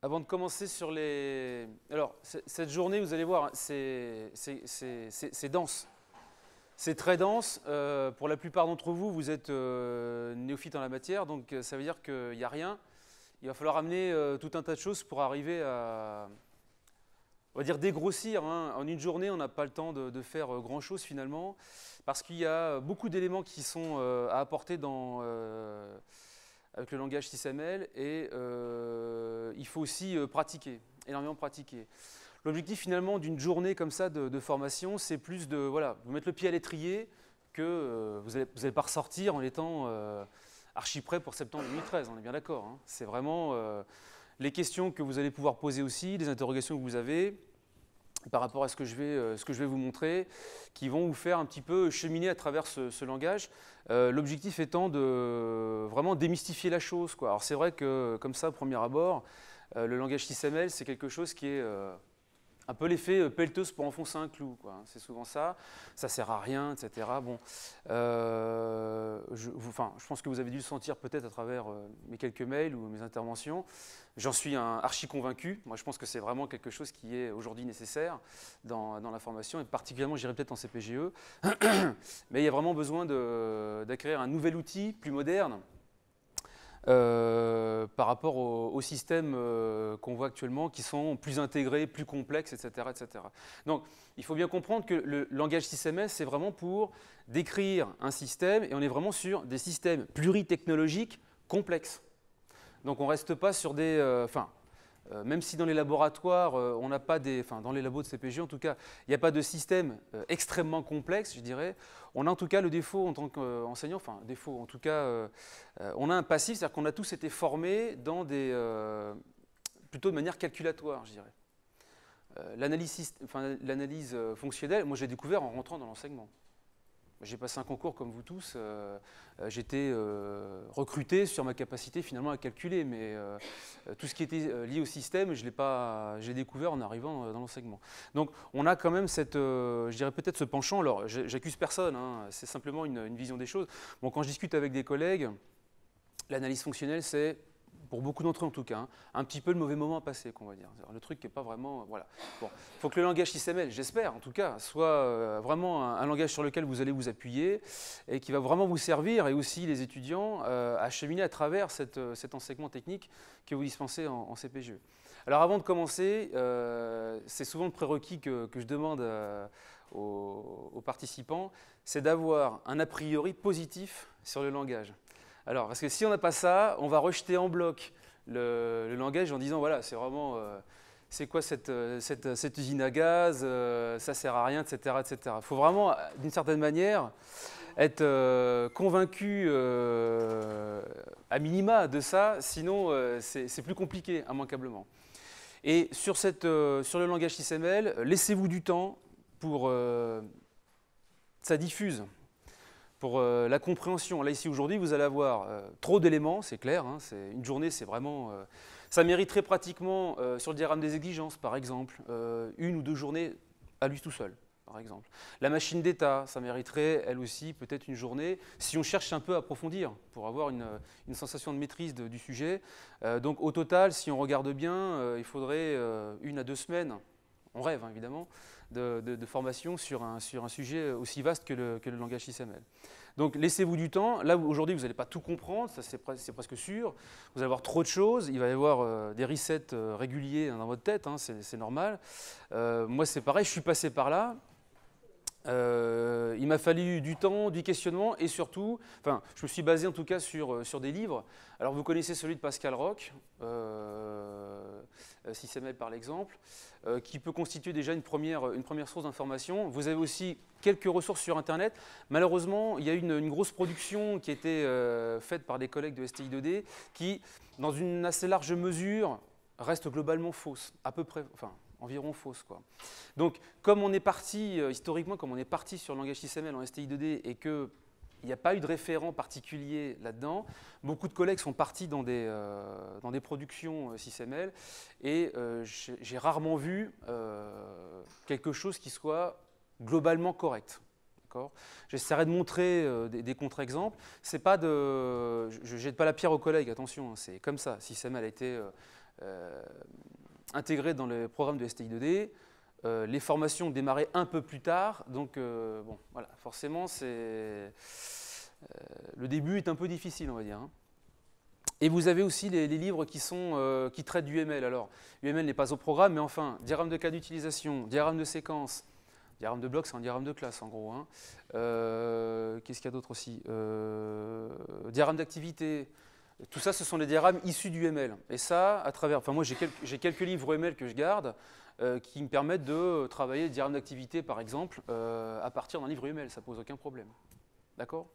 avant de commencer sur les... Alors, cette journée, vous allez voir, c'est dense. C'est très dense. Pour la plupart d'entre vous, vous êtes néophytes en la matière, donc ça veut dire qu'il n'y a rien. Il va falloir amener tout un tas de choses pour arriver à, on va dire, dégrossir. Hein. En une journée, on n'a pas le temps de faire grand-chose finalement, parce qu'il y a beaucoup d'éléments qui sont à apporter avec le langage SysML, et il faut aussi pratiquer, énormément pratiquer. L'objectif finalement d'une journée comme ça de formation, c'est plus de voilà, vous mettre le pied à l'étrier, que vous n'allez pas ressortir en étant archi prêt pour septembre 2013, on est bien d'accord. Hein. C'est vraiment les questions que vous allez pouvoir poser aussi, les interrogations que vous avez par rapport à ce que je vais vous montrer, qui vont vous faire un petit peu cheminer à travers ce langage. L'objectif étant de vraiment démystifier la chose, quoi. Alors c'est vrai que comme ça, au premier abord, le langage SysML, c'est quelque chose qui est un peu l'effet pelleteuse pour enfoncer un clou, quoi. C'est souvent ça sert à rien, etc. Bon, je pense que vous avez dû le sentir peut-être à travers mes quelques mails ou mes interventions. J'en suis un archi convaincu. Moi, je pense que c'est vraiment quelque chose qui est aujourd'hui nécessaire dans la formation, et particulièrement, j'irai peut-être en CPGE. Mais il y a vraiment besoin d'acquérir un nouvel outil plus moderne, par rapport aux systèmes qu'on voit actuellement, qui sont plus intégrés, plus complexes, etc., etc. Donc, il faut bien comprendre que le langage SysML, c'est vraiment pour décrire un système, et on est vraiment sur des systèmes pluritechnologiques complexes. Donc, on ne reste pas sur des... même si dans les laboratoires, on n'a pas des... Enfin, dans les labos de CPG, en tout cas, il n'y a pas de système extrêmement complexe, je dirais. On a en tout cas le défaut en tant qu'enseignant, enfin, défaut, en tout cas, on a un passif, c'est-à-dire qu'on a tous été formés dans des... plutôt de manière calculatoire, je dirais. L'analyse fonctionnelle, moi, j'ai découvert en rentrant dans l'enseignement. J'ai passé un concours comme vous tous, j'étais recruté sur ma capacité finalement à calculer, mais tout ce qui était lié au système, j'ai découvert en arrivant dans l'enseignement. Donc on a quand même cette, je dirais peut-être ce penchant, alors j'accuse personne, hein, c'est simplement une vision des choses. Bon, quand je discute avec des collègues, l'analyse fonctionnelle, c'est, pour beaucoup d'entre eux en tout cas, hein, un petit peu le mauvais moment à passer, qu'on va dire. Le truc qui n'est pas vraiment... Voilà. Bon, il faut que le langage SysML, j'espère en tout cas, soit vraiment un langage sur lequel vous allez vous appuyer et qui va vraiment vous servir, et aussi les étudiants, à cheminer à travers cet enseignement technique que vous dispensez en CPGE. Alors avant de commencer, c'est souvent le prérequis que je demande aux participants, c'est d'avoir un a priori positif sur le langage. Alors, parce que si on n'a pas ça, on va rejeter en bloc le langage en disant, voilà, c'est vraiment, c'est quoi cette usine à gaz, ça sert à rien, etc., etc. Il faut vraiment, d'une certaine manière, être convaincu à minima de ça, sinon c'est plus compliqué, immanquablement. Et sur le langage SysML, laissez-vous du temps pour ça diffuse. Pour la compréhension. Là, ici, aujourd'hui, vous allez avoir trop d'éléments, c'est clair. Hein, une journée, c'est vraiment... ça mériterait pratiquement, sur le diagramme des exigences, par exemple, 1 ou 2 journées à lui tout seul, par exemple. La machine d'état, ça mériterait, elle aussi, peut-être une journée, si on cherche un peu à approfondir, pour avoir une sensation de maîtrise du sujet. Donc, au total, si on regarde bien, il faudrait 1 à 2 semaines, on rêve, hein, évidemment, de formation sur un sujet aussi vaste que le langage SysML. Donc laissez-vous du temps. Là, aujourd'hui, vous n'allez pas tout comprendre, ça c'est presque sûr. Vous allez avoir trop de choses, il va y avoir des resets réguliers dans votre tête, hein, c'est normal. Moi, c'est pareil, je suis passé par là. Il m'a fallu du temps, du questionnement, et surtout, enfin, je me suis basé en tout cas sur des livres. Alors vous connaissez celui de Pascal Roch, SysML par l'exemple, qui peut constituer déjà une première source d'information. Vous avez aussi quelques ressources sur Internet. Malheureusement, il y a une grosse production qui a été faite par des collègues de STI2D qui, dans une assez large mesure, reste globalement fausse, à peu près, enfin, environ fausse, quoi. Donc, comme on est parti, historiquement, comme on est parti sur le langage SysML en STI2D et qu'il n'y a pas eu de référent particulier là-dedans, beaucoup de collègues sont partis dans des productions SysML, et j'ai rarement vu quelque chose qui soit globalement correct. J'essaierai de montrer des contre-exemples. C'est pas je ne jette pas la pierre aux collègues, attention, hein, c'est comme ça. SysML a été intégrées dans le programme de STI2D. Les formations démarraient un peu plus tard, donc bon, voilà, forcément, le début est un peu difficile, on va dire. Hein. Et vous avez aussi les livres qui traitent du UML. Alors, UML n'est pas au programme, mais enfin, diagramme de cas d'utilisation, diagramme de séquence, diagramme de bloc, c'est un diagramme de classe en gros. Hein. Qu'est-ce qu'il y a d'autre aussi diagramme d'activité. Tout ça, ce sont les diagrammes issus du UML. Et ça, à travers. Enfin, moi, j'ai quelques livres UML que je garde qui me permettent de travailler le diagramme d'activité, par exemple, à partir d'un livre UML. Ça ne pose aucun problème. D'accord ?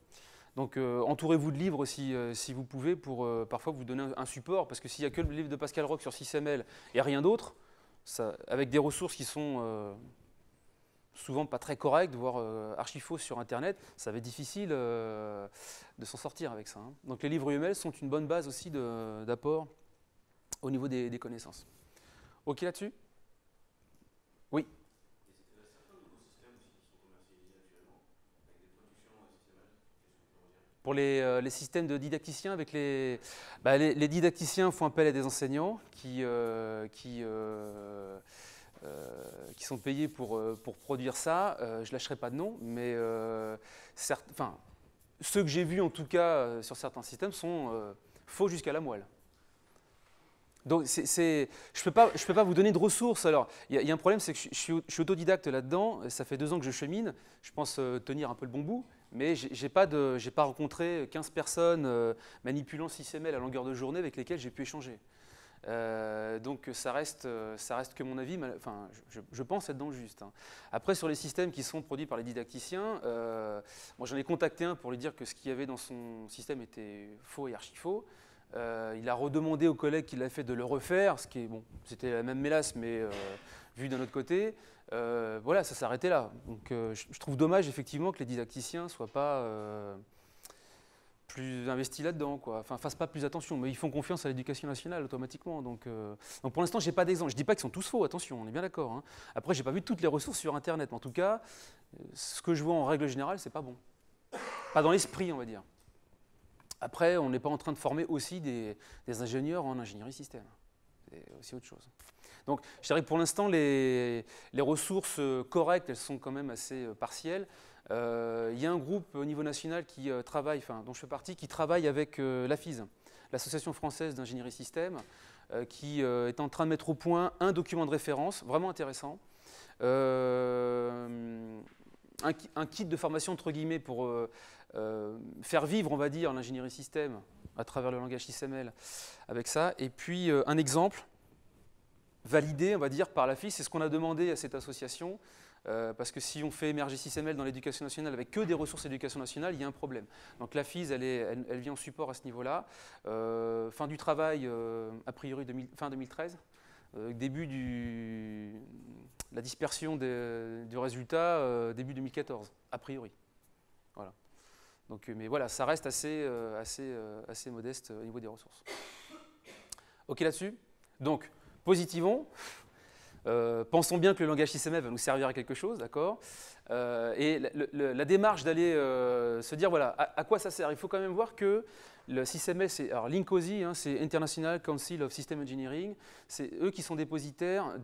Donc, entourez-vous de livres si vous pouvez pour parfois vous donner un support. Parce que s'il n'y a que le livre de Pascal Roch sur SysML et rien d'autre, avec des ressources qui sont souvent pas très correctes, voire archi-fausses sur Internet, ça va être difficile de s'en sortir avec ça. Hein. Donc, les livres UML sont une bonne base aussi d'apport au niveau des connaissances. OK là-dessus ? Oui. Pour les systèmes de didacticiens, avec les didacticiens font appel à des enseignants qui sont payés pour produire ça. Je ne lâcherai pas de nom, mais ceux que j'ai vus en tout cas sur certains systèmes sont faux jusqu'à la moelle. Donc, je ne peux pas vous donner de ressources. Alors, il y a un problème, c'est que je suis autodidacte là-dedans. Ça fait 2 ans que je chemine. Je pense tenir un peu le bon bout. Mais je n'ai pas rencontré 15 personnes manipulant SysML à longueur de journée avec lesquelles j'ai pu échanger. Donc, ça reste que mon avis. Enfin, je pense être dans le juste. Hein. Après, sur les systèmes qui sont produits par les didacticiens, moi, j'en ai contacté un pour lui dire que ce qu'il y avait dans son système était faux et archi-faux. Il a redemandé aux collègues qui l'avaient fait de le refaire, ce qui est bon, c'était la même mélasse, mais vu d'un autre côté. Voilà, ça s'arrêtait là. Donc je trouve dommage effectivement que les didacticiens ne soient pas plus investis là-dedans, quoi. Enfin, fassent pas plus attention, mais ils font confiance à l'éducation nationale automatiquement. Donc pour l'instant, je n'ai pas d'exemple. Je ne dis pas qu'ils sont tous faux, attention, on est bien d'accord. Hein. Après, je n'ai pas vu toutes les ressources sur Internet, mais en tout cas, ce que je vois en règle générale, c'est pas bon. Pas dans l'esprit, on va dire. Après, on n'est pas en train de former aussi des ingénieurs en ingénierie système. C'est aussi autre chose. Donc, je dirais que pour l'instant, les ressources correctes, elles sont quand même assez partielles. Il y a un groupe au niveau national qui travaille, dont je fais partie, qui travaille avec l'AFIS, l'Association française d'ingénierie système, qui est en train de mettre au point un document de référence vraiment intéressant. Un kit de formation, entre guillemets, pour faire vivre, on va dire, l'ingénierie système à travers le langage SysML avec ça. Et puis, un exemple validé, on va dire, par l'AFIS, c'est ce qu'on a demandé à cette association, parce que si on fait émerger SysML dans l'éducation nationale avec que des ressources éducation nationale, il y a un problème. Donc l'AFIS, elle vient en support à ce niveau-là. Fin du travail, a priori, fin 2013. Début de la dispersion du résultat, début 2014, a priori. Voilà. Donc, mais voilà, ça reste assez modeste au niveau des ressources. OK là-dessus ? Donc, positivons. Pensons bien que le langage SysML va nous servir à quelque chose, d'accord ? Et la démarche d'aller se dire, voilà, à quoi ça sert ? Il faut quand même voir que le SysML, alors l'INCOSI, hein, c'est International Council of System Engineering, c'est eux qui sont dépositaires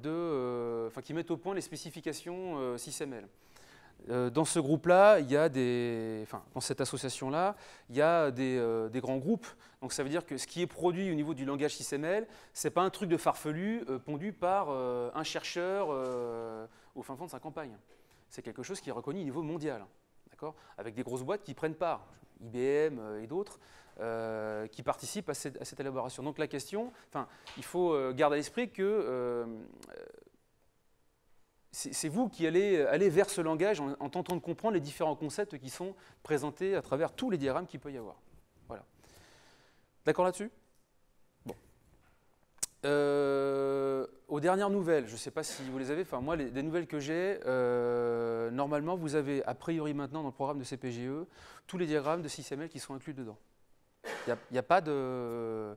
qui mettent au point les spécifications SysML. Dans ce groupe-là, il y a dans cette association-là, il y a des grands groupes. Donc ça veut dire que ce qui est produit au niveau du langage SysML, ce n'est pas un truc de farfelu pondu par un chercheur au fin fond de sa campagne. C'est quelque chose qui est reconnu au niveau mondial, d'accord ? Avec des grosses boîtes qui prennent part, IBM et d'autres, qui participent à cette élaboration. Donc la question, il faut garder à l'esprit que c'est vous qui allez aller vers ce langage en tentant de comprendre les différents concepts qui sont présentés à travers tous les diagrammes qu'il peut y avoir. Voilà. D'accord là-dessus ? Bon. Aux dernières nouvelles, je ne sais pas si vous les avez, moi, des nouvelles que j'ai, normalement, vous avez a priori maintenant dans le programme de CPGE tous les diagrammes de SysML qui sont inclus dedans. Il n'y a pas de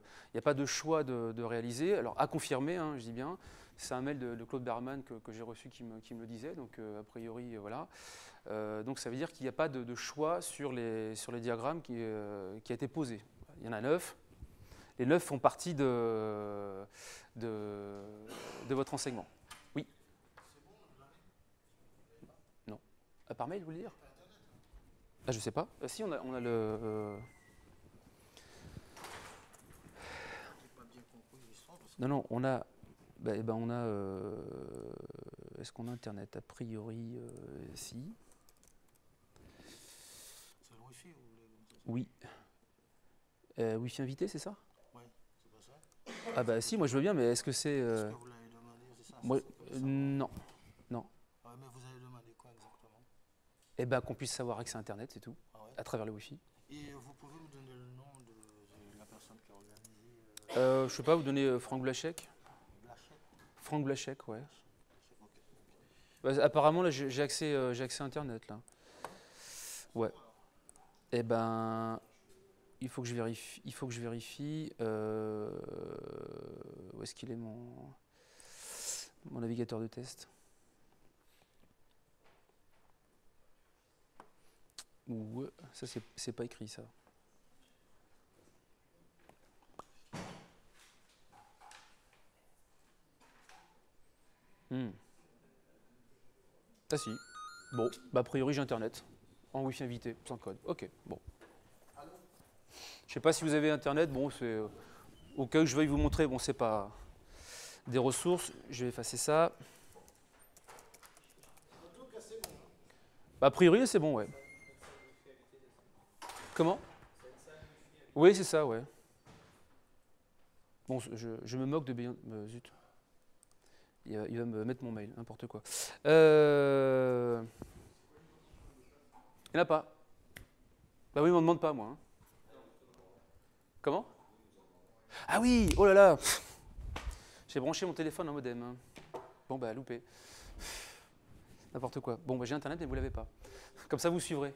choix de réaliser. Alors, à confirmer, hein, je dis bien. C'est un mail de Claude Berman que j'ai reçu qui me le disait, donc a priori, voilà. Donc ça veut dire qu'il n'y a pas de choix sur les diagrammes qui a été posé. Il y en a 9. les 9 font partie de votre enseignement. Oui. Non. Par mail, vous voulez dire? Ah, je sais pas. Si, on a le... Non, non, on a... on a... Est-ce qu'on a Internet? A priori, si. C'est le Wi-Fi ou Oui. Wi-Fi invité, c'est ça? Oui, c'est pas ça. Ah bah si, moi je veux bien, mais est-ce que c'est... Est-ce que vous l'avez demandé, c'est ça? Moi, non, non. Ouais, mais vous avez demandé quoi exactement? Eh ben qu'on puisse savoir que c'est Internet, c'est tout, Ah ouais. à travers le Wi-Fi. Et vous pouvez me donner le nom de la personne qui a organisé Je sais pas, vous donnez Franck Blachek? Blachette? Franck Blachek, ouais. Ok. Bah, apparemment, là, j'ai accès à Internet, là. Ouais. Eh ben, il faut que je vérifie. Où est-ce qu'il est mon navigateur de test? Ouais, ça, c'est pas écrit, ça. Ah si. Bon, bah a priori j'ai Internet. En Wi-Fi invité, sans code. Ok, bon. Je sais pas si vous avez Internet, bon, c'est au cas où je veuille vous montrer, bon, c'est pas des ressources. Je vais effacer ça. Bah, a priori, c'est bon, ouais. Comment? Oui, c'est ça, ouais. Bon, je me moque de bien. Zut. Il va me mettre mon mail, n'importe quoi. Il n'y en a pas. Bah oui, on ne m'en demande pas, moi. Hein. Comment? Ah oui, oh là là. J'ai branché mon téléphone en modem. Hein. Bon, bah, loupé. N'importe quoi. Bon, bah, j'ai Internet, mais vous ne l'avez pas. Comme ça, vous suivrez.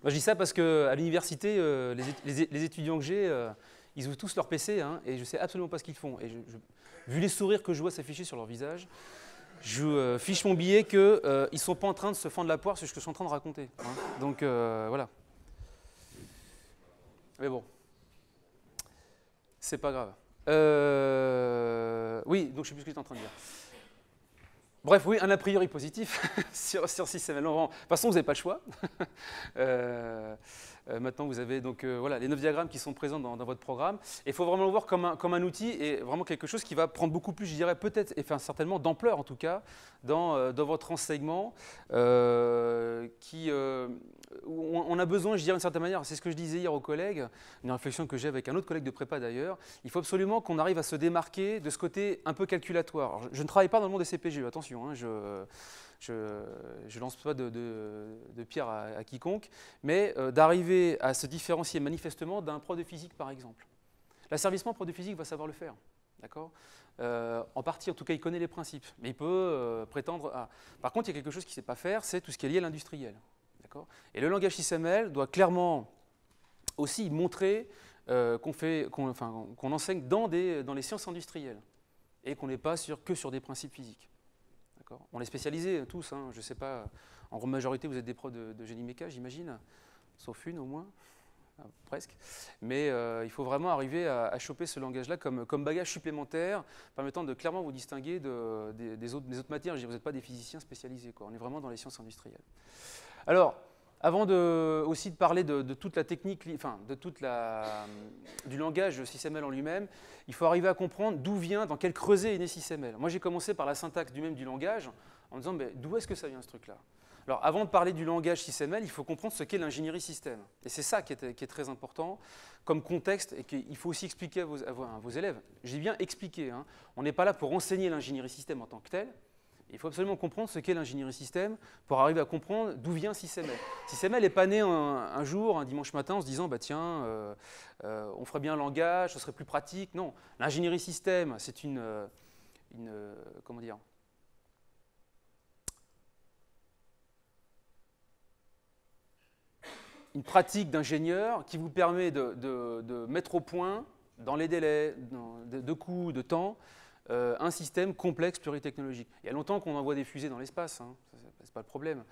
Bah, je dis ça parce qu'à l'université, les étudiants que j'ai, ils ouvrent tous leur PC, hein, et je ne sais absolument pas ce qu'ils font. Et vu les sourires que je vois s'afficher sur leur visage, je fiche mon billet qu'ils ne sont pas en train de se fendre la poire sur ce que je suis en train de raconter. Hein. Donc, voilà. Mais bon, c'est pas grave. Oui, donc je ne sais plus ce que j'étais en train de dire. Bref, oui, un a priori positif sur SysML. De toute façon, vous n'avez pas le choix. Maintenant, vous avez donc voilà, les 9 diagrammes qui sont présents dans votre programme. Et il faut vraiment le voir comme un outil et vraiment quelque chose qui va prendre beaucoup plus, je dirais peut-être, et enfin certainement d'ampleur en tout cas, dans votre enseignement, où on a besoin, je dirais d'une certaine manière, c'est ce que je disais hier aux collègues, une réflexion que j'ai avec un autre collègue de prépa d'ailleurs, il faut absolument qu'on arrive à se démarquer de ce côté un peu calculatoire. Alors, je ne travaille pas dans le monde des CPG, attention, hein, je ne lance pas de pierre à quiconque, mais d'arriver à se différencier manifestement d'un prof de physique, par exemple. L'asservissement prof de physique va savoir le faire, d'accord? En partie, en tout cas, il connaît les principes, mais il peut prétendre à... Par contre, il y a quelque chose qu'il ne sait pas faire, c'est tout ce qui est lié à l'industriel, d'accord? Et le langage XML doit clairement aussi montrer qu'on enseigne dans les sciences industrielles et qu'on n'est pas que sur des principes physiques. On est spécialisés tous, hein, je ne sais pas, en grande majorité vous êtes des pros de génie méca, j'imagine, sauf une au moins, presque. Mais il faut vraiment arriver à choper ce langage-là comme bagage supplémentaire, permettant de clairement vous distinguer des autres matières. Vous n'êtes pas des physiciens spécialisés, quoi. On est vraiment dans les sciences industrielles. Alors, avant aussi de parler de toute la technique, enfin du langage SysML en lui-même, il faut arriver à comprendre d'où vient, dans quel creuset est né SysML. Moi, j'ai commencé par la syntaxe du langage, en me disant, mais d'où est-ce que ça vient ce truc-là? Alors, avant de parler du langage SysML, il faut comprendre ce qu'est l'ingénierie système. Et c'est ça qui est très important comme contexte et qu'il faut aussi expliquer à vos élèves. J'ai bien expliqué, hein. On n'est pas là pour enseigner l'ingénierie système en tant que telle. Il faut absolument comprendre ce qu'est l'ingénierie système pour arriver à comprendre d'où vient SysML. SysML n'est pas né un jour, un dimanche matin, en se disant bah, tiens, on ferait bien un langage, ce serait plus pratique. Non, l'ingénierie système, c'est comment dire, une pratique d'ingénieur qui vous permet de mettre au point, dans les délais, de coûts, de temps, un système complexe, pluritechnologique. Il y a longtemps qu'on envoie des fusées dans l'espace, hein, ce n'est pas le problème.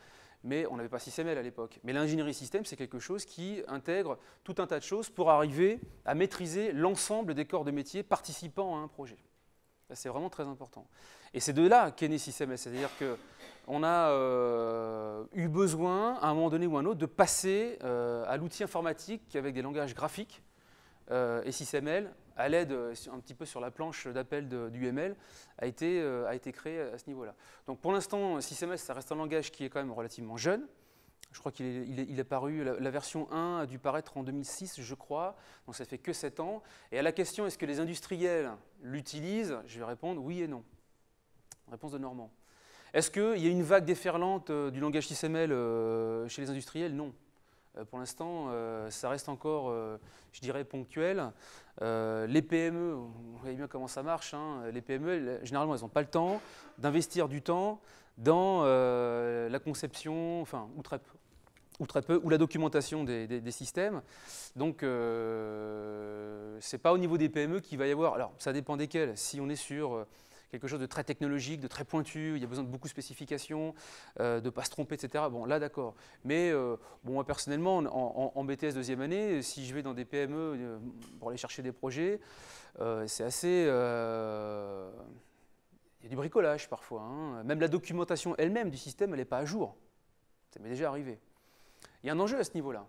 mais on n'avait pas SysML à l'époque. Mais l'ingénierie système, c'est quelque chose qui intègre tout un tas de choses pour arriver à maîtriser l'ensemble des corps de métier participant à un projet. C'est vraiment très important. Et c'est de là qu'est né SysML, c'est-à-dire qu'on a eu besoin, à un moment donné ou à un autre, de passer à l'outil informatique avec des langages graphiques. Et SysML, à l'aide un petit peu sur la planche d'appel du ML, a été créé à ce niveau-là. Donc pour l'instant, SysML, ça reste un langage qui est quand même relativement jeune. Je crois qu'il est paru, la version 1 a dû paraître en 2006, je crois, donc ça fait que 7 ans. Et à la question, est-ce que les industriels l'utilisent, je vais répondre oui et non. Réponse de Normand. Est-ce qu'il y a une vague déferlante du langage SysML chez les industriels? Non. Pour l'instant, ça reste encore, je dirais, ponctuel. Les PME, vous voyez bien comment ça marche, hein. Les PME, généralement, elles n'ont pas le temps d'investir du temps dans la conception, enfin, ou très peu, ou la documentation des systèmes. Donc, ce n'est pas au niveau des PME qu'il va y avoir. Alors, ça dépend desquels. Si on est sur quelque chose de très technologique, de très pointu, il y a besoin de beaucoup de spécifications, de ne pas se tromper, etc. Bon, là, d'accord. Mais bon, moi, personnellement, en BTS deuxième année, si je vais dans des PME pour aller chercher des projets, c'est assez... il y a du bricolage parfois, hein. Même la documentation elle-même du système, elle n'est pas à jour. Ça m'est déjà arrivé. Il y a un enjeu à ce niveau-là.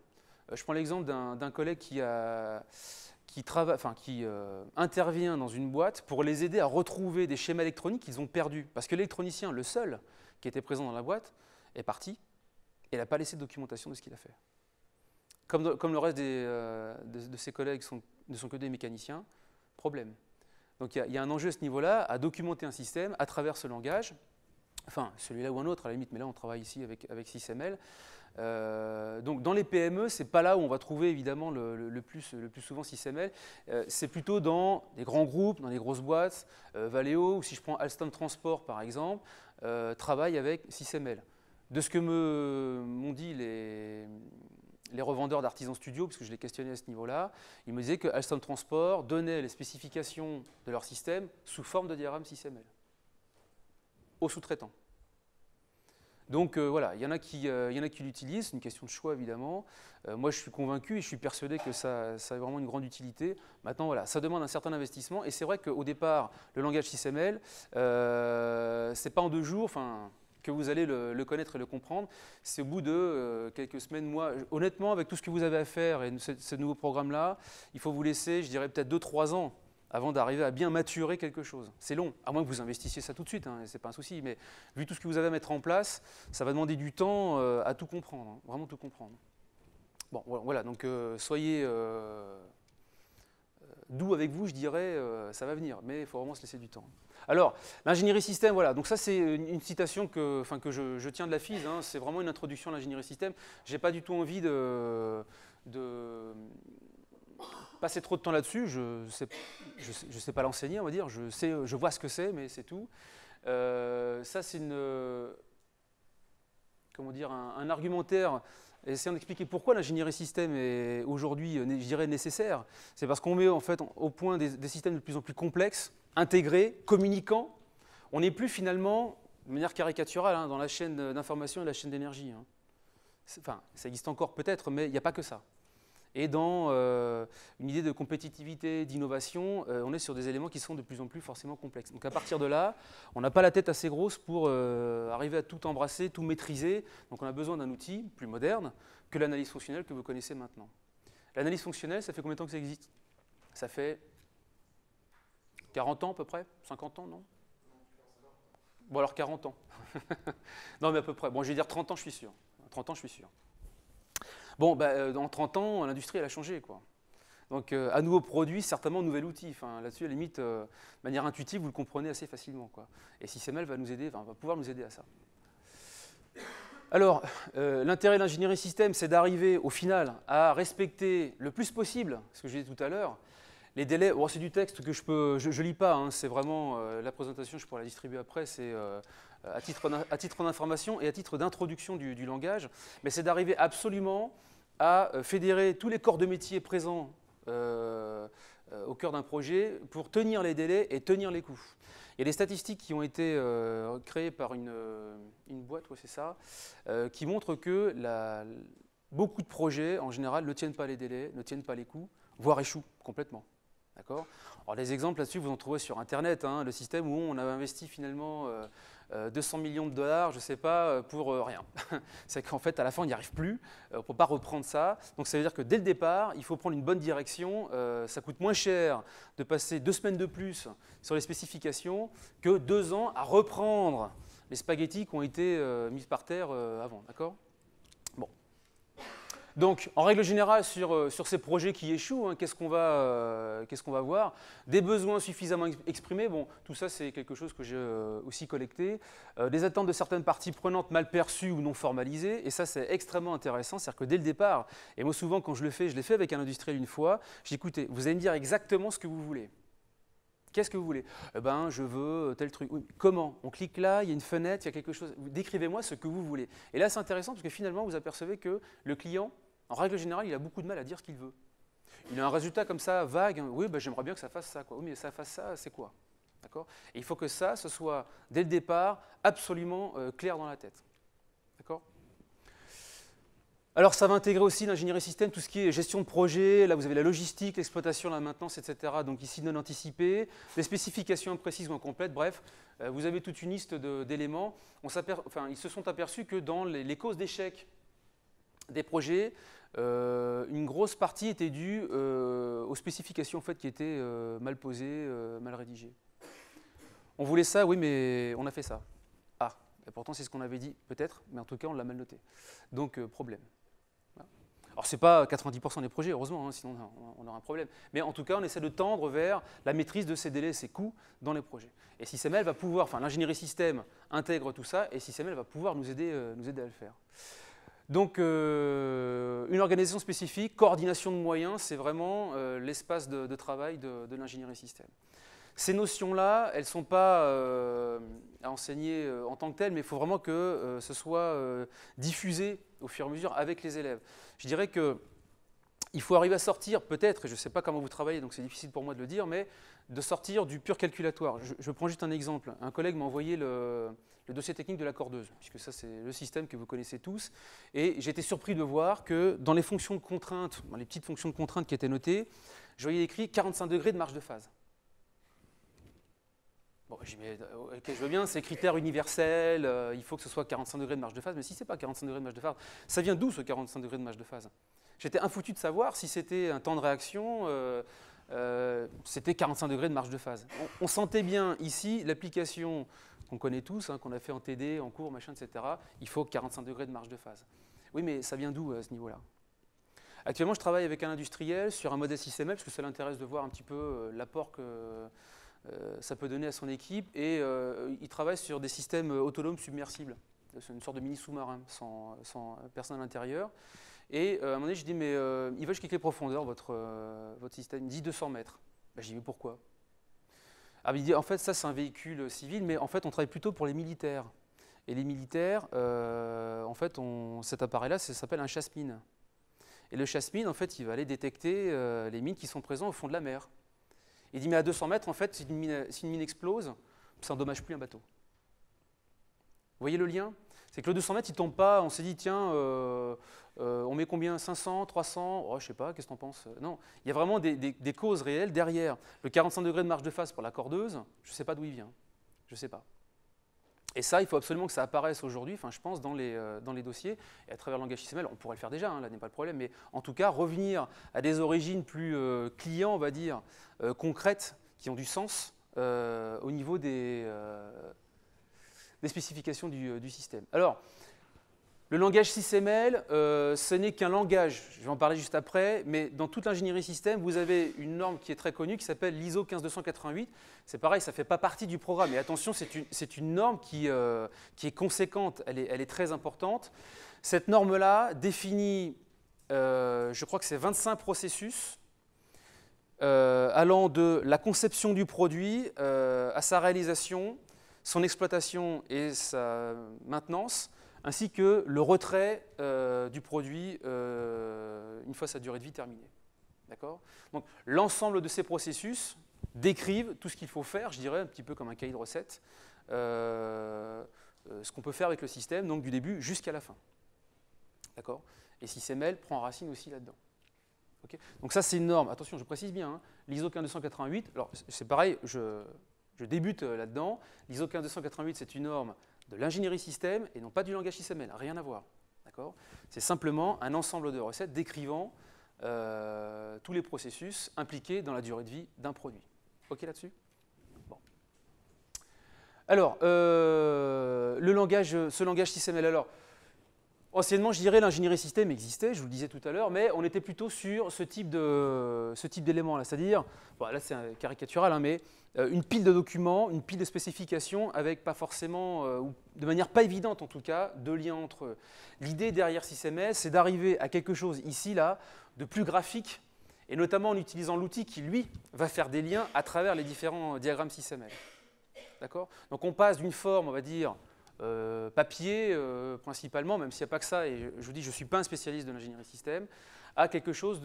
Je prends l'exemple d'un collègue qui intervient dans une boîte pour les aider à retrouver des schémas électroniques qu'ils ont perdus. Parce que l'électronicien, le seul qui était présent dans la boîte, est parti et il n'a pas laissé de documentation de ce qu'il a fait. Comme le reste de ses collègues ne sont que des mécaniciens, problème. Donc il y a un enjeu à ce niveau-là, à documenter un système à travers ce langage, enfin celui-là ou un autre à la limite, mais là on travaille ici avec SysML. Donc dans les PME, ce n'est pas là où on va trouver évidemment le plus souvent SysML, c'est plutôt dans des grands groupes, dans des grosses boîtes. Valeo, ou si je prends Alstom Transport par exemple, travaille avec SysML. De ce que m'ont dit les revendeurs d'Artisan Studio, parce que je les questionnais à ce niveau-là, ils me disaient que Alstom Transport donnait les spécifications de leur système sous forme de diagramme SysML aux sous-traitants. Donc voilà, il y en a qui l'utilisent, c'est une question de choix évidemment. Moi je suis convaincu et je suis persuadé que ça a vraiment une grande utilité. Maintenant voilà, ça demande un certain investissement et c'est vrai qu'au départ, le langage SysML, c'est pas en 2 jours que vous allez le connaître et le comprendre. C'est au bout de quelques semaines, mois. Honnêtement, avec tout ce que vous avez à faire et ce nouveau programme-là, il faut vous laisser, je dirais peut-être 2-3 ans avant d'arriver à bien maturer quelque chose. C'est long, à moins que vous investissiez ça tout de suite, hein, ce n'est pas un souci, mais vu tout ce que vous avez à mettre en place, ça va demander du temps à tout comprendre, hein, vraiment tout comprendre. Bon, voilà, donc soyez doux avec vous, je dirais, ça va venir, mais il faut vraiment se laisser du temps. Alors, l'ingénierie système, voilà, donc ça c'est une citation que je tiens de la FIS, hein, c'est vraiment une introduction à l'ingénierie système. Je n'ai pas du tout envie de passer trop de temps là-dessus, je sais pas l'enseigner, on va dire, je vois ce que c'est, mais c'est tout. Ça, c'est un argumentaire essayant d'expliquer pourquoi l'ingénierie système est aujourd'hui, je dirais, nécessaire. C'est parce qu'on met en fait au point des systèmes de plus en plus complexes, intégrés, communicants. On n'est plus finalement, de manière caricaturale, hein, dans la chaîne d'information et la chaîne d'énergie. Hein. Enfin, ça existe encore peut-être, mais il n'y a pas que ça. Et dans une idée de compétitivité, d'innovation, on est sur des éléments qui sont de plus en plus forcément complexes. Donc à partir de là, on n'a pas la tête assez grosse pour arriver à tout embrasser, tout maîtriser. Donc on a besoin d'un outil plus moderne que l'analyse fonctionnelle que vous connaissez maintenant. L'analyse fonctionnelle, ça fait combien de temps que ça existe? Ça fait 40 ans à peu près? 50 ans, non? Bon alors 40 ans. Non mais à peu près. Bon je vais dire 30 ans, je suis sûr. 30 ans, je suis sûr. Bon, dans 30 ans, l'industrie, elle a changé, quoi. Donc, à nouveau produit, certainement nouvel outil. Enfin, là-dessus, à la limite, de manière intuitive, vous le comprenez assez facilement, quoi. Et SysML va nous aider, va pouvoir nous aider à ça. Alors, l'intérêt de l'ingénierie système, c'est d'arriver, au final, à respecter le plus possible, ce que j'ai dit tout à l'heure, les délais. Bon, c'est du texte que je lis pas, hein, c'est vraiment la présentation, je pourrais la distribuer après, c'est à titre d'information et à titre d'introduction du langage, mais c'est d'arriver absolument à fédérer tous les corps de métier présents au cœur d'un projet pour tenir les délais et tenir les coûts. Il y a des statistiques qui ont été créées par une boîte, ouais, c'est ça, qui montrent que beaucoup de projets, en général, ne tiennent pas les délais, ne tiennent pas les coûts, voire échouent complètement. D'accord ? Alors, des exemples là-dessus, vous en trouvez sur Internet, hein, le système où on a investi finalement 200 millions de dollars, je ne sais pas, pour rien. C'est qu'en fait, à la fin, on n'y arrive plus, on ne peut pas reprendre ça. Donc, ça veut dire que dès le départ, il faut prendre une bonne direction. Ça coûte moins cher de passer 2 semaines de plus sur les spécifications que 2 ans à reprendre les spaghettis qui ont été mis par terre avant. D'accord ? Bon. Donc, en règle générale, sur ces projets qui échouent, hein, qu'est-ce qu'on va voir? Des besoins suffisamment exprimés. Bon, tout ça, c'est quelque chose que j'ai aussi collecté. Des attentes de certaines parties prenantes mal perçues ou non formalisées. Et ça, c'est extrêmement intéressant. C'est-à-dire que dès le départ, et moi souvent, quand je le fais, je l'ai fait avec un industriel une fois, je dis, écoutez, vous allez me dire exactement ce que vous voulez. Qu'est-ce que vous voulez? Eh ben, je veux tel truc. Oui, comment? On clique là, il y a une fenêtre, il y a quelque chose. Décrivez-moi ce que vous voulez. Et là, c'est intéressant parce que finalement, vous apercevez que le client, en règle générale, il a beaucoup de mal à dire ce qu'il veut. Il a un résultat comme ça, vague. Hein. Oui, ben, j'aimerais bien que ça fasse ça. Quoi. Oui, mais ça fasse ça, c'est quoi? D'accord? Et il faut que ça, ce soit, dès le départ, absolument clair dans la tête. D'accord? Alors, ça va intégrer aussi l'ingénierie système, tout ce qui est gestion de projet. Là, vous avez la logistique, l'exploitation, la maintenance, etc. Donc ici, non anticipé. Les spécifications imprécises ou incomplètes. Bref, vous avez toute une liste d'éléments. Ils se sont aperçus que dans les causes d'échec des projets, une grosse partie était due aux spécifications en fait, qui étaient mal posées, mal rédigées. On voulait ça, oui, mais on a fait ça. Ah, et pourtant c'est ce qu'on avait dit, peut-être, mais en tout cas on l'a mal noté. Donc problème. Voilà. Alors ce n'est pas 90% des projets, heureusement, hein, sinon on aura un problème. Mais en tout cas, on essaie de tendre vers la maîtrise de ces délais et ces coûts dans les projets. Et SysML va pouvoir, enfin l'ingénierie système intègre tout ça, et SysML va pouvoir nous aider à le faire. Donc, une organisation spécifique, coordination de moyens, c'est vraiment l'espace de travail de l'ingénierie système. Ces notions-là, elles ne sont pas à enseigner en tant que telles, mais il faut vraiment que ce soit diffusé au fur et à mesure avec les élèves. Je dirais qu'il faut arriver à sortir, peut-être, et je ne sais pas comment vous travaillez, donc c'est difficile pour moi de le dire, mais de sortir du pur calculatoire. Je prends juste un exemple. Un collègue m'a envoyé le dossier technique de la cordeuse, puisque ça c'est le système que vous connaissez tous, et j'ai été surpris de voir que dans les fonctions de contrainte, dans les petites fonctions de contrainte qui étaient notées, je voyais écrit 45 degrés de marge de phase. Bon, j'ai dit, ok, je veux bien, c'est critère universel, il faut que ce soit 45 degrés de marge de phase, mais si ce n'est pas 45 degrés de marge de phase, ça vient d'où ce 45 degrés de marge de phase? J'étais infoutu de savoir si c'était un temps de réaction, c'était 45 degrés de marge de phase. On sentait bien ici l'application qu'on connaît tous, hein, qu'on a fait en TD, en cours, machin, etc. Il faut 45 degrés de marge de phase. Oui, mais ça vient d'où à ce niveau-là? Actuellement, je travaille avec un industriel sur un modèle SysML, parce que ça l'intéresse de voir un petit peu l'apport que ça peut donner à son équipe, et il travaille sur des systèmes autonomes submersibles. C'est une sorte de mini sous-marin sans personne à l'intérieur. Et à un moment donné, je dis, mais il va jusqu'à quelle profondeur votre système? Il me dit 200 mètres. Ben, je dis, mais pourquoi? Alors, il dit, en fait, ça c'est un véhicule civil, mais en fait, on travaille plutôt pour les militaires. Et les militaires, en fait, cet appareil-là, ça s'appelle un chasse-mine. Et le chasse-mine, en fait, il va aller détecter les mines qui sont présentes au fond de la mer. Il dit, mais à 200 mètres, en fait, si une mine explose, ça n'endommage plus un bateau. Vous voyez le lien? C'est que le 200 mètres, il ne tombe pas, on s'est dit, tiens, on met combien? 500, 300? Oh, je ne sais pas, qu'est-ce que tu en penses? Non, il y a vraiment des causes réelles derrière. Le 45 degrés de marge de phase pour la cordeuse, je ne sais pas d'où il vient. Je ne sais pas. Et ça, il faut absolument que ça apparaisse aujourd'hui, enfin, je pense, dans les dossiers. Et à travers le langage XML, on pourrait le faire déjà, hein, là n'est pas le problème, mais en tout cas, revenir à des origines plus clients, on va dire, concrètes, qui ont du sens au niveau des spécifications du système. Alors, le langage SysML, ce n'est qu'un langage, je vais en parler juste après, mais dans toute l'ingénierie système, vous avez une norme qui est très connue, qui s'appelle l'ISO 15288. C'est pareil, ça ne fait pas partie du programme, mais attention, c'est une norme qui est conséquente, elle est très importante. Cette norme-là définit, je crois que c'est 25 processus, allant de la conception du produit à sa réalisation, son exploitation et sa maintenance, ainsi que le retrait du produit une fois sa durée de vie terminée. D'accord ? Donc l'ensemble de ces processus décrivent tout ce qu'il faut faire, je dirais, un petit peu comme un cahier de recettes, ce qu'on peut faire avec le système, donc du début jusqu'à la fin. D'accord? Et SysML prend racine aussi là-dedans. Okay, donc ça, c'est une norme. Attention, je précise bien, hein, l'ISO 15288, alors c'est pareil, je débute là-dedans. L'ISO 15288, c'est une norme de l'ingénierie système et non pas du langage SysML, rien à voir. C'est simplement un ensemble de recettes décrivant tous les processus impliqués dans la durée de vie d'un produit. OK là-dessus? Bon. Alors, ce langage SysML, alors, anciennement, je dirais l'ingénierie système existait, je vous le disais tout à l'heure, mais on était plutôt sur ce type d'éléments-là, c'est-à-dire, bon, là c'est caricatural, hein, mais une pile de documents, une pile de spécifications avec pas forcément, ou de manière pas évidente en tout cas, de liens entre eux. L'idée derrière SysML, c'est d'arriver à quelque chose ici, là, de plus graphique, et notamment en utilisant l'outil qui, lui, va faire des liens à travers les différents diagrammes SysML. D'accord? Donc on passe d'une forme, on va dire, papier principalement, même s'il n'y a pas que ça, et je vous dis, je ne suis pas un spécialiste de l'ingénierie système, à quelque chose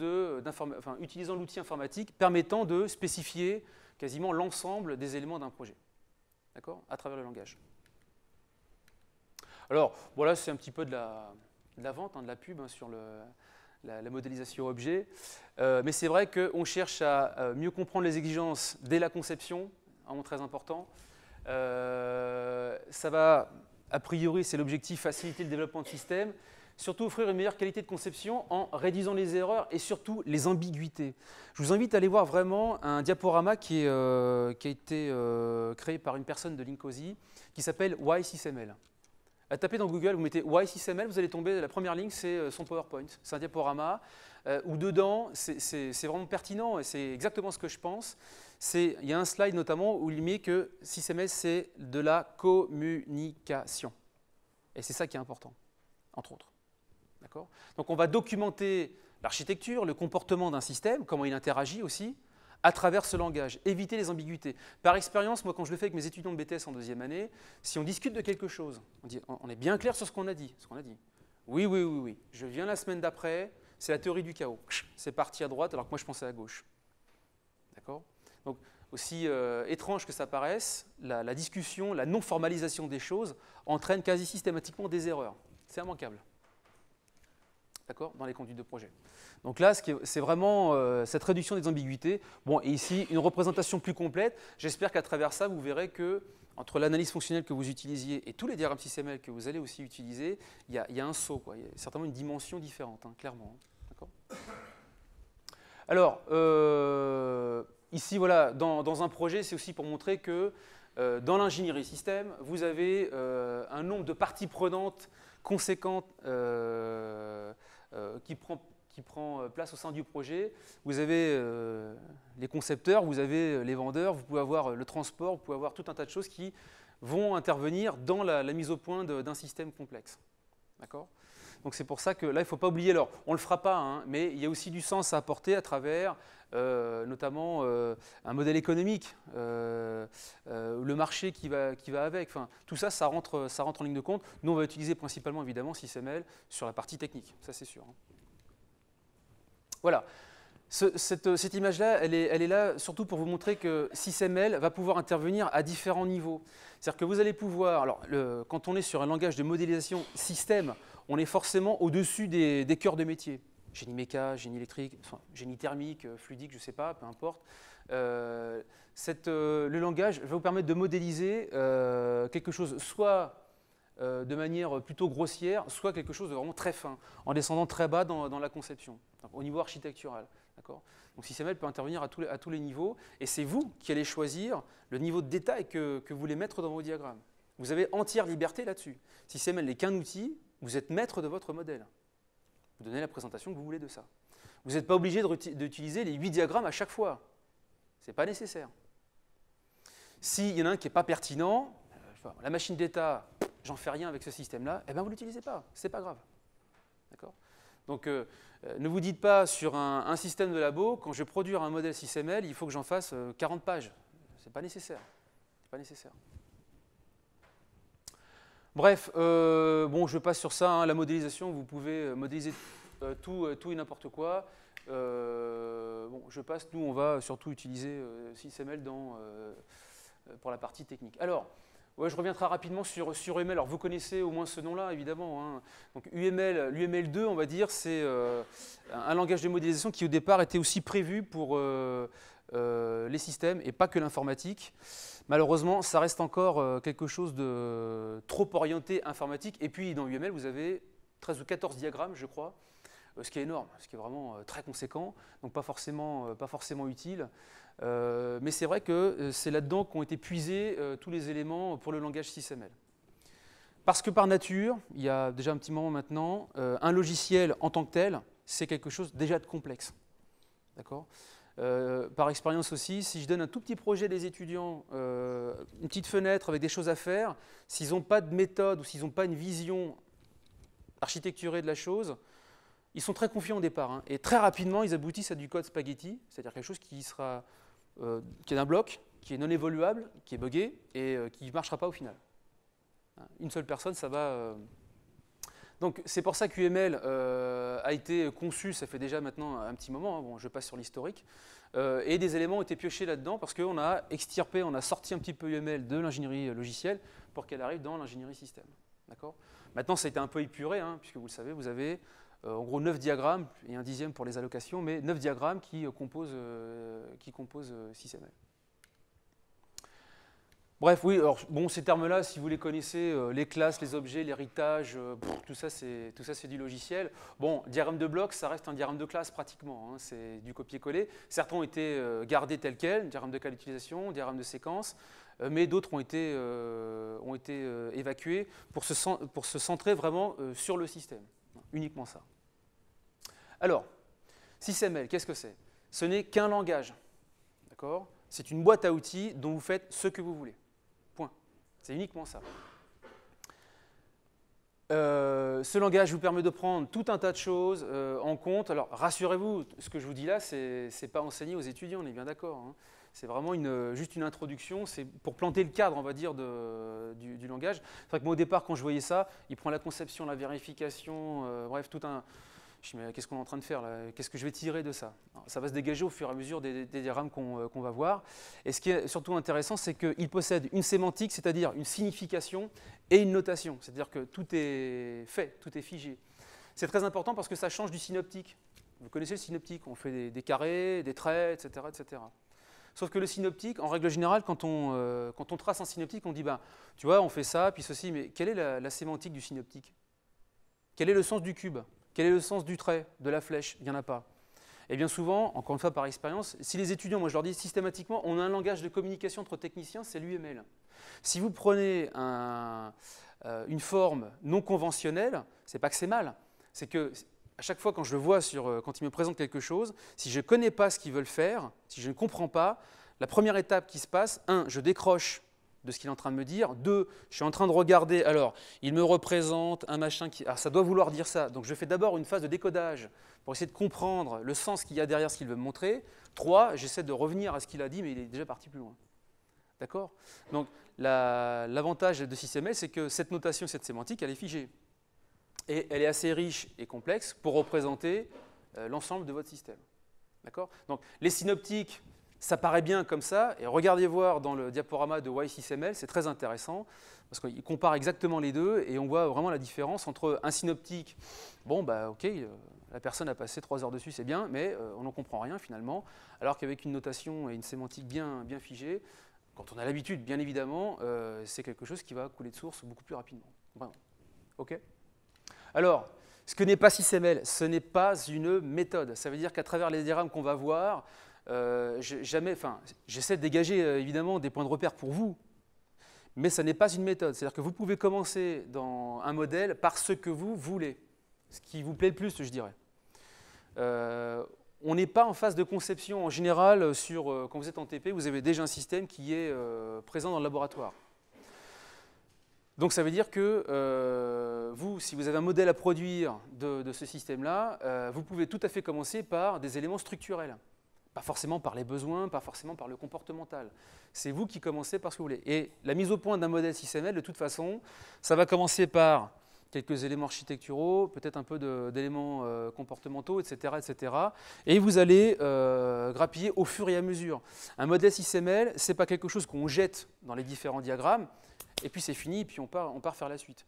utilisant l'outil informatique permettant de spécifier quasiment l'ensemble des éléments d'un projet, d'accord, à travers le langage. Alors, voilà, c'est un petit peu de la vente, hein, de la pub hein, sur la modélisation objet, mais c'est vrai qu'on cherche à mieux comprendre les exigences dès la conception, vraiment très important. Ça va, a priori, c'est l'objectif, faciliter le développement de système, surtout offrir une meilleure qualité de conception en réduisant les erreurs et surtout les ambiguïtés. Je vous invite à aller voir vraiment un diaporama qui a été créé par une personne de Linkozy qui s'appelle Why SysML. Tapez dans Google, vous mettez Why SysML, vous allez tomber, la première ligne, c'est son PowerPoint. C'est un diaporama où dedans, c'est vraiment pertinent et c'est exactement ce que je pense. Il y a un slide notamment où il met que SysML, c'est de la communication. Et c'est ça qui est important, entre autres. Donc on va documenter l'architecture, le comportement d'un système, comment il interagit aussi, à travers ce langage, éviter les ambiguïtés. Par expérience, moi quand je le fais avec mes étudiants de BTS en deuxième année, si on discute de quelque chose, on est bien clair sur ce qu'on a dit. Oui, oui, oui, oui, je viens la semaine d'après, c'est la théorie du chaos. C'est parti à droite alors que moi je pensais à gauche. D'accord? Donc aussi étrange que ça paraisse, la discussion, la non-formalisation des choses entraîne quasi systématiquement des erreurs. C'est immanquable. D'accord, dans les conduites de projet. Donc là, c'est vraiment cette réduction des ambiguïtés. Bon, et ici, une représentation plus complète. J'espère qu'à travers ça, vous verrez que entre l'analyse fonctionnelle que vous utilisiez et tous les diagrammes SysML que vous allez aussi utiliser, il y a un saut, quoi. Il y a certainement une dimension différente, hein, clairement. D'accord. Alors, ici, voilà, dans un projet, c'est aussi pour montrer que dans l'ingénierie système, vous avez un nombre de parties prenantes conséquentes qui prend place au sein du projet. Vous avez les concepteurs, vous avez les vendeurs, vous pouvez avoir le transport, vous pouvez avoir tout un tas de choses qui vont intervenir dans la mise au point d'un système complexe. D'accord ? Donc c'est pour ça que là, il ne faut pas oublier, alors on ne le fera pas, hein, mais il y a aussi du sens à apporter à travers notamment un modèle économique, le marché qui va avec. Enfin, tout ça, ça rentre en ligne de compte. Nous, on va utiliser principalement, évidemment, SysML sur la partie technique, ça c'est sûr. Voilà. Cette image-là, elle est là surtout pour vous montrer que SysML va pouvoir intervenir à différents niveaux. C'est-à-dire que vous allez pouvoir, alors quand on est sur un langage de modélisation système, on est forcément au-dessus des cœurs de métier. Génie méca, génie électrique, enfin, génie thermique, fluidique, je ne sais pas, peu importe. Le langage va vous permettre de modéliser quelque chose soit de manière plutôt grossière, soit quelque chose de vraiment très fin, en descendant très bas dans la conception, donc, au niveau architectural. Donc SysML peut intervenir à tous les niveaux, et c'est vous qui allez choisir le niveau de détail que vous voulez mettre dans vos diagrammes. Vous avez entière liberté là-dessus. SysML n'est qu'un outil, vous êtes maître de votre modèle. Vous donnez la présentation que vous voulez de ça. Vous n'êtes pas obligé d'utiliser les 8 diagrammes à chaque fois. Ce n'est pas nécessaire. S'il y en a un qui n'est pas pertinent, la machine d'état, j'en fais rien avec ce système-là, eh bien vous ne l'utilisez pas, ce n'est pas grave. D'accord ? Donc ne vous dites pas sur un système de labo, quand je vais produire un modèle SysML, il faut que j'en fasse 40 pages. Ce n'est pas nécessaire. C'est pas nécessaire. Bref, bon, je passe sur ça, hein, la modélisation, vous pouvez modéliser tout et n'importe quoi. bon, je passe, nous on va surtout utiliser SysML pour la partie technique. Alors, ouais, je reviens très rapidement sur UML. Alors vous connaissez au moins ce nom-là, évidemment. Hein. Donc l'UML2, on va dire, c'est un langage de modélisation qui au départ était aussi prévu pour les systèmes et pas que l'informatique. Malheureusement, ça reste encore quelque chose de trop orienté informatique. Et puis dans UML, vous avez 13 ou 14 diagrammes, je crois, ce qui est énorme, ce qui est vraiment très conséquent, donc pas forcément utile. Mais c'est vrai que c'est là-dedans qu'ont été puisés tous les éléments pour le langage SysML. Parce que par nature, il y a déjà un petit moment maintenant, un logiciel en tant que tel, c'est quelque chose déjà de complexe. D'accord ? Par expérience aussi, si je donne un tout petit projet des étudiants, une petite fenêtre avec des choses à faire, s'ils n'ont pas de méthode ou s'ils n'ont pas une vision architecturée de la chose, ils sont très confiants au départ. Hein, et très rapidement, ils aboutissent à du code spaghetti, c'est-à-dire quelque chose qui est d'un bloc, qui est non évoluable, qui est buggé et qui ne marchera pas au final. Une seule personne, ça va... Donc c'est pour ça qu'UML a été conçu, ça fait déjà maintenant un petit moment, hein, bon, je passe sur l'historique, et des éléments ont été piochés là-dedans parce qu'on a extirpé, on a sorti un petit peu UML de l'ingénierie logicielle pour qu'elle arrive dans l'ingénierie système. Maintenant, ça a été un peu épuré, hein, puisque vous le savez, vous avez en gros 9 diagrammes, et un dixième pour les allocations, mais 9 diagrammes qui composent SysML. Bref, oui, alors, bon, ces termes-là, si vous les connaissez, les classes, les objets, l'héritage, tout ça, c'est du logiciel. Bon, diagramme de bloc, ça reste un diagramme de classe pratiquement, hein, c'est du copier-coller. Certains ont été gardés tels quels, diagramme de cas d'utilisation, diagramme de séquence, mais d'autres ont été évacués pour se centrer vraiment sur le système, uniquement ça. Alors, SysML, qu'est-ce que c'est? Ce n'est qu'un langage, d'accord? C'est une boîte à outils dont vous faites ce que vous voulez. Point. C'est uniquement ça. Ce langage vous permet de prendre tout un tas de choses en compte. Alors, rassurez-vous, ce que je vous dis là, ce n'est pas enseigné aux étudiants, on est bien d'accord. Hein. C'est vraiment juste une introduction, c'est pour planter le cadre, on va dire, du langage. C'est vrai que moi, au départ, quand je voyais ça, il prend la conception, la vérification, bref, tout un... Je me dis, mais qu'est-ce qu'on est en train de faire là? Qu'est-ce que je vais tirer de ça? Alors, ça va se dégager au fur et à mesure des diagrammes qu'on va voir. Et ce qui est surtout intéressant, c'est qu'il possède une sémantique, c'est-à-dire une signification et une notation. C'est-à-dire que tout est fait, tout est figé. C'est très important parce que ça change du synoptique. Vous connaissez le synoptique, on fait des carrés, des traits, etc., etc. Sauf que le synoptique, en règle générale, quand on trace un synoptique, on dit, ben, tu vois, on fait ça, puis ceci, mais quelle est la sémantique du synoptique? Quel est le sens du cube? Quel est le sens du trait, de la flèche? Il n'y en a pas. Et bien souvent, encore une fois par expérience, si les étudiants, moi je leur dis systématiquement, on a un langage de communication entre techniciens, c'est l'UML. Si vous prenez une forme non conventionnelle, c'est pas que c'est mal, c'est que à chaque fois quand je le vois quand ils me présentent quelque chose, si je ne connais pas ce qu'ils veulent faire, si je ne comprends pas, la première étape qui se passe, 1, je décroche de ce qu'il est en train de me dire. 2, je suis en train de regarder, alors il me représente un machin qui... Alors ça doit vouloir dire ça, donc je fais d'abord une phase de décodage pour essayer de comprendre le sens qu'il y a derrière ce qu'il veut me montrer. 3, j'essaie de revenir à ce qu'il a dit, mais il est déjà parti plus loin. D'accord? Donc l'avantage de SysML, c'est que cette notation, cette sémantique, elle est figée. Et elle est assez riche et complexe pour représenter l'ensemble de votre système. D'accord? Donc les synoptiques, ça paraît bien comme ça, et regardez voir dans le diaporama de YSysML, c'est très intéressant, parce qu'il compare exactement les deux, et on voit vraiment la différence entre un synoptique, bon, bah ok, la personne a passé 3 heures dessus, c'est bien, mais on n'en comprend rien finalement, alors qu'avec une notation et une sémantique bien figée, quand on a l'habitude, bien évidemment, c'est quelque chose qui va couler de source beaucoup plus rapidement. Vraiment. Ok? Alors, ce que n'est pas SysML, ce n'est pas une méthode. Ça veut dire qu'à travers les diagrammes qu'on va voir, j'essaie de dégager évidemment des points de repère pour vous, mais ça n'est pas une méthode. C'est-à-dire que vous pouvez commencer dans un modèle par ce que vous voulez, ce qui vous plaît le plus, je dirais. On n'est pas en phase de conception en général quand vous êtes en TP, vous avez déjà un système qui est présent dans le laboratoire. Donc ça veut dire que vous, si vous avez un modèle à produire de ce système-là, vous pouvez tout à fait commencer par des éléments structurels. Pas forcément par les besoins, pas forcément par le comportemental. C'est vous qui commencez par ce que vous voulez. Et la mise au point d'un modèle SysML, de toute façon, ça va commencer par quelques éléments architecturaux, peut-être un peu d'éléments comportementaux, etc., etc. Et vous allez grappiller au fur et à mesure. Un modèle SysML, ce n'est pas quelque chose qu'on jette dans les différents diagrammes, et puis c'est fini, et puis on part faire la suite.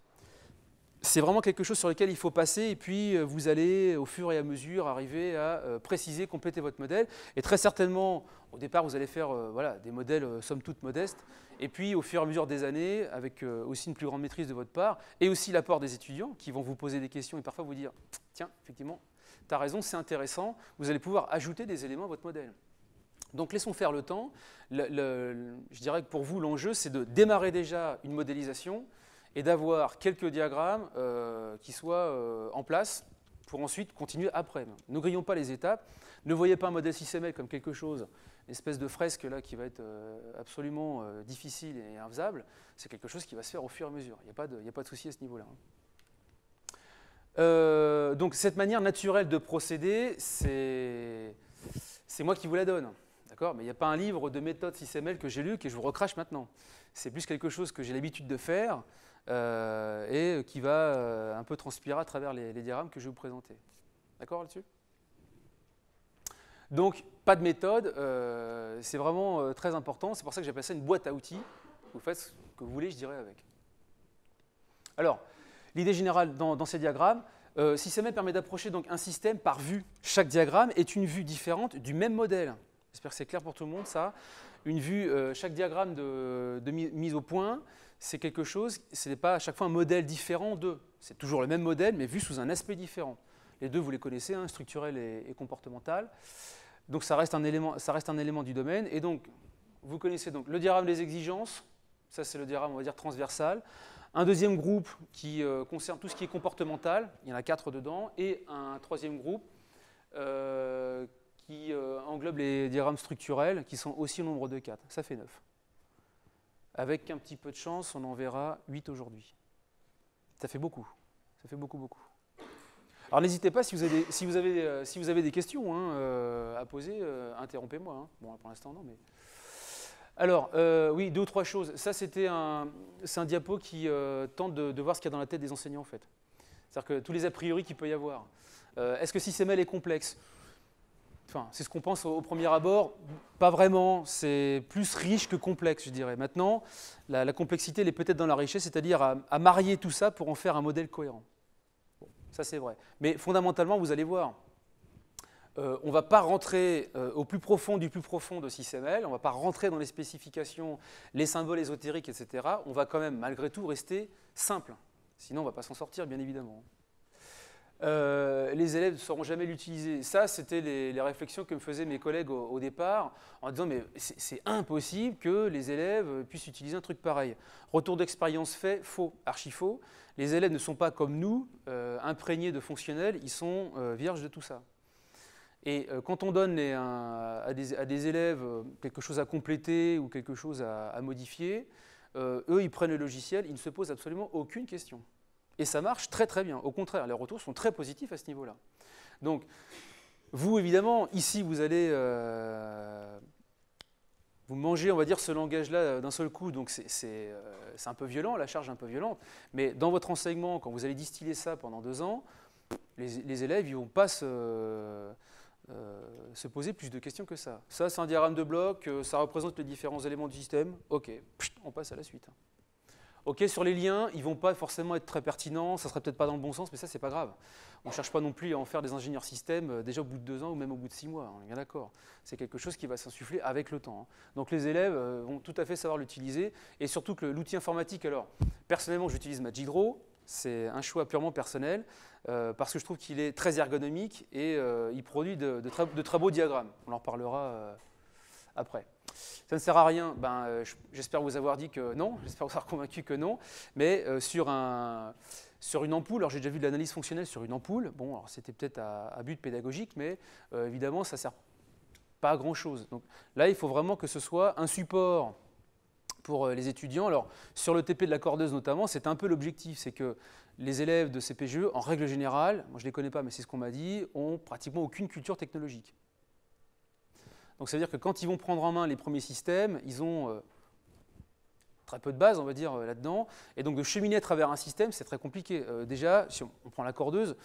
C'est vraiment quelque chose sur lequel il faut passer, et puis vous allez au fur et à mesure arriver à préciser, compléter votre modèle. Et très certainement, au départ, vous allez faire voilà, des modèles somme toute modestes, et puis au fur et à mesure des années, avec aussi une plus grande maîtrise de votre part, et aussi l'apport des étudiants qui vont vous poser des questions et parfois vous dire « Tiens, effectivement, tu as raison, c'est intéressant », vous allez pouvoir ajouter des éléments à votre modèle. Donc laissons faire le temps. Je dirais que pour vous, l'enjeu, c'est de démarrer déjà une modélisation, et d'avoir quelques diagrammes qui soient en place pour ensuite continuer après. Ne grillons pas les étapes, ne voyez pas un modèle SysML comme quelque chose, une espèce de fresque là, qui va être absolument difficile et infaisable, c'est quelque chose qui va se faire au fur et à mesure, il n'y a pas de souci à ce niveau-là. Donc cette manière naturelle de procéder, c'est moi qui vous la donne. Mais il n'y a pas un livre de méthode SysML que j'ai lu que je vous recrache maintenant. C'est plus quelque chose que j'ai l'habitude de faire, et qui va un peu transpirer à travers les diagrammes que je vais vous présenter. D'accord là-dessus? Donc, pas de méthode, c'est vraiment très important. C'est pour ça que j'appelle ça une boîte à outils. Vous faites ce que vous voulez, je dirais, avec. Alors, l'idée générale dans ces diagrammes, SysML permet d'approcher donc un système par vue. Chaque diagramme est une vue différente du même modèle. J'espère que c'est clair pour tout le monde, ça. Une vue, chaque diagramme de mise au point, c'est quelque chose, ce n'est pas à chaque fois un modèle différent d'eux. C'est toujours le même modèle, mais vu sous un aspect différent. Les deux, vous les connaissez, hein, structurel et comportemental. Donc ça reste un élément du domaine. Et donc, vous connaissez donc le diagramme des exigences, ça c'est le diagramme, on va dire, transversal. Un deuxième groupe qui concerne tout ce qui est comportemental, il y en a 4 dedans, et un troisième groupe qui englobe les diagrammes structurels, qui sont aussi au nombre de 4. Ça fait 9. Avec un petit peu de chance, on en verra 8 aujourd'hui. Ça fait beaucoup. Ça fait beaucoup, beaucoup. Alors n'hésitez pas, si vous avez des questions à poser, interrompez-moi. Hein. Bon, pour l'instant, non, mais... Alors, oui, 2 ou 3 choses. Ça, c'est un diapo qui tente de voir ce qu'il y a dans la tête des enseignants, en fait. C'est-à-dire que tous les a priori qu'il peut y avoir. Est-ce que SysML est complexe? Enfin, c'est ce qu'on pense au premier abord. Pas vraiment. C'est plus riche que complexe, je dirais. Maintenant, la complexité, elle est peut-être dans la richesse, c'est-à-dire à marier tout ça pour en faire un modèle cohérent. Bon, ça, c'est vrai. Mais fondamentalement, vous allez voir, on ne va pas rentrer au plus profond du plus profond de SysML, on ne va pas rentrer dans les spécifications, les symboles ésotériques, etc. On va quand même, malgré tout, rester simple. Sinon, on ne va pas s'en sortir, bien évidemment. Les élèves ne sauront jamais l'utiliser. Ça, c'était les réflexions que me faisaient mes collègues au départ, en disant mais c'est impossible que les élèves puissent utiliser un truc pareil. Retour d'expérience fait, faux, archi faux. Les élèves ne sont pas comme nous, imprégnés de fonctionnels, ils sont vierges de tout ça. Et quand on donne à des élèves quelque chose à compléter ou quelque chose à modifier, eux, ils prennent le logiciel, ils ne se posent absolument aucune question. Et ça marche très très bien. Au contraire, les retours sont très positifs à ce niveau-là. Donc, vous, évidemment, ici, vous allez vous manger, on va dire, ce langage-là d'un seul coup. Donc, c'est un peu violent, la charge est un peu violente. Mais dans votre enseignement, quand vous allez distiller ça pendant 2 ans, les élèves, ils ne vont pas se poser plus de questions que ça. Ça, c'est un diagramme de bloc, ça représente les différents éléments du système. OK, on passe à la suite. OK, sur les liens, ils ne vont pas forcément être très pertinents, ça ne serait peut-être pas dans le bon sens, mais ça, ce n'est pas grave. On ne cherche pas non plus à en faire des ingénieurs système déjà au bout de 2 ans ou même au bout de 6 mois, on est bien d'accord. C'est quelque chose qui va s'insuffler avec le temps. Donc les élèves vont tout à fait savoir l'utiliser, et surtout que l'outil informatique, alors, personnellement, j'utilise Magic Draw, c'est un choix purement personnel, parce que je trouve qu'il est très ergonomique et il produit de très beaux diagrammes. On en reparlera après. Ça ne sert à rien, j'espère vous avoir dit que non, j'espère vous avoir convaincu que non, mais sur une ampoule, alors j'ai déjà vu de l'analyse fonctionnelle sur une ampoule, bon, alors c'était peut-être à but pédagogique, mais évidemment ça ne sert pas à grand-chose. Donc là, il faut vraiment que ce soit un support pour les étudiants. Alors sur le TP de la cordeuse notamment, c'est un peu l'objectif, c'est que les élèves de CPGE, en règle générale, moi je ne les connais pas, mais c'est ce qu'on m'a dit, ont pratiquement aucune culture technologique. Donc ça veut dire que quand ils vont prendre en main les premiers systèmes, ils ont très peu de base, on va dire, là-dedans. Et donc de cheminer à travers un système, c'est très compliqué. Déjà, si on prend la cordeuse,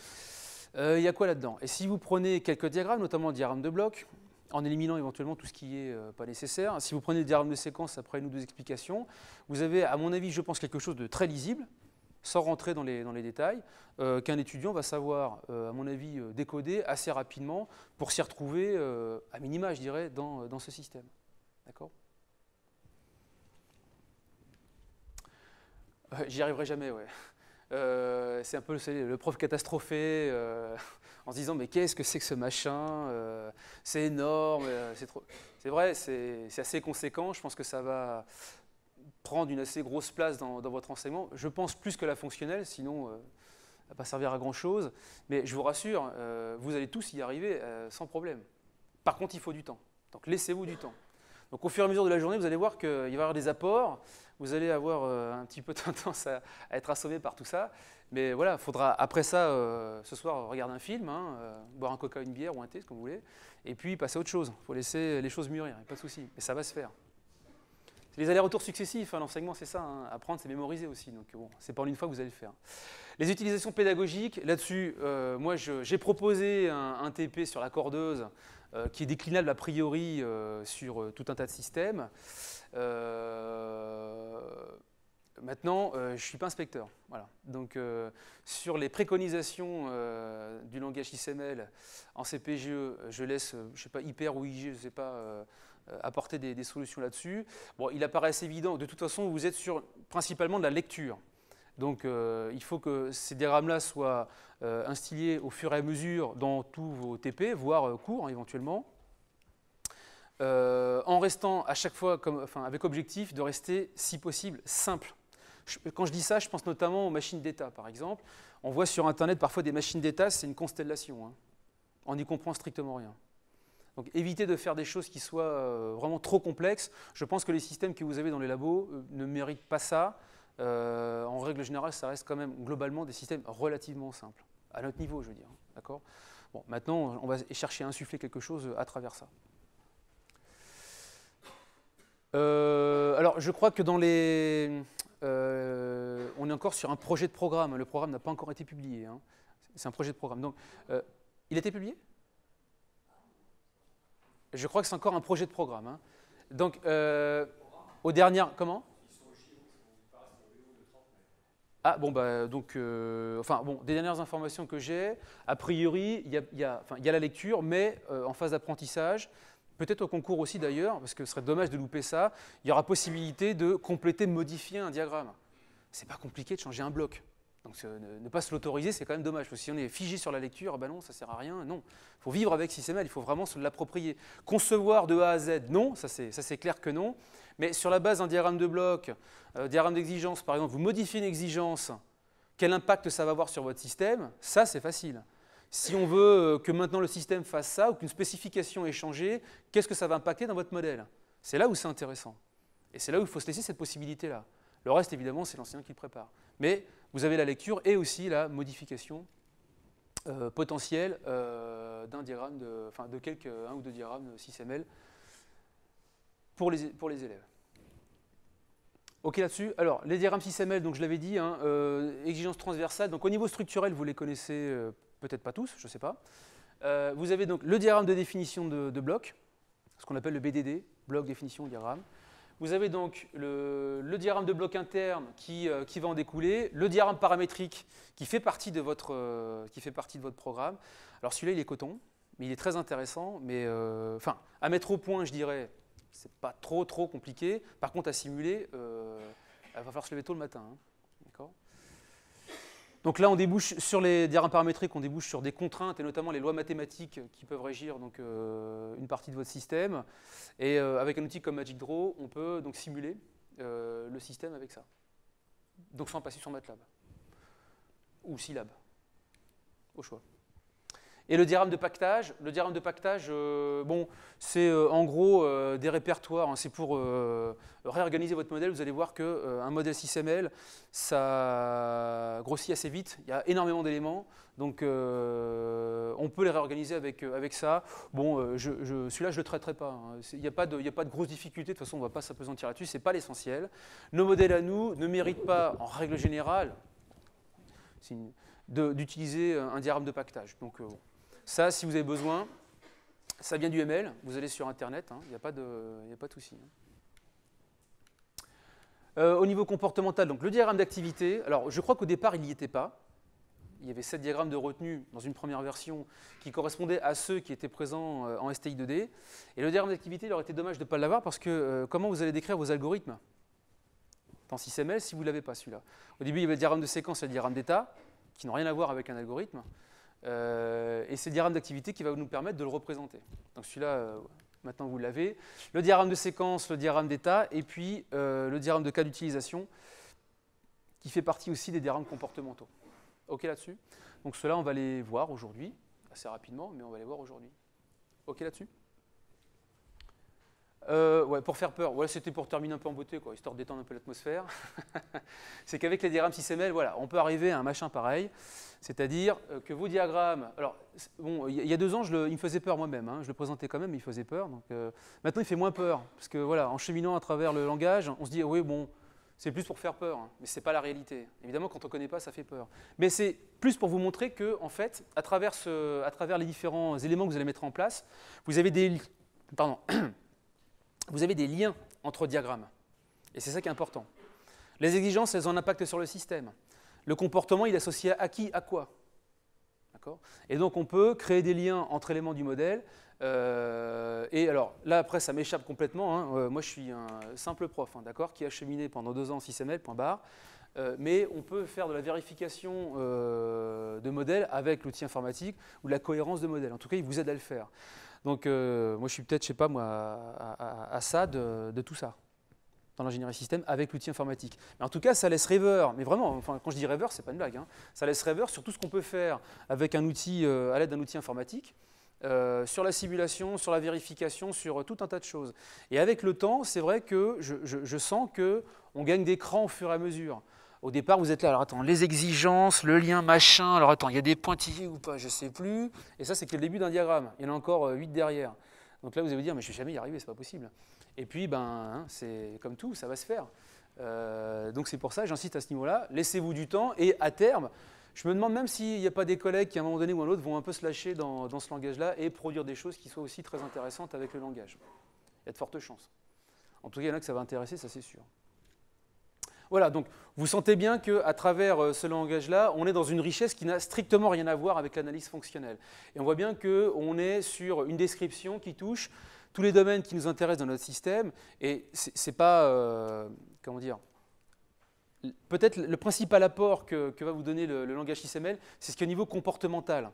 il y a quoi là-dedans? Et si vous prenez quelques diagrammes, notamment le diagramme de bloc, en éliminant éventuellement tout ce qui n'est pas nécessaire, si vous prenez le diagramme de séquence après une ou deux explications, vous avez, à mon avis, je pense, quelque chose de très lisible, sans rentrer dans les détails, qu'un étudiant va savoir, à mon avis, décoder assez rapidement pour s'y retrouver, à minima, je dirais, dans ce système. D'accord? J'y arriverai jamais, ouais. C'est un peu le prof catastrophé en se disant mais qu'est-ce que c'est que ce machin, c'est énorme, c'est vrai, c'est assez conséquent, je pense que ça va prendre une assez grosse place dans votre enseignement, je pense plus que la fonctionnelle, sinon ça ne va pas servir à grand chose, mais je vous rassure, vous allez tous y arriver sans problème. Par contre il faut du temps, donc laissez-vous du temps. Donc au fur et à mesure de la journée, vous allez voir qu'il va y avoir des apports, vous allez avoir un petit peu tendance à être assommé par tout ça. Mais voilà, il faudra après ça, ce soir, regarder un film, boire un coca, une bière ou un thé, ce que vous voulez, et puis passer à autre chose. Il faut laisser les choses mûrir, pas de souci. Mais ça va se faire. C'est les allers-retours successifs, l'enseignement c'est ça. Apprendre, c'est mémoriser aussi. Donc bon, c'est pas en une fois que vous allez le faire. Les utilisations pédagogiques, là-dessus, moi j'ai proposé un TP sur la cordeuse qui est déclinable a priori sur tout un tas de systèmes. Maintenant, je ne suis pas inspecteur. Voilà. Donc, sur les préconisations du langage XML en CPGE, je laisse, je ne sais pas, Hyper ou IG, je ne sais pas, apporter des solutions là-dessus. Bon, il apparaît assez évident. De toute façon, vous êtes sur principalement de la lecture. Donc, il faut que ces diagrammes-là soient instillés au fur et à mesure dans tous vos TP, voire cours éventuellement. En restant à chaque fois avec objectif de rester, si possible, simple. Quand je dis ça, je pense notamment aux machines d'état, par exemple. On voit sur Internet parfois des machines d'état, c'est une constellation. On n'y comprend strictement rien. Donc évitez de faire des choses qui soient vraiment trop complexes. Je pense que les systèmes que vous avez dans les labos ne méritent pas ça. En règle générale, ça reste quand même globalement des systèmes relativement simples. À notre niveau, je veux dire. D'accord ? Bon, maintenant, on va chercher à insuffler quelque chose à travers ça. Alors, je crois que dans les... on est encore sur un projet de programme. Le programme n'a pas encore été publié. C'est un projet de programme. Donc, il a été publié ? Je crois que c'est encore un projet de programme. Donc, aux dernières... Comment ? Ah, bon, bah, donc... enfin, bon, des dernières informations que j'ai, a priori, il y a la lecture, mais en phase d'apprentissage, peut-être au concours aussi d'ailleurs, parce que ce serait dommage de louper ça, il y aura possibilité de compléter, modifier un diagramme. C'est pas compliqué de changer un bloc. Donc ne pas se l'autoriser, c'est quand même dommage. Parce que si on est figé sur la lecture, ben non, ça ne sert à rien. Non, il faut vivre avec XML, il faut vraiment se l'approprier. Concevoir de A à Z, non, ça c'est clair que non. Mais sur la base d'un diagramme de bloc, diagramme d'exigence, par exemple, vous modifiez une exigence, quel impact ça va avoir sur votre système, ça c'est facile. Si on veut que maintenant le système fasse ça ou qu'une spécification est changée, qu'est-ce que ça va impacter dans votre modèle? C'est là où c'est intéressant. Et c'est là où il faut se laisser cette possibilité-là. Le reste, évidemment, c'est l'enseignant qui le prépare. Mais vous avez la lecture et aussi la modification potentielle d'un diagramme, de un ou deux diagrammes 6ML pour les élèves. OK là-dessus. Alors, les diagrammes 6ML, donc je l'avais dit, exigence transversale. Donc au niveau structurel, vous les connaissez peut-être pas tous, je ne sais pas. Vous avez donc le diagramme de définition de bloc, ce qu'on appelle le BDD, bloc, définition, diagramme. Vous avez donc le diagramme de bloc interne qui va en découler, le diagramme paramétrique qui fait partie de votre programme. Alors celui-là, il est coton, mais il est très intéressant. Mais à mettre au point, je dirais, c'est pas trop compliqué. Par contre, à simuler, il va falloir se lever tôt le matin. D'accord ? Donc là, on débouche sur les diagrammes paramétriques, on débouche sur des contraintes et notamment les lois mathématiques qui peuvent régir donc, une partie de votre système. Et avec un outil comme Magic Draw, on peut donc simuler le système avec ça. Donc sans passer sur MATLAB ou Scilab, au choix. Et le diagramme de pactage, bon, c'est en gros des répertoires, hein, c'est pour réorganiser votre modèle. Vous allez voir qu'un modèle 6ML, ça grossit assez vite, il y a énormément d'éléments, donc on peut les réorganiser avec ça. Bon, celui-là, je ne le traiterai pas, hein. Il n'y a pas de grosse difficulté, de toute façon, on ne va pas s'apesantir là-dessus, ce n'est pas l'essentiel. Nos modèles à nous ne méritent pas, en règle générale, d'utiliser un diagramme de pactage. Donc, ça, si vous avez besoin, ça vient du ML, vous allez sur Internet, il n'y a pas de souci. Au niveau comportemental, donc le diagramme d'activité, alors je crois qu'au départ, il n'y était pas. Il y avait 7 diagrammes de retenue dans une première version qui correspondaient à ceux qui étaient présents en STI 2D. Et le diagramme d'activité, il aurait été dommage de ne pas l'avoir parce que comment vous allez décrire vos algorithmes dans 6ML si vous ne l'avez pas celui-là? Au début, il y avait le diagramme de séquence et le diagramme d'état qui n'ont rien à voir avec un algorithme. Et c'est le diagramme d'activité qui va nous permettre de le représenter. Donc celui-là, maintenant vous l'avez. Le diagramme de séquence, le diagramme d'état, et puis le diagramme de cas d'utilisation, qui fait partie aussi des diagrammes comportementaux. OK là-dessus? Donc ceux-là, on va les voir aujourd'hui, assez rapidement, mais on va les voir aujourd'hui. OK là-dessus? Ouais, pour faire peur, voilà, c'était pour terminer un peu en beauté, quoi, histoire de détendre un peu l'atmosphère. C'est qu'avec les diagrammes 6ML, voilà, on peut arriver à un machin pareil, c'est-à-dire que vos diagrammes, alors bon, il y a 2 ans, il me faisait peur moi-même, hein, je le présentais quand même, mais il faisait peur. Donc maintenant, il fait moins peur, parce que voilà, en cheminant à travers le langage, on se dit oui, bon, c'est plus pour faire peur, hein, mais c'est pas la réalité. Évidemment, quand on connaît pas, ça fait peur. Mais c'est plus pour vous montrer que, en fait, à travers les différents éléments que vous allez mettre en place, vous avez des, vous avez des liens entre diagrammes. Et c'est ça qui est important. Les exigences, elles ont un impact sur le système. Le comportement, il est associé à qui, à quoi. D'accord ? Et donc, on peut créer des liens entre éléments du modèle. Et alors, là, après, ça m'échappe complètement. Hein. Moi, je suis un simple prof, hein, d'accord, qui a cheminé pendant 2 ans en 6ML, point barre. Mais on peut faire de la vérification de modèles avec l'outil informatique ou de la cohérence de modèle. En tout cas, il vous aide à le faire. Donc, moi, je suis peut-être, je ne sais pas, moi, à ça de tout ça, dans l'ingénierie système, avec l'outil informatique. Mais en tout cas, ça laisse rêveur. Mais vraiment, enfin, quand je dis rêveur, ce n'est pas une blague. Hein. Ça laisse rêveur sur tout ce qu'on peut faire avec un outil, à l'aide d'un outil informatique, sur la simulation, sur la vérification, sur tout un tas de choses. Et avec le temps, c'est vrai que je sens qu'on gagne des crans au fur et à mesure. Au départ, vous êtes là, alors attends, les exigences, le lien, machin, alors attends, il y a des pointillés ou pas, je ne sais plus. Et ça, c'est que le début d'un diagramme. Il y en a encore 8 derrière. Donc là, vous allez vous dire, mais je ne vais jamais y arriver, ce n'est pas possible. Et puis, c'est comme tout, ça va se faire. Donc c'est pour ça, j'insiste à ce niveau-là, laissez-vous du temps et à terme, je me demande même s'il n'y a pas des collègues qui, à un moment donné ou à un autre, vont un peu se lâcher dans ce langage-là et produire des choses qui soient aussi très intéressantes avec le langage. Il y a de fortes chances. En tout cas, il y en a que ça va intéresser, ça c'est sûr. Voilà, donc vous sentez bien qu'à travers ce langage-là, on est dans une richesse qui n'a strictement rien à voir avec l'analyse fonctionnelle. Et on voit bien qu'on est sur une description qui touche tous les domaines qui nous intéressent dans notre système. Et c'est pas, comment dire, peut-être le principal apport que va vous donner le langage XML, c'est ce qui est au niveau comportemental.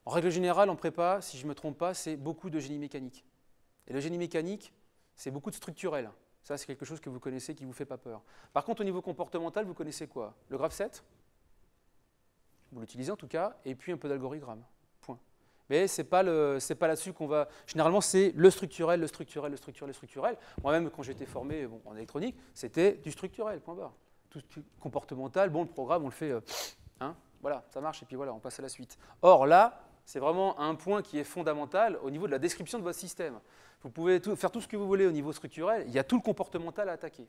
En règle générale, en prépa, si je ne me trompe pas, c'est beaucoup de génie mécanique. Et le génie mécanique, c'est beaucoup de structurel. Ça, c'est quelque chose que vous connaissez qui ne vous fait pas peur. Par contre, au niveau comportemental, vous connaissez quoi? Le graph set, vous l'utilisez en tout cas, et puis un peu d'algorithme. Point. Mais ce n'est pas là-dessus qu'on va... Généralement, c'est le structurel, le structurel, le structurel, le structurel. Moi-même, quand j'étais formé en électronique, c'était du structurel, point barre. Tout comportemental, bon, le programme, on le fait... voilà, ça marche, et puis voilà, on passe à la suite. Or, là, c'est vraiment un point qui est fondamental au niveau de la description de votre système. Vous pouvez faire tout ce que vous voulez au niveau structurel, il y a tout le comportemental à attaquer.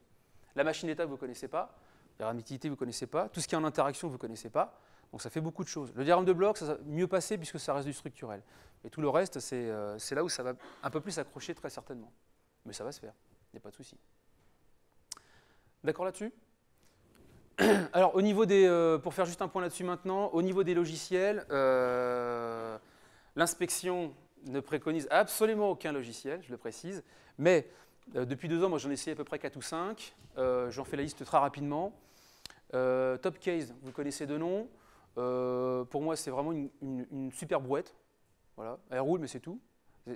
La machine d'état, vous ne connaissez pas, la diagramme vous ne connaissez pas, tout ce qui est en interaction, vous ne connaissez pas, donc ça fait beaucoup de choses. Le diagramme de bloc, ça va mieux passer puisque ça reste du structurel. Et tout le reste, c'est là où ça va un peu plus accrocher très certainement. Mais ça va se faire, il n'y a pas de souci. D'accord là-dessus? Alors, au niveau des, pour faire juste un point là-dessus maintenant, au niveau des logiciels, l'inspection ne préconise absolument aucun logiciel, je le précise, mais depuis 2 ans, moi j'en ai essayé à peu près 4 ou 5, j'en fais la liste très rapidement. Topcase, vous connaissez de nom, pour moi c'est vraiment une super brouette, voilà. Elle roule mais c'est tout.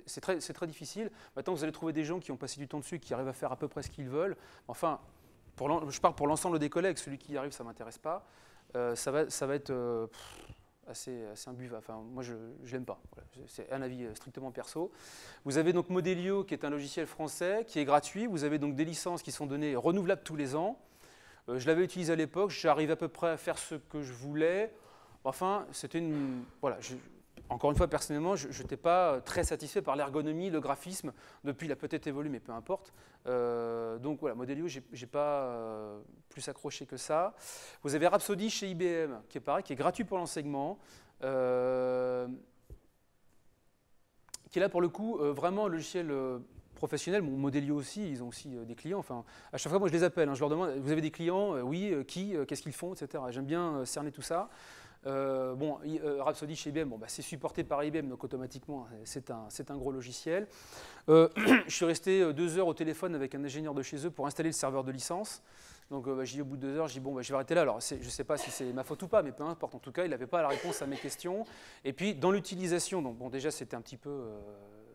C'est très difficile. Maintenant vous allez trouver des gens qui ont passé du temps dessus, qui arrivent à faire à peu près ce qu'ils veulent. Enfin, je parle pour l'ensemble des collègues, celui qui y arrive ça ne m'intéresse pas. Ça va être assez imbuvable. Enfin, moi, je ne l'aime pas. Voilà. C'est un avis strictement perso. Vous avez donc Modelio, qui est un logiciel français, qui est gratuit. Vous avez donc des licences qui sont données renouvelables tous les ans. Je l'avais utilisé à l'époque. J'arrivais à peu près à faire ce que je voulais. Enfin, c'était une... Voilà, encore une fois, personnellement, je n'étais pas très satisfait par l'ergonomie, le graphisme. Depuis, il a peut-être évolué, mais peu importe. Donc voilà, Modelio, je n'ai pas plus accroché que ça. Vous avez Rhapsody chez IBM, qui est pareil, qui est gratuit pour l'enseignement, qui est là pour le coup vraiment un logiciel professionnel. Bon, Modelio aussi, ils ont aussi des clients. Enfin, à chaque fois, moi, je les appelle. Hein, je leur demande, vous avez des clients? Oui, qui? Qu'est-ce qu'ils font, etc. J'aime bien cerner tout ça. Rhapsody chez IBM, bon, bah, c'est supporté par IBM, donc automatiquement, c'est un gros logiciel. Je suis resté 2 heures au téléphone avec un ingénieur de chez eux pour installer le serveur de licence. Donc j'ai dit au bout de 2 heures, je dis bon, bah, je vais arrêter là. Alors je ne sais pas si c'est ma faute ou pas, mais peu importe. En tout cas, il n'avait pas la réponse à mes questions. Et puis dans l'utilisation, donc bon, déjà c'était un petit peu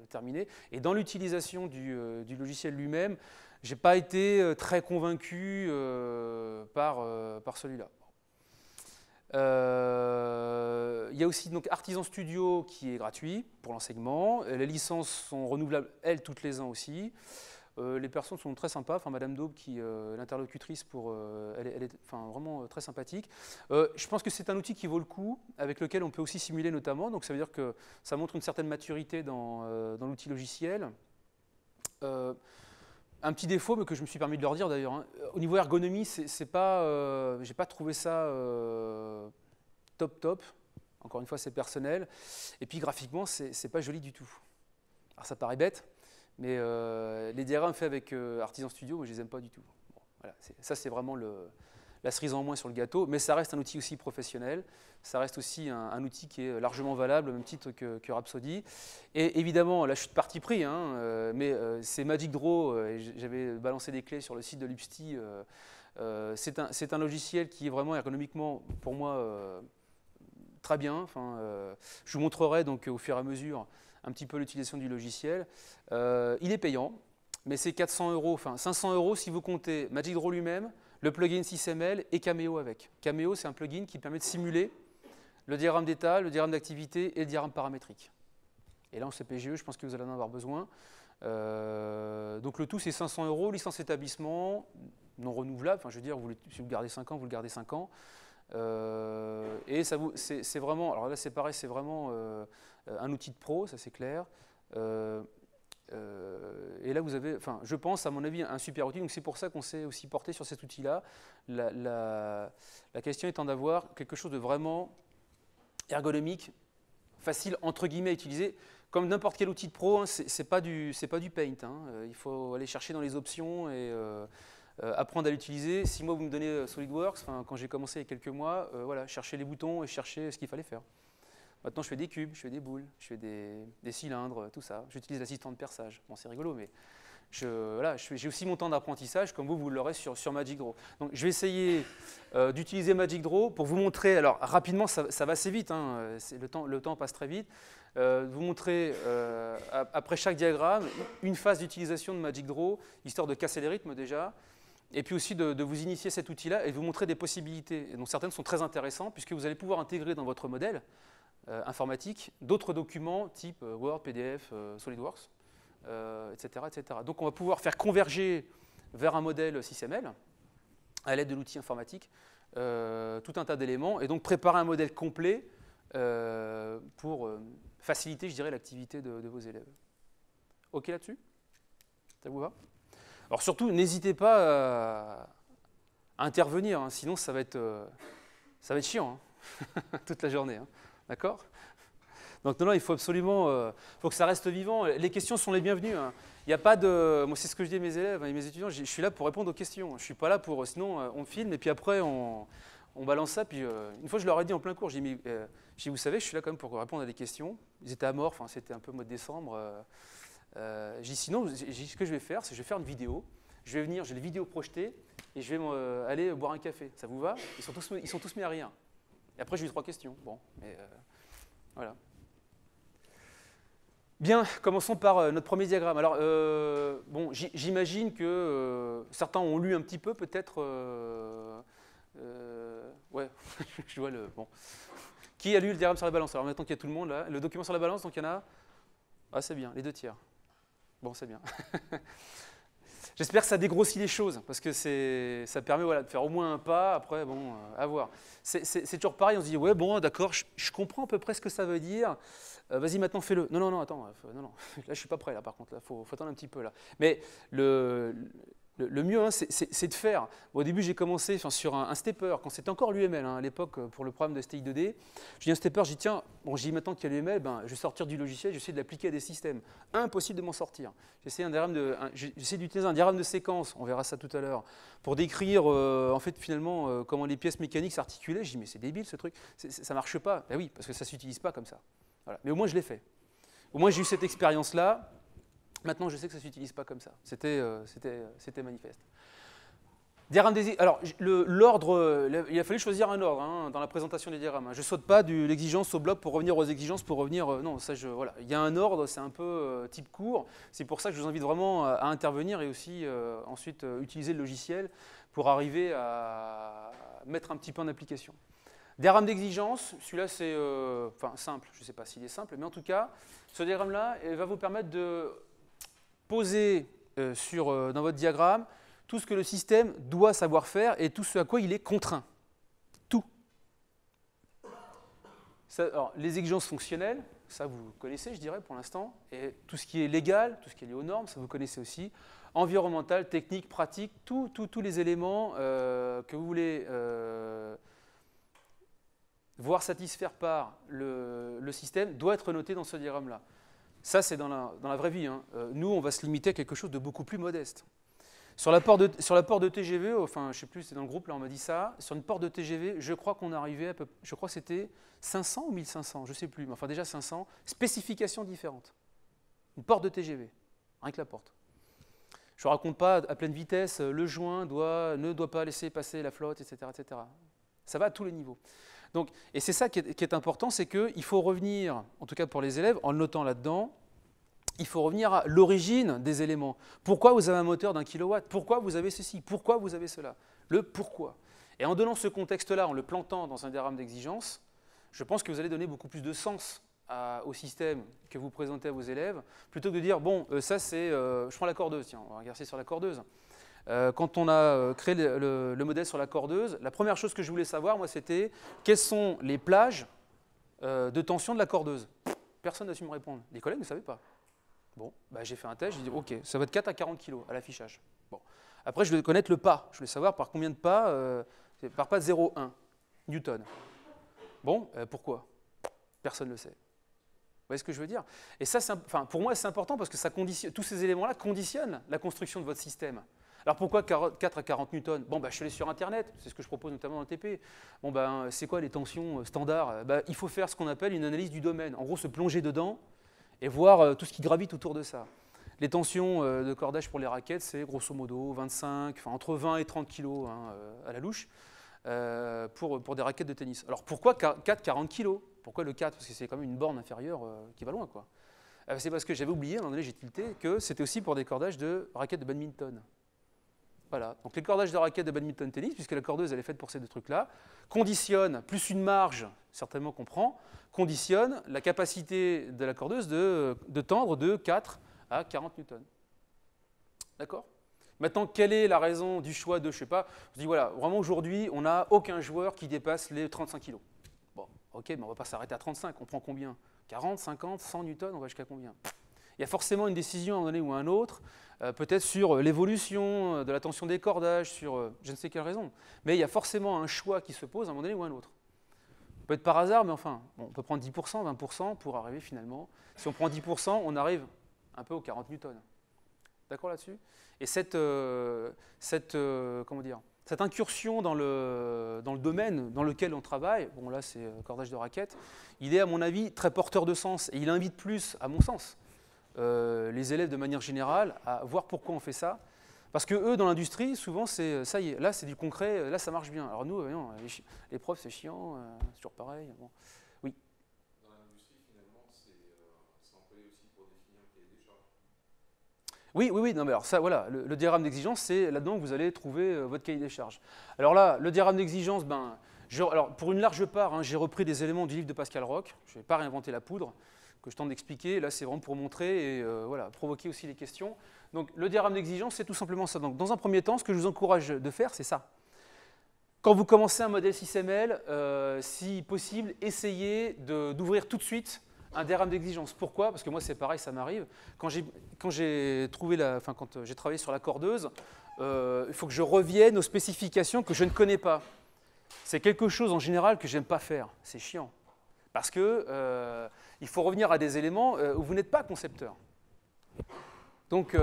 terminé. Et dans l'utilisation du logiciel lui-même, je n'ai pas été très convaincu par celui-là. Il y a aussi donc Artisan Studio qui est gratuit pour l'enseignement. Les licences sont renouvelables, elles, toutes les ans aussi. Les personnes sont très sympas. Enfin, Madame Daube, qui l'interlocutrice, elle est enfin, vraiment très sympathique. Je pense que c'est un outil qui vaut le coup, avec lequel on peut aussi simuler notamment. Donc ça veut dire que ça montre une certaine maturité dans l'outil logiciel. Un petit défaut, mais que je me suis permis de leur dire d'ailleurs, hein. Au niveau ergonomie, j'ai pas trouvé ça top. Encore une fois, c'est personnel. Et puis graphiquement, c'est pas joli du tout. Alors ça paraît bête, mais les diagrammes faits avec Artisan Studio, moi, je les aime pas du tout. Bon, voilà, ça, c'est vraiment la cerise en moins sur le gâteau, mais ça reste un outil aussi professionnel. Ça reste aussi un outil qui est largement valable, au même titre que Rhapsody. Et évidemment, là je suis de parti pris, hein, mais c'est Magic Draw, j'avais balancé des clés sur le site de Lupsti. C'est un logiciel qui est vraiment ergonomiquement, pour moi, très bien. Enfin, je vous montrerai donc au fur et à mesure un petit peu l'utilisation du logiciel. Il est payant, mais c'est 400 €, enfin 500 € si vous comptez Magic Draw lui-même, le plugin 6ML et Cameo avec. Cameo, c'est un plugin qui permet de simuler le diagramme d'état, le diagramme d'activité et le diagramme paramétrique. Et là, en CPGE, je pense que vous allez en avoir besoin. Donc le tout, c'est 500 €, licence établissement, non renouvelable. Enfin, je veux dire, si vous le gardez 5 ans, vous le gardez 5 ans. Et c'est vraiment, alors là c'est pareil, c'est vraiment un outil de pro, ça c'est clair. Et là vous avez, enfin, je pense à mon avis un super outil, donc c'est pour ça qu'on s'est aussi porté sur cet outil-là. La question étant d'avoir quelque chose de vraiment ergonomique, facile entre guillemets à utiliser, comme n'importe quel outil de pro, hein, c'est pas du paint. Hein. Il faut aller chercher dans les options et apprendre à l'utiliser. Si moi vous me donnez SolidWorks, quand j'ai commencé il y a quelques mois, voilà, chercher les boutons et chercher ce qu'il fallait faire. Maintenant je fais des cubes, je fais des boules, je fais des cylindres, tout ça. J'utilise l'assistant de perçage. Bon, c'est rigolo, mais j'ai aussi mon temps d'apprentissage, comme vous l'aurez sur Magic Draw. Donc je vais essayer d'utiliser Magic Draw pour vous montrer, alors rapidement ça va assez vite, hein, le temps passe très vite, vous montrer après chaque diagramme une phase d'utilisation de Magic Draw, histoire de casser les rythmes déjà, et puis aussi de vous initier cet outil-là et de vous montrer des possibilités. Et donc certaines sont très intéressantes puisque vous allez pouvoir intégrer dans votre modèle informatique d'autres documents type Word, PDF, SolidWorks, etc., etc. Donc on va pouvoir faire converger vers un modèle 6ML à l'aide de l'outil informatique tout un tas d'éléments et donc préparer un modèle complet pour faciliter, je dirais, l'activité de vos élèves. OK là-dessus? Ça vous va? Alors surtout, n'hésitez pas à intervenir, hein, sinon ça va être chiant hein, toute la journée. Hein, d'accord? Donc non, il faut absolument faut que ça reste vivant. Les questions sont les bienvenues. Hein. Il n'y a pas de... Moi, c'est ce que je dis à mes élèves et mes étudiants, je suis là pour répondre aux questions. Je ne suis pas là pour... Sinon, on filme et puis après, on balance ça. Puis une fois, je leur ai dit en plein cours, j'ai dit, vous savez, je suis là quand même pour répondre à des questions. Ils étaient amorphes, enfin, c'était un peu mois de décembre. J'ai dit, sinon, ce que je vais faire, c'est que je vais faire une vidéo. Je vais venir, je vais les vidéos projeter et je vais aller boire un café. Ça vous va? Ils sont tous mis à rien. Et après, j'ai eu 3 questions. Bon, mais voilà. Bien, commençons par notre premier diagramme. Alors, bon, j'imagine que certains ont lu un petit peu, peut-être. Ouais, je vois le. Bon. Qui a lu le diagramme sur la balance? Alors maintenant qu'il y a tout le monde là, le document sur la balance, donc il y en a. Ah, c'est bien, les 2 tiers. Bon, c'est bien. J'espère que ça dégrossit les choses, parce que ça permet voilà, de faire au moins un pas, après, bon, à voir. C'est toujours pareil, on se dit, ouais, bon, d'accord, je comprends à peu près ce que ça veut dire, vas-y, maintenant, fais-le. Non, non, non, attends, non, non, là, je suis pas prêt, là, par contre, là, faut attendre un petit peu, là. Mais le mieux, hein, c'est de faire. Bon, au début, j'ai commencé sur un stepper, quand c'était encore l'UML, hein, à l'époque, pour le programme de STI2D. J'ai dit un stepper, j'ai dit, tiens, bon, j'ai dit maintenant qu'il y a l'UML, ben, je vais sortir du logiciel, j'essaie de l'appliquer à des systèmes. Impossible de m'en sortir. J'essaie d'utiliser un diagramme de séquence, on verra ça tout à l'heure, pour décrire, en fait, finalement, comment les pièces mécaniques s'articulaient. J'ai dit, mais c'est débile, ce truc, ça marche pas. Ben oui, parce que ça ne s'utilise pas comme ça. Voilà. Mais au moins, je l'ai fait. Au moins, j'ai eu cette expérience-là. Maintenant, je sais que ça ne s'utilise pas comme ça. C'était manifeste. Diagramme des... Alors, l'ordre, il a fallu choisir un ordre hein, dans la présentation des diagrammes. Je ne saute pas de l'exigence au bloc pour revenir aux exigences, pour revenir... non, ça, voilà. Il y a un ordre, c'est un peu type court. C'est pour ça que je vous invite vraiment à intervenir et aussi ensuite utiliser le logiciel pour arriver à mettre un petit peu en application. Diagramme d'exigence, celui-là c'est simple, je ne sais pas s'il est simple, mais en tout cas, ce diagramme-là va vous permettre de poser dans votre diagramme tout ce que le système doit savoir faire et tout ce à quoi il est contraint. Tout. Ça, alors, les exigences fonctionnelles, ça vous connaissez, je dirais, pour l'instant. Et tout ce qui est légal, tout ce qui est lié aux normes, ça vous connaissez aussi. Environnemental, technique, pratique, tous les éléments que vous voulez voir satisfaire par le système doit être noté dans ce diagramme-là. Ça, c'est dans la vraie vie. Hein. Nous, on va se limiter à quelque chose de beaucoup plus modeste. Sur la porte de TGV, enfin, je ne sais plus, c'est dans le groupe, là, on m'a dit ça. Sur une porte de TGV, je crois qu'on arrivait je crois que c'était 500 ou 1500, je ne sais plus, mais enfin déjà 500, spécifications différentes. Une porte de TGV, rien que la porte. Je ne raconte pas à pleine vitesse, le joint ne doit pas laisser passer la flotte, etc., etc. Ça va à tous les niveaux. Donc, et c'est ça qui est important, c'est qu'il faut revenir, en tout cas pour les élèves, en le notant là-dedans, il faut revenir à l'origine des éléments. Pourquoi vous avez un moteur d'1 kW? Pourquoi vous avez ceci? Pourquoi vous avez cela? Le pourquoi. Et en donnant ce contexte-là, en le plantant dans un diagramme d'exigence, je pense que vous allez donner beaucoup plus de sens au système que vous présentez à vos élèves, plutôt que de dire, bon, ça c'est, je prends la cordeuse, tiens, on va regarder sur la cordeuse. Quand on a créé le modèle sur la cordeuse, la première chose que je voulais savoir, moi, c'était quelles sont les plages de tension de la cordeuse. Personne n'a su me répondre. Les collègues ne savaient pas. Bon, bah, j'ai fait un test, j'ai dit, OK, ça va être 4 à 40 kg à l'affichage. Bon. Après, je voulais connaître le pas. Je voulais savoir par combien de pas, par pas de 0,1 Newton. Bon, pourquoi? Personne ne le sait. Vous voyez ce que je veux dire? Et ça, pour moi, c'est important parce que ça conditionne, tous ces éléments-là conditionnent la construction de votre système. Alors pourquoi 4 à 40 newtons? Bon, bah, je suis allé sur Internet, c'est ce que je propose notamment dans le TP. Bon, bah, c'est quoi les tensions standards? Bah, il faut faire ce qu'on appelle une analyse du domaine. En gros, se plonger dedans et voir tout ce qui gravite autour de ça. Les tensions de cordage pour les raquettes, c'est grosso modo 25, enfin, entre 20 et 30 kg hein, à la louche pour des raquettes de tennis. Alors pourquoi 40 kg? Pourquoi le 4? Parce que c'est quand même une borne inférieure qui va loin, quoi. C'est parce que j'avais oublié, à un moment donné, j'ai tilté, que c'était aussi pour des cordages de raquettes de badminton. Voilà, donc les cordages de raquettes de badminton tennis, puisque la cordeuse elle est faite pour ces deux trucs-là, conditionnent, plus une marge, certainement qu'on prend, conditionne la capacité de la cordeuse de tendre de 4 à 40 newtons. D'accord? Maintenant, quelle est la raison du choix de, je ne sais pas, je dis voilà, vraiment aujourd'hui, on n'a aucun joueur qui dépasse les 35 kg. Bon, ok, mais on ne va pas s'arrêter à 35, on prend combien? 40, 50, 100 newtons, on va jusqu'à combien? Il y a forcément une décision à un moment donné ou à un autre, peut-être sur l'évolution de la tension des cordages, sur je ne sais quelle raison. Mais il y a forcément un choix qui se pose à un moment donné ou à un autre. Peut être par hasard, mais enfin, bon, on peut prendre 10%, 20% pour arriver finalement. Si on prend 10%, on arrive un peu aux 40 newtons. D'accord là-dessus? Et cette incursion dans le domaine dans lequel on travaille, bon là c'est cordage de raquette, il est à mon avis très porteur de sens et il invite plus, à mon sens, les élèves de manière générale à voir pourquoi on fait ça. Parce que eux, dans l'industrie, souvent, c'est ça y est, là, c'est du concret, là, ça marche bien. Alors nous, non, les profs, c'est chiant, c'est toujours pareil. Bon. Oui. Dans l'industrie, finalement, c'est employé aussi pour définir le cahier des charges. Oui, non, mais alors ça, voilà, le diagramme d'exigence, c'est là-dedans que vous allez trouver votre cahier des charges. Alors là, le diagramme d'exigence, ben, Alors, pour une large part, hein, j'ai repris des éléments du livre de Pascal Roch. Je ne vais pas réinventer la poudre, que je tente d'expliquer. Là, c'est vraiment pour montrer et voilà, provoquer aussi les questions. Donc, le diagramme d'exigence, c'est tout simplement ça. Donc, dans un premier temps, ce que je vous encourage de faire, c'est ça. Quand vous commencez un modèle SysML, si possible, essayez d'ouvrir tout de suite un diagramme d'exigence. Pourquoi? Parce que moi, c'est pareil, ça m'arrive. Quand j'ai travaillé sur la cordeuse, il faut que je revienne aux spécifications que je ne connais pas. C'est quelque chose en général que j'aime pas faire. C'est chiant. Parce que il faut revenir à des éléments où vous n'êtes pas concepteur. Donc,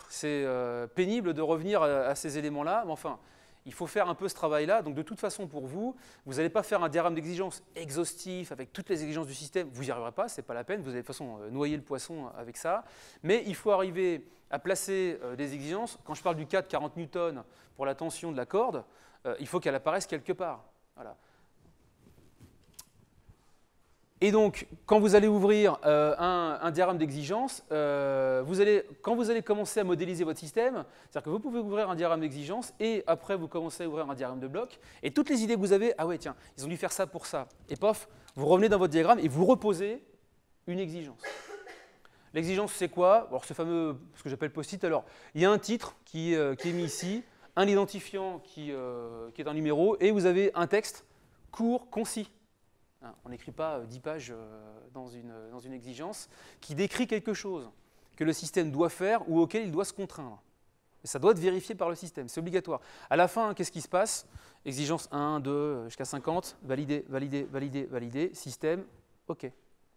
c'est pénible de revenir à ces éléments-là. Mais enfin, il faut faire un peu ce travail-là. Donc, de toute façon, pour vous, vous n'allez pas faire un diagramme d'exigence exhaustif avec toutes les exigences du système. Vous n'y arriverez pas, ce n'est pas la peine. Vous allez de toute façon noyer le poisson avec ça. Mais il faut arriver à placer des exigences. Quand je parle du cas de 40 newtons pour la tension de la corde, il faut qu'elle apparaisse quelque part. Voilà. Et donc, quand vous allez ouvrir un diagramme d'exigence, quand vous allez commencer à modéliser votre système, c'est-à-dire que vous pouvez ouvrir un diagramme d'exigence et après vous commencez à ouvrir un diagramme de bloc et toutes les idées que vous avez, ah ouais tiens, ils ont dû faire ça pour ça. Et pof, vous revenez dans votre diagramme et vous reposez une exigence. L'exigence c'est quoi? Alors ce fameux, ce que j'appelle post-it, alors il y a un titre qui est mis ici, un identifiant qui est un numéro et vous avez un texte court, concis. On n'écrit pas 10 pages dans une exigence qui décrit quelque chose que le système doit faire ou auquel il doit se contraindre. Et ça doit être vérifié par le système, c'est obligatoire. À la fin, qu'est-ce qui se passe? Exigence 1, 2, jusqu'à 50, validé, validé, validé, validé, système, OK,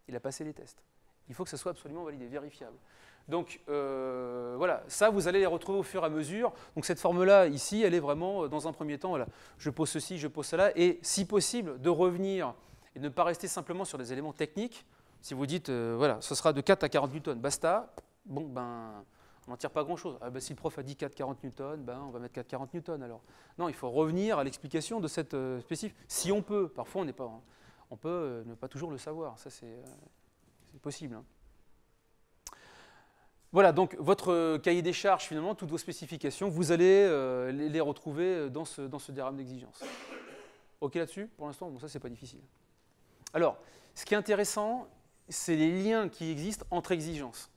il a passé les tests. Il faut que ça soit absolument validé, vérifiable. Donc voilà, ça vous allez les retrouver au fur et à mesure. Donc cette forme-là ici, elle est vraiment dans un premier temps, voilà, je pose ceci, je pose cela, et si possible, de revenir et de ne pas rester simplement sur des éléments techniques. Si vous dites, voilà, ce sera de 4 à 40 newtons, basta, bon, ben, on n'en tire pas grand-chose. Ah, ben, si le prof a dit 4-40 newtons, ben, on va mettre 4-40 newtons alors. Non, il faut revenir à l'explication de cette spécifique. Si on peut, parfois on n'est pas, on peut ne pas toujours le savoir, ça c'est possible. Hein. Voilà, donc votre cahier des charges, finalement, toutes vos spécifications, vous allez les retrouver dans ce diagramme d'exigence. OK là-dessus? Pour l'instant, bon, ça c'est pas difficile. Alors, ce qui est intéressant, c'est les liens qui existent entre exigences.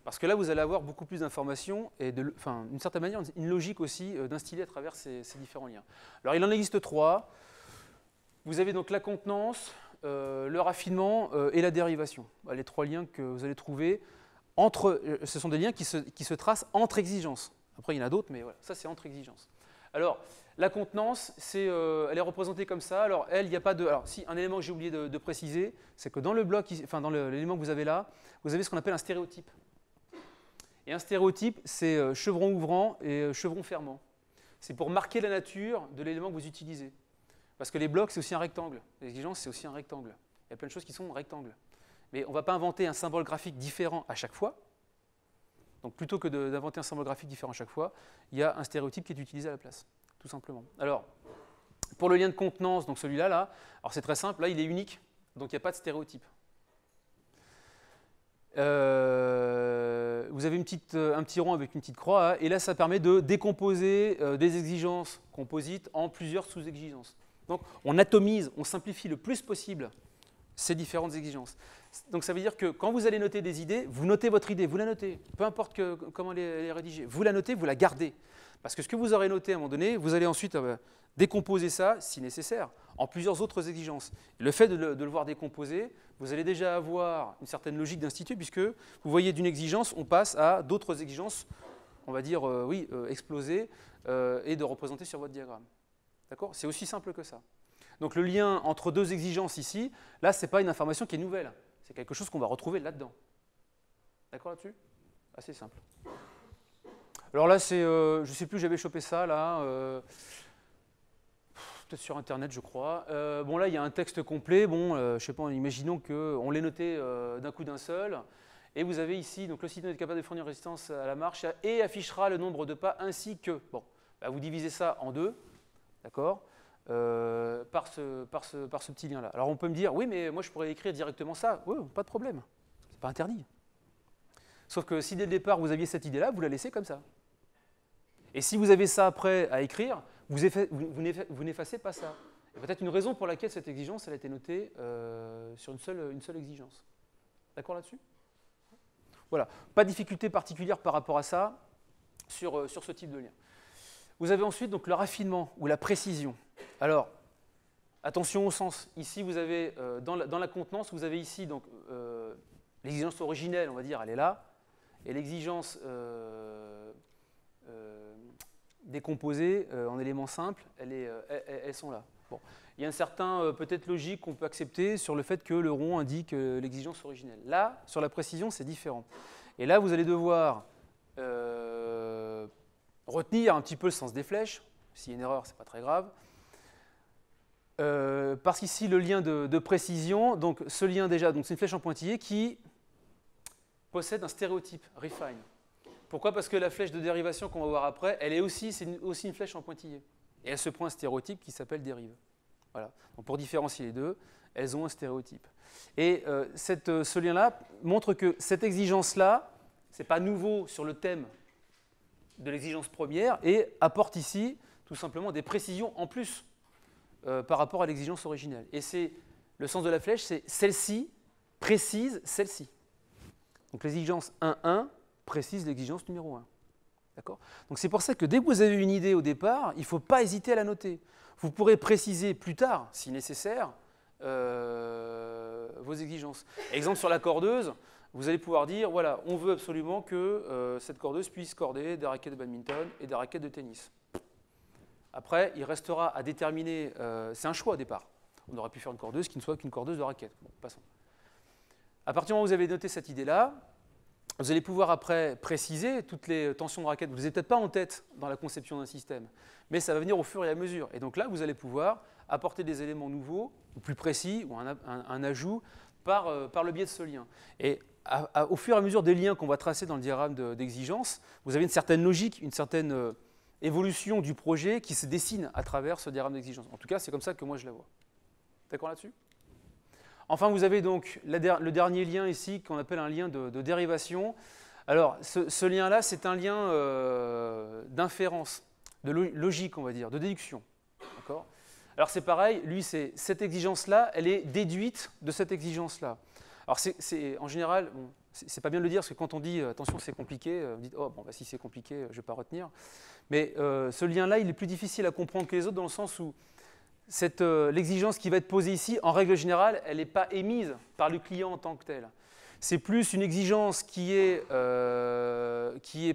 Parce que là, vous allez avoir beaucoup plus d'informations et, d'une certaine manière, une logique aussi d'instiller à travers ces différents liens. Alors, il en existe 3. Vous avez donc la contenance, le raffinement et la dérivation. Les 3 liens que vous allez trouver, ce sont des liens qui se tracent entre exigences. Après, il y en a d'autres, mais voilà, ça, c'est entre exigences. Alors, la contenance, elle est représentée comme ça. Alors, il n'y a pas de. Alors, si, un élément que j'ai oublié de préciser, c'est que dans le bloc, enfin, dans l'élément que vous avez là, vous avez ce qu'on appelle un stéréotype. Et un stéréotype, c'est chevron ouvrant et chevron fermant. C'est pour marquer la nature de l'élément que vous utilisez. Parce que les blocs, c'est aussi un rectangle. L'exigence, c'est aussi un rectangle. Il y a plein de choses qui sont rectangles. Mais on ne va pas inventer un symbole graphique différent à chaque fois. Donc, plutôt que d'inventer un symbole graphique différent à chaque fois, il y a un stéréotype qui est utilisé à la place. Tout simplement. Alors, pour le lien de contenance, donc celui-là, alors c'est très simple, là il est unique, donc il n'y a pas de stéréotype. Vous avez un petit rond avec une petite croix, et là ça permet de décomposer des exigences composites en plusieurs sous-exigences. Donc on atomise, on simplifie le plus possible ces différentes exigences. Donc ça veut dire que quand vous allez noter des idées, vous notez votre idée, vous la notez, peu importe comment elle est rédigée, vous la notez, vous la gardez. Parce que ce que vous aurez noté à un moment donné, vous allez ensuite décomposer ça, si nécessaire, en plusieurs autres exigences. Et le fait de le voir décomposer, vous allez déjà avoir une certaine logique d'institut, puisque vous voyez d'une exigence, on passe à d'autres exigences, on va dire, explosées, et de représenter sur votre diagramme. D'accord? C'est aussi simple que ça. Donc le lien entre 2 exigences ici, là, ce n'est pas une information qui est nouvelle. C'est quelque chose qu'on va retrouver là-dedans. D'accord là-dessus? Assez simple. Alors là, c'est, je ne sais plus, j'avais chopé ça, là, peut-être sur Internet, je crois. Bon, là, il y a un texte complet. Bon, je ne sais pas, imaginons qu'on l'ait noté d'un coup d'un seul. Et vous avez ici, donc le système est capable de fournir résistance à la marche et affichera le nombre de pas ainsi que. Bon, bah, vous divisez ça en 2, d'accord, par ce petit lien-là. Alors on peut me dire, oui, mais moi je pourrais écrire directement ça. Oui, pas de problème, c'est pas interdit. Sauf que si dès le départ vous aviez cette idée-là, vous la laissez comme ça. Et si vous avez ça après à écrire, vous n'effacez pas ça. Et peut-être une raison pour laquelle cette exigence elle a été notée sur une seule exigence. D'accord là-dessus? Voilà, pas de difficulté particulière par rapport à ça sur ce type de lien. Vous avez ensuite donc le raffinement ou la précision. Alors, attention au sens. Ici, vous avez dans la contenance, vous avez ici donc l'exigence originelle, on va dire, elle est là, et l'exigence décomposée en éléments simples, elles sont là. Bon. Il y a un certain peut-être logique qu'on peut accepter sur le fait que le rond indique l'exigence originelle. Là, sur la précision, c'est différent. Et là, vous allez devoir retenir un petit peu le sens des flèches. S'il y a une erreur, ce n'est pas très grave. Parce qu'ici, le lien de précision, donc ce lien déjà, c'est une flèche en pointillé qui possède un stéréotype, refine. Pourquoi? Parce que la flèche de dérivation qu'on va voir après, c'est aussi une flèche en pointillé. Et elle se prend un stéréotype qui s'appelle dérive. Voilà. Donc pour différencier les deux, elles ont un stéréotype. Et ce lien-là montre que cette exigence-là, ce n'est pas nouveau sur le thème de l'exigence première et apporte ici tout simplement des précisions en plus par rapport à l'exigence originelle. Et c'est le sens de la flèche, c'est celle-ci précise celle-ci. Donc l'exigence 1.1 précise l'exigence numéro 1. D'accord ? Donc c'est pour ça que dès que vous avez une idée au départ, il ne faut pas hésiter à la noter. Vous pourrez préciser plus tard, si nécessaire, vos exigences. Exemple sur la cordeuse, vous allez pouvoir dire, voilà, on veut absolument que cette cordeuse puisse corder des raquettes de badminton et des raquettes de tennis. Après, il restera à déterminer, c'est un choix au départ. On aurait pu faire une cordeuse qui ne soit qu'une cordeuse de raquettes. Bon, passons. À partir du moment où vous avez noté cette idée-là, vous allez pouvoir après préciser toutes les tensions de raquettes. Vous ne les avez peut-être pas en tête dans la conception d'un système, mais ça va venir au fur et à mesure. Et donc là, vous allez pouvoir apporter des éléments nouveaux, ou plus précis, ou un ajout par le biais de ce lien. Et au fur et à mesure des liens qu'on va tracer dans le diagramme d'exigence, vous avez une certaine logique, une certaine évolution du projet qui se dessine à travers ce diagramme d'exigence. En tout cas, c'est comme ça que moi je la vois. D'accord là-dessus ? Enfin, vous avez donc le dernier lien ici qu'on appelle un lien de dérivation. Alors, ce lien-là, c'est un lien d'inférence, de logique, on va dire, de déduction. D'accord ? Alors, c'est pareil, lui, cette exigence-là, elle est déduite de cette exigence-là. Alors, en général, bon, c'est pas bien de le dire, parce que quand on dit « attention, c'est compliqué », vous dites « oh, bon, bah, si c'est compliqué, je ne vais pas retenir ». Mais ce lien-là, il est plus difficile à comprendre que les autres, dans le sens où l'exigence qui va être posée ici, en règle générale, elle n'est pas émise par le client en tant que tel. C'est plus une exigence qui est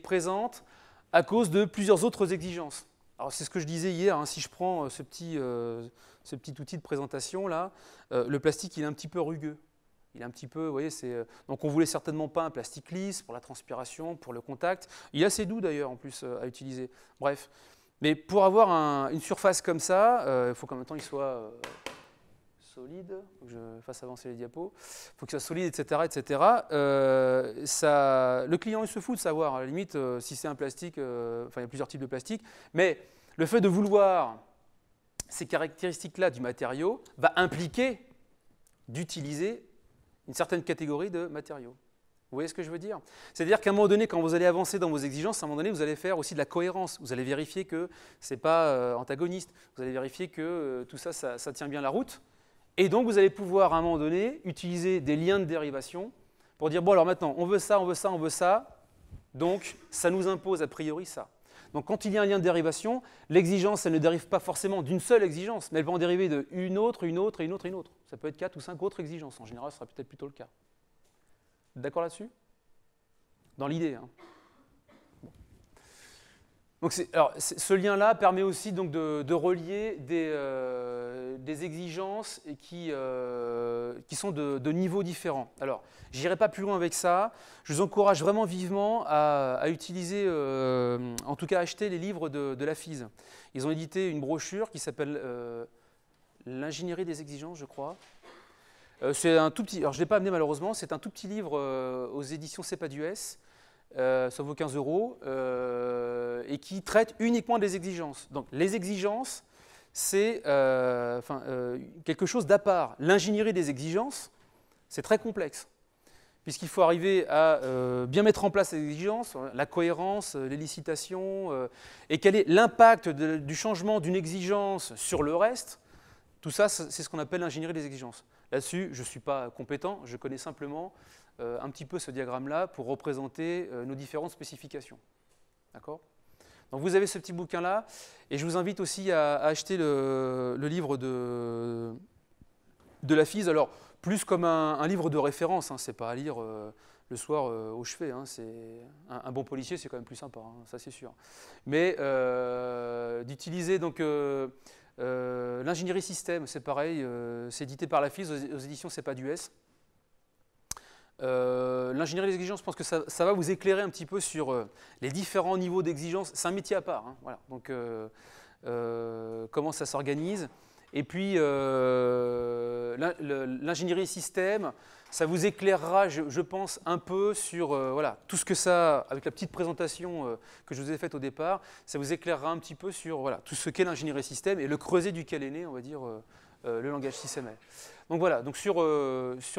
présente à cause de plusieurs autres exigences. Alors c'est ce que je disais hier, hein, si je prends ce petit outil de présentation là, le plastique il est un petit peu rugueux. Il est un petit peu, vous voyez, donc on ne voulait certainement pas un plastique lisse pour la transpiration, pour le contact. Il est assez doux d'ailleurs en plus à utiliser. Bref. Mais pour avoir une surface comme ça, il faut qu'en même temps il soit solide. Il faut que je fasse avancer les diapos. Il faut que ça soit solide, etc. etc. Le client il se fout de savoir, à la limite, si c'est un plastique, enfin il y a plusieurs types de plastique. Mais le fait de vouloir ces caractéristiques-là du matériau va impliquer d'utiliser une certaine catégorie de matériaux. Vous voyez ce que je veux dire? C'est-à-dire qu'à un moment donné, quand vous allez avancer dans vos exigences, à un moment donné, vous allez faire aussi de la cohérence. Vous allez vérifier que ce n'est pas antagoniste. Vous allez vérifier que tout ça, ça tient bien la route. Et donc, vous allez pouvoir, à un moment donné, utiliser des liens de dérivation pour dire, bon, alors maintenant, on veut ça, on veut ça, on veut ça. Donc, ça nous impose a priori ça. Donc, quand il y a un lien de dérivation, l'exigence, elle ne dérive pas forcément d'une seule exigence, mais elle va en dériver d'une autre, une autre, et une autre, et une autre. Ça peut être 4 ou 5 autres exigences. En général, ce sera peut-être plutôt le cas. D'accord là-dessus? Dans l'idée. Hein. Bon. Donc ce lien-là permet aussi donc, de relier des exigences et qui sont de niveaux différents. Alors, je n'irai pas plus loin avec ça. Je vous encourage vraiment vivement à utiliser, en tout cas acheter les livres de la FISE. Ils ont édité une brochure qui s'appelle L'ingénierie des exigences, je crois. C'est un tout petit, alors je ne l'ai pas amené malheureusement, c'est un tout petit livre aux éditions CEPADUS, ça vaut 15 € et qui traite uniquement des exigences. Donc les exigences, c'est quelque chose d'à part. L'ingénierie des exigences, c'est très complexe, puisqu'il faut arriver à bien mettre en place les exigences, la cohérence, l'élicitation, et quel est l'impact du changement d'une exigence sur le reste. Tout ça, c'est ce qu'on appelle l'ingénierie des exigences. Là-dessus, je ne suis pas compétent, je connais simplement un petit peu ce diagramme-là pour représenter nos différentes spécifications. D'accord ? Donc vous avez ce petit bouquin-là, et je vous invite aussi à acheter le livre de la FIS. Alors, plus comme un livre de référence, hein, c'est pas à lire le soir au chevet. Hein, un bon policier, c'est quand même plus sympa, hein, ça c'est sûr. Mais d'utiliser donc l'ingénierie système, c'est pareil, c'est édité par la FIS aux éditions C'est pas du S. L'ingénierie des exigences, je pense que ça va vous éclairer un petit peu sur les différents niveaux d'exigence. C'est un métier à part, hein, voilà. Donc comment ça s'organise. Et puis l'ingénierie système, ça vous éclairera, je pense, un peu sur voilà, tout ce que ça, avec la petite présentation que je vous ai faite au départ, ça vous éclairera un petit peu sur voilà, tout ce qu'est l'ingénierie système et le creuset duquel est né, on va dire, le langage SysML. Donc voilà, donc sur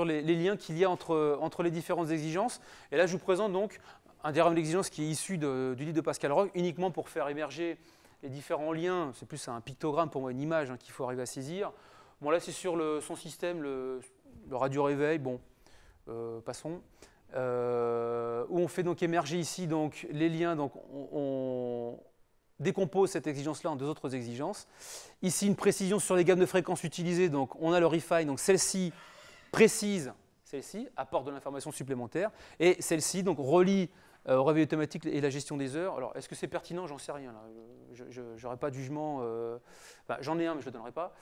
les liens qu'il y a entre les différentes exigences. Et là, je vous présente donc un diagramme d'exigence qui est issu du livre de Pascal Roque, uniquement pour faire émerger les différents liens. C'est plus un pictogramme pour moi, une image hein, qu'il faut arriver à saisir. Bon, là, c'est sur son système, le radio-réveil. Bon, passons. Où on fait donc émerger ici donc, les liens. Donc on décompose cette exigence-là en deux autres exigences. Ici, une précision sur les gammes de fréquences utilisées. Donc, on a le refine. Donc, celle-ci précise, celle-ci apporte de l'information supplémentaire. Et celle-ci donc relie au réveil automatique et la gestion des heures. Alors, est-ce que c'est pertinent? J'en sais rien. Je n'aurai pas de jugement. Enfin, j'en ai un, mais je ne le donnerai pas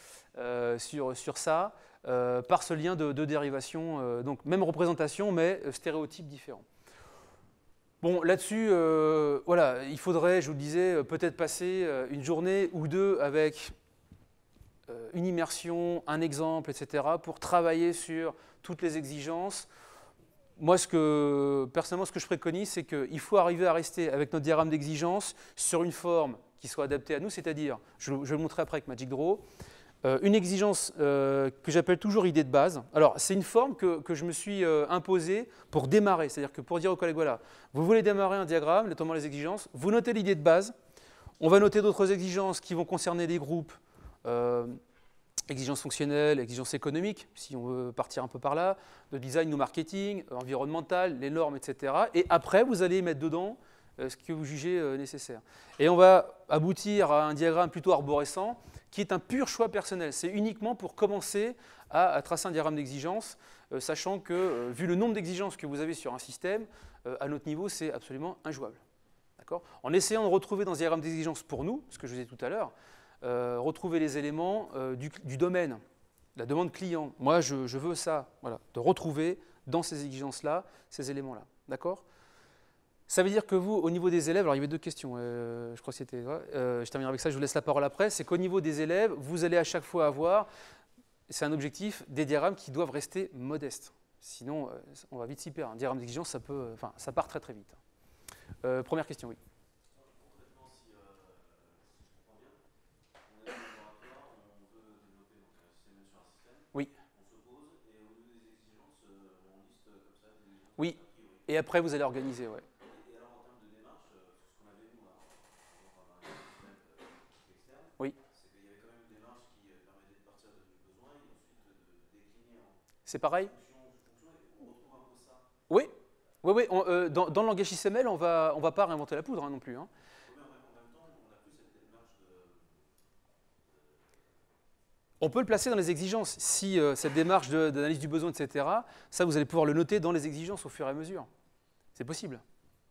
sur ça, par ce lien de dérivation. Donc, même représentation, mais stéréotypes différents. Bon, là-dessus, voilà, il faudrait, je vous le disais, peut-être passer une journée ou deux avec une immersion, un exemple, etc., pour travailler sur toutes les exigences. Moi, personnellement, ce que je préconise, c'est qu'il faut arriver à rester avec notre diagramme d'exigence sur une forme qui soit adaptée à nous, c'est-à-dire, je vais le montrer après avec Magic Draw, une exigence que j'appelle toujours idée de base. Alors, c'est une forme que je me suis imposée pour démarrer. C'est-à-dire que pour dire aux collègues, voilà, vous voulez démarrer un diagramme, notamment les exigences, vous notez l'idée de base. On va noter d'autres exigences qui vont concerner des groupes, exigences fonctionnelles, exigences économiques, si on veut partir un peu par là, de design ou marketing, environnemental, les normes, etc. Et après, vous allez mettre dedans ce que vous jugez nécessaire. Et on va aboutir à un diagramme plutôt arborescent, qui est un pur choix personnel. C'est uniquement pour commencer à tracer un diagramme d'exigence, sachant que, vu le nombre d'exigences que vous avez sur un système, à notre niveau, c'est absolument injouable. En essayant de retrouver dans ce diagramme d'exigence pour nous, ce que je vous ai dit tout à l'heure, retrouver les éléments du domaine, la demande client. Moi, je veux ça, voilà, de retrouver dans ces exigences-là, ces éléments-là. D'accord ? Ça veut dire que vous, au niveau des élèves, alors il y avait deux questions, je crois que c'était, je terminerai avec ça, je vous laisse la parole après, c'est qu'au niveau des élèves, vous allez à chaque fois avoir, c'est un objectif, des diagrammes qui doivent rester modestes. Sinon, on va vite s'y perdre. Un diagramme d'exigence, ça part très très vite. Première question, oui. Concrètement, si je comprends bien, on est dans le laboratoire, on veut développer donc, un système sur un système, oui. On se pose et au niveau des exigences, on liste comme ça des exigences. Oui, et après vous allez organiser, ouais. Et alors en termes de démarche, ce qu'on avait nous, avant un système externe, Oui. c'est qu'il y avait quand même une démarche qui permettait de partir du besoin et ensuite de décliner en C'est pareil? fonction, et on retrouve un peu ça. Oui. Oui, dans le langage XML, on va pas réinventer la poudre hein, non plus. Hein. Mais en même temps, on n'a plus cette démarche de... On peut le placer dans les exigences. Si cette démarche d'analyse du besoin, etc., ça, vous allez pouvoir le noter dans les exigences au fur et à mesure. C'est possible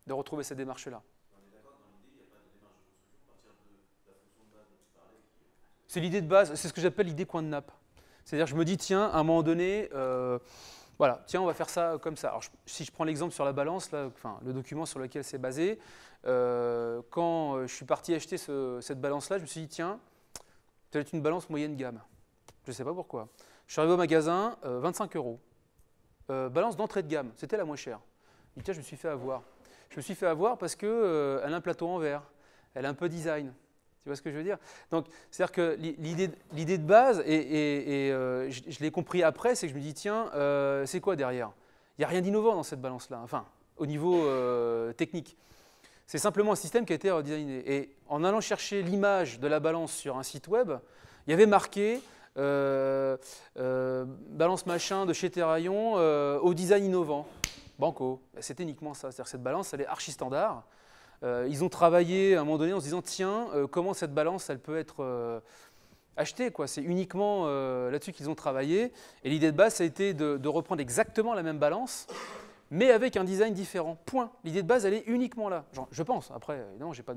de retrouver cette démarche-là. On est d'accord, dans l'idée, il n'y a pas de démarche de construction à partir de la fonction de base dont tu parlais. C'est l'idée de base, c'est ce que j'appelle l'idée coin de nappe. C'est-à-dire, je me dis, tiens, à un moment donné... voilà, tiens, on va faire ça comme ça. Alors, si je prends l'exemple sur la balance, là, enfin, le document sur lequel c'est basé, quand je suis parti acheter cette balance-là, je me suis dit, tiens, peut-être une balance moyenne gamme. Je ne sais pas pourquoi. Je suis arrivé au magasin, 25 €. Balance d'entrée de gamme, c'était la moins chère. Je me dis, tiens, je me suis fait avoir. Je me suis fait avoir parce qu'elle a un plateau en verre, elle a un peu design. Tu vois ce que je veux dire? Donc, c'est-à-dire que l'idée de base, et je l'ai compris après, c'est que je me dis, tiens, c'est quoi derrière? Il n'y a rien d'innovant dans cette balance-là, enfin, au niveau technique. C'est simplement un système qui a été redesigné. Et en allant chercher l'image de la balance sur un site web, il y avait marqué balance machin de chez Terraillon au design innovant. Banco, c'est uniquement ça. C'est-à-dire que cette balance, elle est archi standard. Ils ont travaillé à un moment donné en se disant, tiens, comment cette balance, elle peut être achetée, quoi. C'est uniquement là-dessus qu'ils ont travaillé. Et l'idée de base, ça a été de reprendre exactement la même balance, mais avec un design différent. Point. L'idée de base, elle est uniquement là. Genre, je pense. Après, non, j'ai pas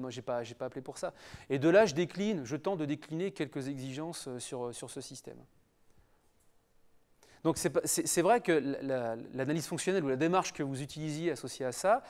appelé pour ça. Et de là, je tente de décliner quelques exigences sur ce système. Donc c'est vrai que l'analyse fonctionnelle ou la démarche que vous utilisiez associée à ça,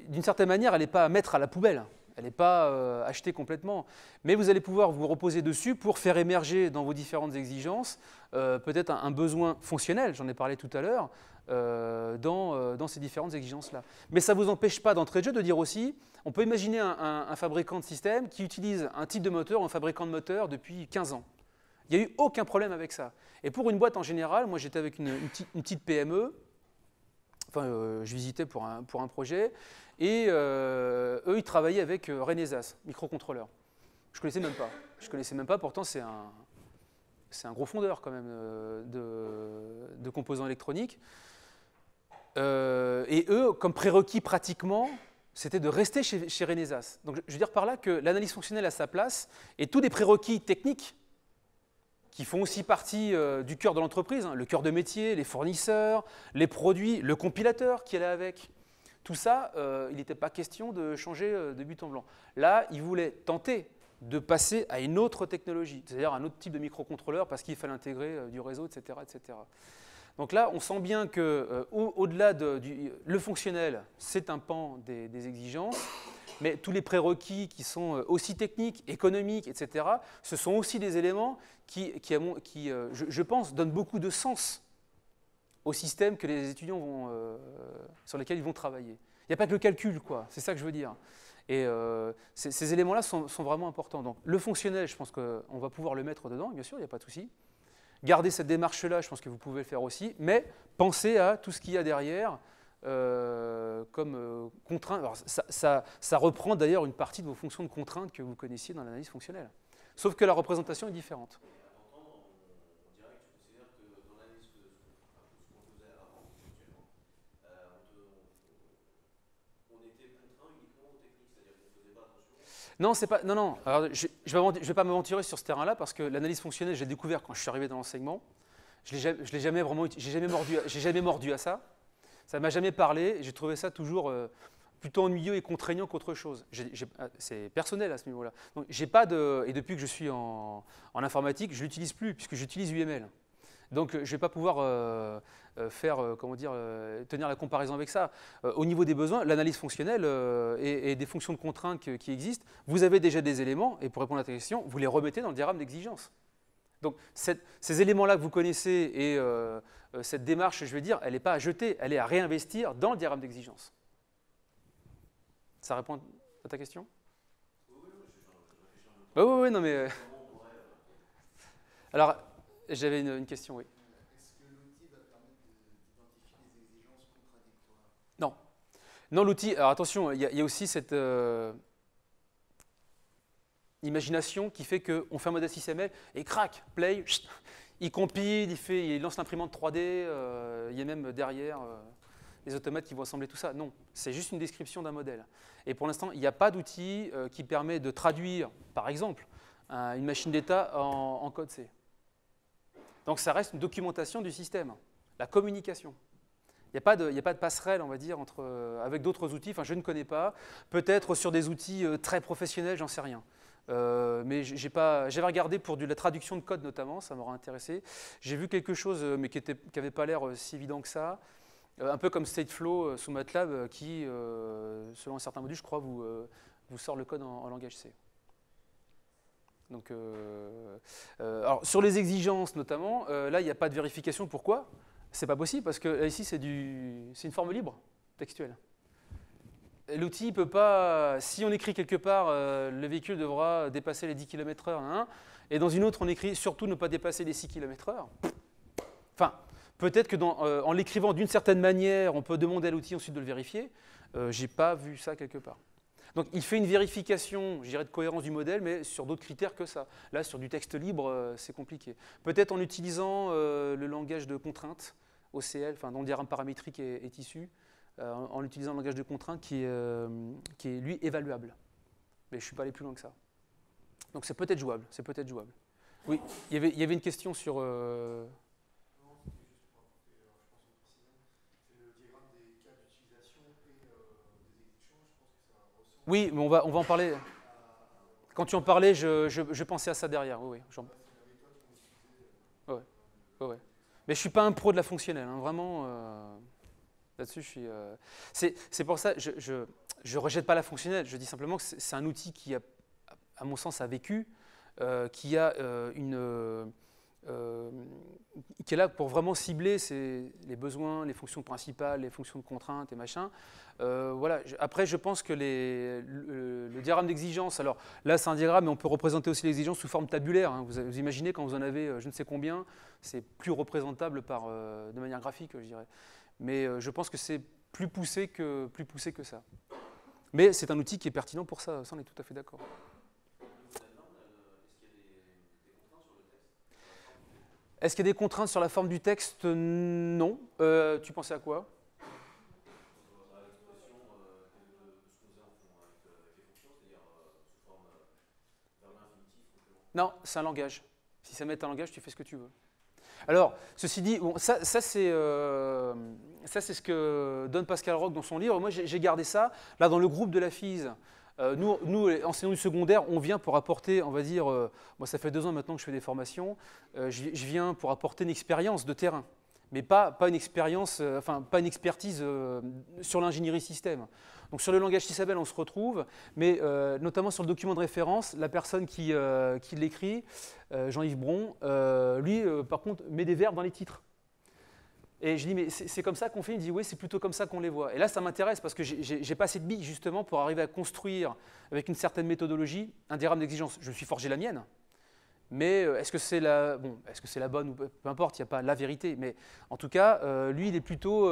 d'une certaine manière, elle n'est pas à mettre à la poubelle. Elle n'est pas achetée complètement. Mais vous allez pouvoir vous reposer dessus pour faire émerger dans vos différentes exigences peut-être un besoin fonctionnel, j'en ai parlé tout à l'heure, dans ces différentes exigences-là. Mais ça ne vous empêche pas d'entrée de jeu de dire aussi, on peut imaginer un fabricant de système qui utilise un type de moteur ou un fabricant de moteur depuis 15 ans. Il n'y a eu aucun problème avec ça. Et pour une boîte en général, moi j'étais avec une petite PME, enfin je visitais pour un projet, et eux ils travaillaient avec Renesas, microcontrôleur. Je ne connaissais même pas, pourtant c'est un gros fondeur quand même de composants électroniques. Et eux, comme prérequis pratiquement, c'était de rester chez Renesas. Donc je veux dire par là que l'analyse fonctionnelle a sa place, et tous les prérequis techniques qui font aussi partie du cœur de l'entreprise, hein, le cœur de métier, les fournisseurs, les produits, le compilateur qui allait avec. Tout ça, il n'était pas question de changer de but en blanc. Là, ils voulaient tenter de passer à une autre technologie, c'est-à-dire un autre type de microcontrôleur parce qu'il fallait intégrer du réseau, etc., etc. Donc là, on sent bien que au-delà le fonctionnel, c'est un pan des exigences, mais tous les prérequis qui sont aussi techniques, économiques, etc., ce sont aussi des éléments qui je pense, donnent beaucoup de sens au système que les étudiants sur lesquels ils vont travailler. Il n'y a pas que le calcul, quoi. C'est ça que je veux dire. Et ces éléments-là sont vraiment importants. Donc le fonctionnel, je pense qu'on va pouvoir le mettre dedans, bien sûr, il n'y a pas de souci. Gardez cette démarche-là, je pense que vous pouvez le faire aussi, mais pensez à tout ce qu'il y a derrière comme contrainte. Alors, ça reprend d'ailleurs une partie de vos fonctions de contrainte que vous connaissiez dans l'analyse fonctionnelle. Sauf que la représentation est différente. On dirait que tu considères que dans l'analyse ce qu'on faisait avant, actuellement, on était contraint uniquement aux techniques, c'est-à-dire qu'on ne faisait pas attention. Non, c'est pas. Non. Alors, je ne vais pas m'aventurer sur ce terrain-là parce que l'analyse fonctionnelle, j'ai découvert quand je suis arrivé dans l'enseignement. Je l'ai jamais vraiment, j'ai jamais mordu à ça. Ça ne m'a jamais parlé. J'ai trouvé ça toujours plutôt ennuyeux et contraignant qu'autre chose. C'est personnel à ce niveau-là. Donc, j'ai pas de. Et depuis que je suis en informatique, je l'utilise plus puisque j'utilise UML. Donc, je ne vais pas pouvoir tenir la comparaison avec ça. Au niveau des besoins, l'analyse fonctionnelle et des fonctions de contrainte qui existent, vous avez déjà des éléments, et pour répondre à ta question, vous les remettez dans le diagramme d'exigence. Donc, ces éléments-là que vous connaissez et cette démarche, je vais dire, elle n'est pas à jeter, elle est à réinvestir dans le diagramme d'exigence. Ça répond à ta question ? Oui, non mais... Alors, j'avais une question, oui. Est-ce que l'outil va permettre d'identifier les exigences contradictoires ? Non, l'outil... Alors attention, il y a aussi cette imagination qui fait qu'on fait un modèle XML et crac, play, il compile, il lance l'imprimante 3D, il y a même derrière les automates qui vont assembler tout ça. Non, c'est juste une description d'un modèle. Et pour l'instant, il n'y a pas d'outil qui permet de traduire, par exemple, une machine d'état en code C. Donc ça reste une documentation du système, la communication. Il n'y a pas de passerelle, on va dire, avec d'autres outils. Enfin, je ne connais pas. Peut-être sur des outils très professionnels, j'en sais rien. Mais j'avais regardé pour de la traduction de code notamment, ça m'aura intéressé. J'ai vu quelque chose, mais qui n'avait pas l'air si évident que ça. Un peu comme Stateflow sous MATLAB, qui, selon un certain module, je crois, vous sort le code en langage C. Donc, alors, sur les exigences notamment, là, il n'y a pas de vérification. Pourquoi ? C'est pas possible parce que ici, c'est une forme libre textuelle. L'outil ne peut pas, si on écrit quelque part, le véhicule devra dépasser les 10 km/h, hein, et dans une autre, on écrit surtout ne pas dépasser les 6 km/h. Enfin, peut-être que en l'écrivant d'une certaine manière, on peut demander à l'outil ensuite de le vérifier. Je n'ai pas vu ça quelque part. Donc il fait une vérification, je dirais, de cohérence du modèle, mais sur d'autres critères que ça. Là, sur du texte libre, c'est compliqué. Peut-être en utilisant le langage de contrainte, OCL, dont le diagramme paramétrique est issu, en utilisant le langage de contrainte qui est lui, évaluable. Mais je ne suis pas allé plus loin que ça. Donc c'est peut-être jouable, c'est peut-être jouable. Oui, il y avait une question sur... Non, c'était juste pour apporter, je pense, une précision. C'est le diagramme des cas d'utilisation et des exécutions. Je pense que ça ressemble. Oui, mais on va en parler. Quand tu en parlais, je pensais à ça derrière. Oui, oui. C'est la méthode qu'on utilisait. Ouais. Mais je ne suis pas un pro de la fonctionnelle, hein, vraiment. Là-dessus, je suis. C'est pour ça, je ne rejette pas la fonctionnelle. Je dis simplement que c'est un outil qui, à mon sens, a vécu, qui a qui est là pour vraiment cibler les besoins, les fonctions principales, les fonctions de contrainte et machin. Voilà. Après, je pense que le diagramme d'exigence, alors là c'est un diagramme, mais on peut représenter aussi l'exigence sous forme tabulaire. Hein. Vous imaginez quand vous en avez je ne sais combien, c'est plus représentable de manière graphique, je dirais. Mais je pense que c'est plus poussé que ça. Mais c'est un outil qui est pertinent pour ça, ça on est tout à fait d'accord. Est-ce qu'il y a des contraintes sur la forme du texte? Non. Tu pensais à quoi? Non, c'est un langage. Si ça met un langage, tu fais ce que tu veux. Alors, ceci dit, bon, ça c'est ce que donne Pascal Roch dans son livre. Moi, j'ai gardé ça. Là, dans le groupe de la FISE, nous, enseignants du secondaire, on vient pour apporter, on va dire, moi ça fait 2 ans maintenant que je fais des formations, je viens pour apporter une expérience de terrain, mais pas une expérience, pas une expertise sur l'ingénierie système. Donc sur le langage Syssabelle, on se retrouve, mais notamment sur le document de référence, la personne qui l'écrit, Jean-Yves Bron, lui, par contre, met des verbes dans les titres. Et je dis, mais c'est comme ça qu'on fait? Il dit, oui, c'est plutôt comme ça qu'on les voit. Et là, ça m'intéresse parce que j'ai pas assez de billes justement pour arriver à construire, avec une certaine méthodologie, un diagramme d'exigence. Je me suis forgé la mienne, mais est-ce que c'est la bonne ou peu importe, il n'y a pas la vérité. Mais en tout cas, lui, il est plutôt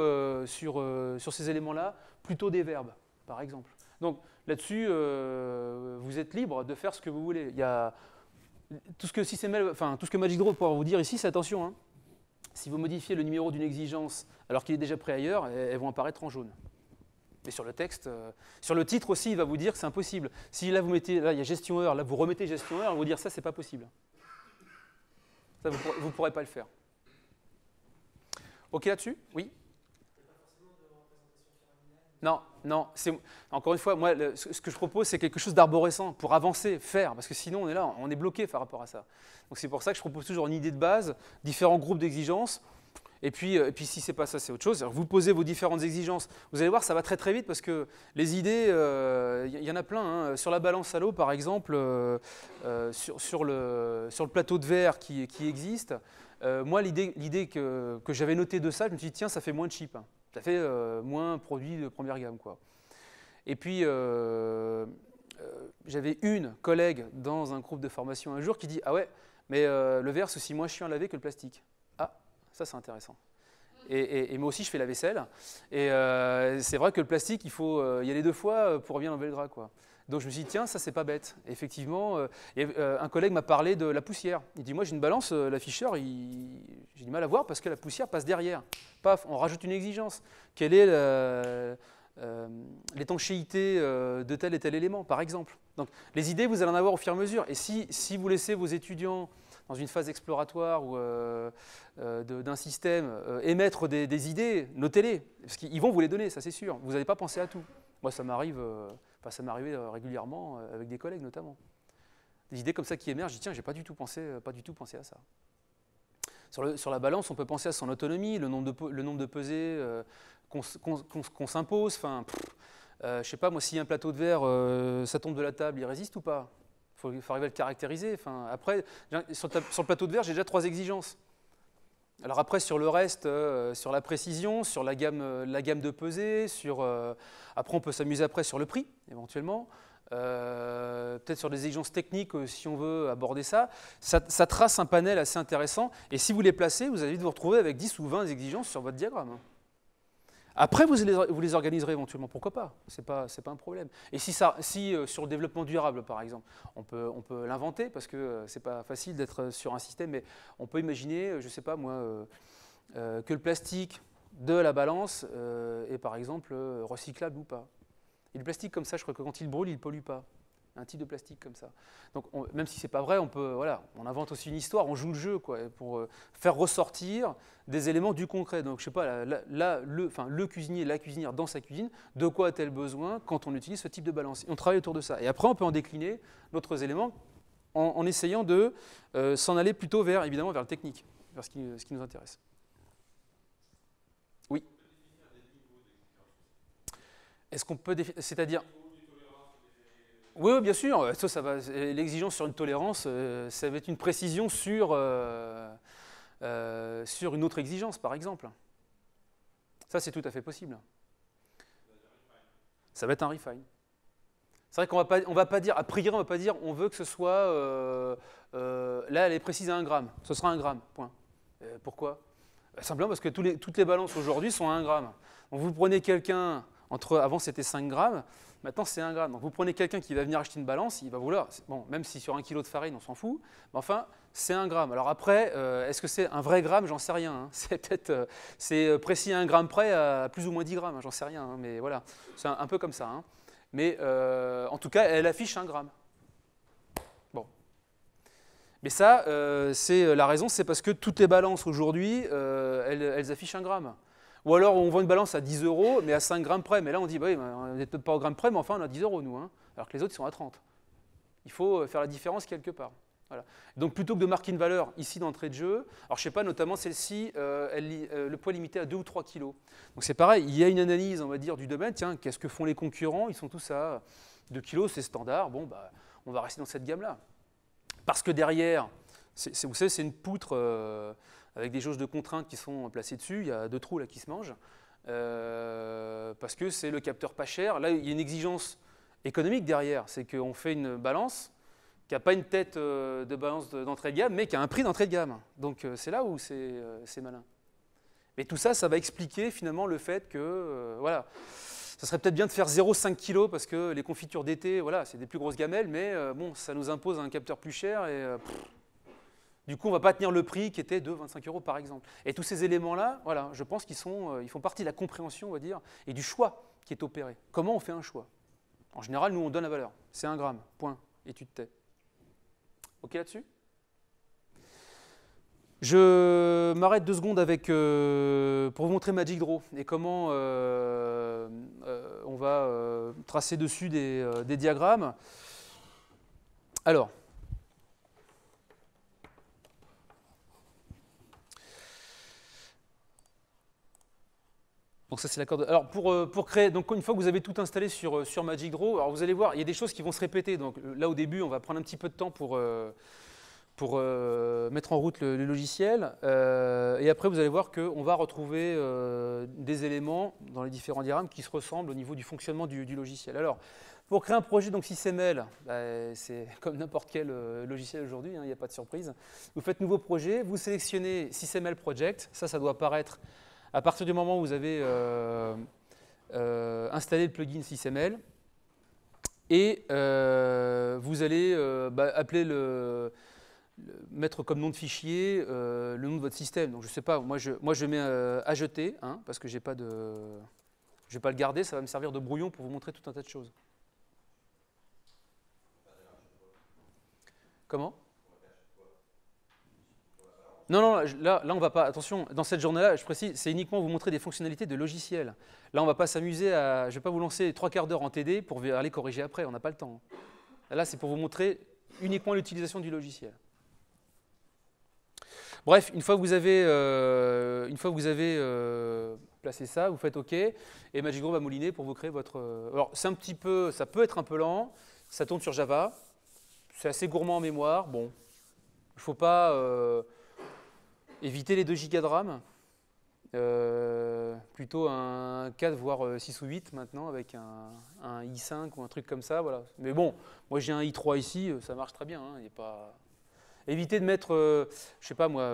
sur ces éléments-là, plutôt des verbes, par exemple. Donc là-dessus, vous êtes libre de faire ce que vous voulez. Il y a tout ce que Magic Draw pourra vous dire ici, c'est attention, hein. Si vous modifiez le numéro d'une exigence alors qu'il est déjà pris ailleurs, elles vont apparaître en jaune. Mais sur le texte, sur le titre aussi, il va vous dire que c'est impossible. Si là, il y a gestion heure, là vous remettez gestion heure, il va vous dire ça, c'est pas possible. Ça, vous ne pourrez pas le faire. OK là-dessus? Oui? Non. Encore une fois, moi, ce que je propose, c'est quelque chose d'arborescent pour avancer, faire, parce que sinon, on est là, on est bloqué par rapport à ça. Donc c'est pour ça que je propose toujours une idée de base, différents groupes d'exigences, et puis si ce n'est pas ça, c'est autre chose. Alors, vous posez vos différentes exigences, vous allez voir, ça va très très vite, parce que les idées, il y en a plein. Hein. Sur la balance à l'eau, par exemple, sur le plateau de verre qui existe, moi, l'idée que j'avais notée de ça, je me suis dit, tiens, ça fait moins de cheap. Hein. Ça fait moins produit de première gamme, quoi. Et puis, j'avais une collègue dans un groupe de formation un jour qui dit « Ah ouais, mais le verre, c'est aussi moins chiant à laver que le plastique. » Ah, ça c'est intéressant. Et moi aussi, je fais la vaisselle. Et c'est vrai que le plastique, il faut y aller 2 fois pour bien enlever le gras, quoi. Donc je me suis dit, tiens, ça c'est pas bête. Et effectivement, un collègue m'a parlé de la poussière. Il dit, moi j'ai une balance, l'afficheur, j'ai du mal à voir parce que la poussière passe derrière. Paf, on rajoute une exigence. Quelle est l'étanchéité de tel et tel élément, par exemple. Donc les idées, vous allez en avoir au fur et à mesure. Et si vous laissez vos étudiants dans une phase exploratoire ou d'un système émettre des idées, notez-les. Parce qu'ils vont vous les donner, ça c'est sûr. Vous n'allez pas penser à tout. Moi, ça m'arrive... ça m'est arrivé régulièrement avec des collègues notamment. Des idées comme ça qui émergent, je dis tiens, j'ai pas du tout pensé à ça. Sur la balance, on peut penser à son autonomie, le nombre de pesées qu'on s'impose. Enfin, je sais pas, moi, si un plateau de verre, ça tombe de la table, il résiste ou pas? Il faut arriver à le caractériser. Enfin, après, sur le plateau de verre, j'ai déjà 3 exigences. Alors après, sur le reste, sur la précision, sur la gamme de pesée, après on peut s'amuser après sur le prix, éventuellement, peut-être sur des exigences techniques si on veut aborder ça. Ça trace un panel assez intéressant, et si vous les placez, vous allez vite vous retrouver avec 10 ou 20 exigences sur votre diagramme. Après, vous les organiserez éventuellement, pourquoi pas? C'est pas un problème. Et si sur le développement durable, par exemple, on peut l'inventer, parce que c'est pas facile d'être sur un système, mais on peut imaginer, je sais pas moi, que le plastique de la balance est par exemple recyclable ou pas. Et le plastique comme ça, je crois que quand il brûle, il ne pollue pas. Un type de plastique comme ça. Donc, même si ce n'est pas vrai, on invente aussi une histoire, on joue le jeu quoi, pour faire ressortir des éléments du concret. Donc, je ne sais pas, le cuisinier, la cuisinière dans sa cuisine, de quoi a-t-elle besoin quand on utilise ce type de balance? Et on travaille autour de ça. Et après, on peut en décliner d'autres éléments en essayant de s'en aller plutôt évidemment vers le technique, vers ce qui nous intéresse. Oui. Est-ce qu'on peut définir, c'est-à-dire... Oui, bien sûr. Ça va. L'exigence sur une tolérance, ça va être une précision sur une autre exigence, par exemple. Ça, c'est tout à fait possible. Ça va être un refine. C'est vrai qu'on va pas dire, a priori, on va pas dire, on veut que ce soit, là, elle est précise à 1 gramme. Ce sera 1 gramme, point. Pourquoi? Simplement parce que toutes les balances aujourd'hui sont à 1 gramme. Donc vous prenez quelqu'un, avant c'était 5 grammes, maintenant c'est 1 gramme. Donc vous prenez quelqu'un qui va venir acheter une balance, il va vouloir, bon, même si sur 1 kilo de farine on s'en fout, mais enfin c'est 1 gramme. Alors après, est-ce que c'est un vrai gramme? J'en sais rien. Hein. C'est peut-être précis à 1 gramme près à plus ou moins 10 grammes, hein, j'en sais rien. Hein, mais voilà, c'est un peu comme ça. Hein. Mais en tout cas, elle affiche 1 gramme. Bon. Mais ça, c'est la raison, c'est parce que toutes les balances aujourd'hui, elles affichent 1 gramme. Ou alors on vend une balance à 10 €, mais à 5 grammes près. Mais là on dit, bah oui, on n'est peut-être pas au gramme près, mais enfin on a 10 € nous. Hein, alors que les autres ils sont à 30. Il faut faire la différence quelque part. Voilà. Donc plutôt que de marquer une valeur ici d'entrée de jeu, alors je ne sais pas, notamment celle-ci, le poids limité à 2 ou 3 kg. Donc c'est pareil, il y a une analyse, on va dire, du domaine. Tiens, qu'est-ce que font les concurrents? Ils sont tous à 2 kg, c'est standard. Bon, bah, on va rester dans cette gamme-là. Parce que derrière, vous savez, c'est une poutre avec des jauges de contrainte qui sont placées dessus. Il y a 2 trous là qui se mangent. Parce que c'est le capteur pas cher. Là, il y a une exigence économique derrière. C'est qu'on fait une balance qui n'a pas une tête de balance d'entrée de gamme, mais qui a un prix d'entrée de gamme. Donc c'est là où c'est malin. Mais tout ça, ça va expliquer finalement le fait que, voilà, ça serait peut-être bien de faire 0,5 kg parce que les confitures d'été, voilà, c'est des plus grosses gamelles, mais bon, ça nous impose un capteur plus cher et du coup, on ne va pas tenir le prix qui était de 25 € par exemple. Et tous ces éléments-là, voilà, je pense qu'ils font partie de la compréhension, on va dire, et du choix qui est opéré. Comment on fait un choix? En général, nous, on donne la valeur. C'est 1 gramme, point, et tu te tais. OK là-dessus? Je m'arrête 2 secondes pour vous montrer Magic Draw et comment on va tracer dessus des diagrammes. Alors, donc ça c'est la corde. Alors pour créer, donc une fois que vous avez tout installé sur Magic Draw, alors vous allez voir, il y a des choses qui vont se répéter. Donc là au début, on va prendre un petit peu de temps pour mettre en route le logiciel. Et après, vous allez voir qu'on va retrouver des éléments dans les différents diagrammes qui se ressemblent au niveau du fonctionnement du logiciel. Alors, pour créer un projet donc SysML, c'est comme n'importe quel logiciel aujourd'hui, il n'y a pas de surprise. Vous faites nouveau projet, vous sélectionnez SysML Project, ça doit apparaître à partir du moment où vous avez installé le plugin SysML. Et vous allez appeler mettre comme nom de fichier le nom de votre système. Donc je ne sais pas, moi je mets à jeter, hein, parce que je ne vais pas le garder, ça va me servir de brouillon pour vous montrer tout un tas de choses. Comment? Non, là on va pas, attention, dans cette journée-là, je précise, c'est uniquement vous montrer des fonctionnalités de logiciel. Là on ne va pas s'amuser je ne vais pas vous lancer 3/4 d'heure en TD pour aller corriger après, on n'a pas le temps. Là c'est pour vous montrer uniquement l'utilisation du logiciel. Bref, une fois que vous avez placé ça, vous faites OK, et Magic Draw va mouliner pour vous créer votre... Alors c'est un petit peu, ça peut être un peu lent, ça tourne sur Java, c'est assez gourmand en mémoire, bon, il ne faut pas éviter les 2 Go de RAM, plutôt un 4 voire 6 ou 8 maintenant avec un i5 ou un truc comme ça, voilà. Mais bon, moi j'ai un i3 ici, ça marche très bien, hein, il n'est pas... Évitez de mettre, je sais pas moi,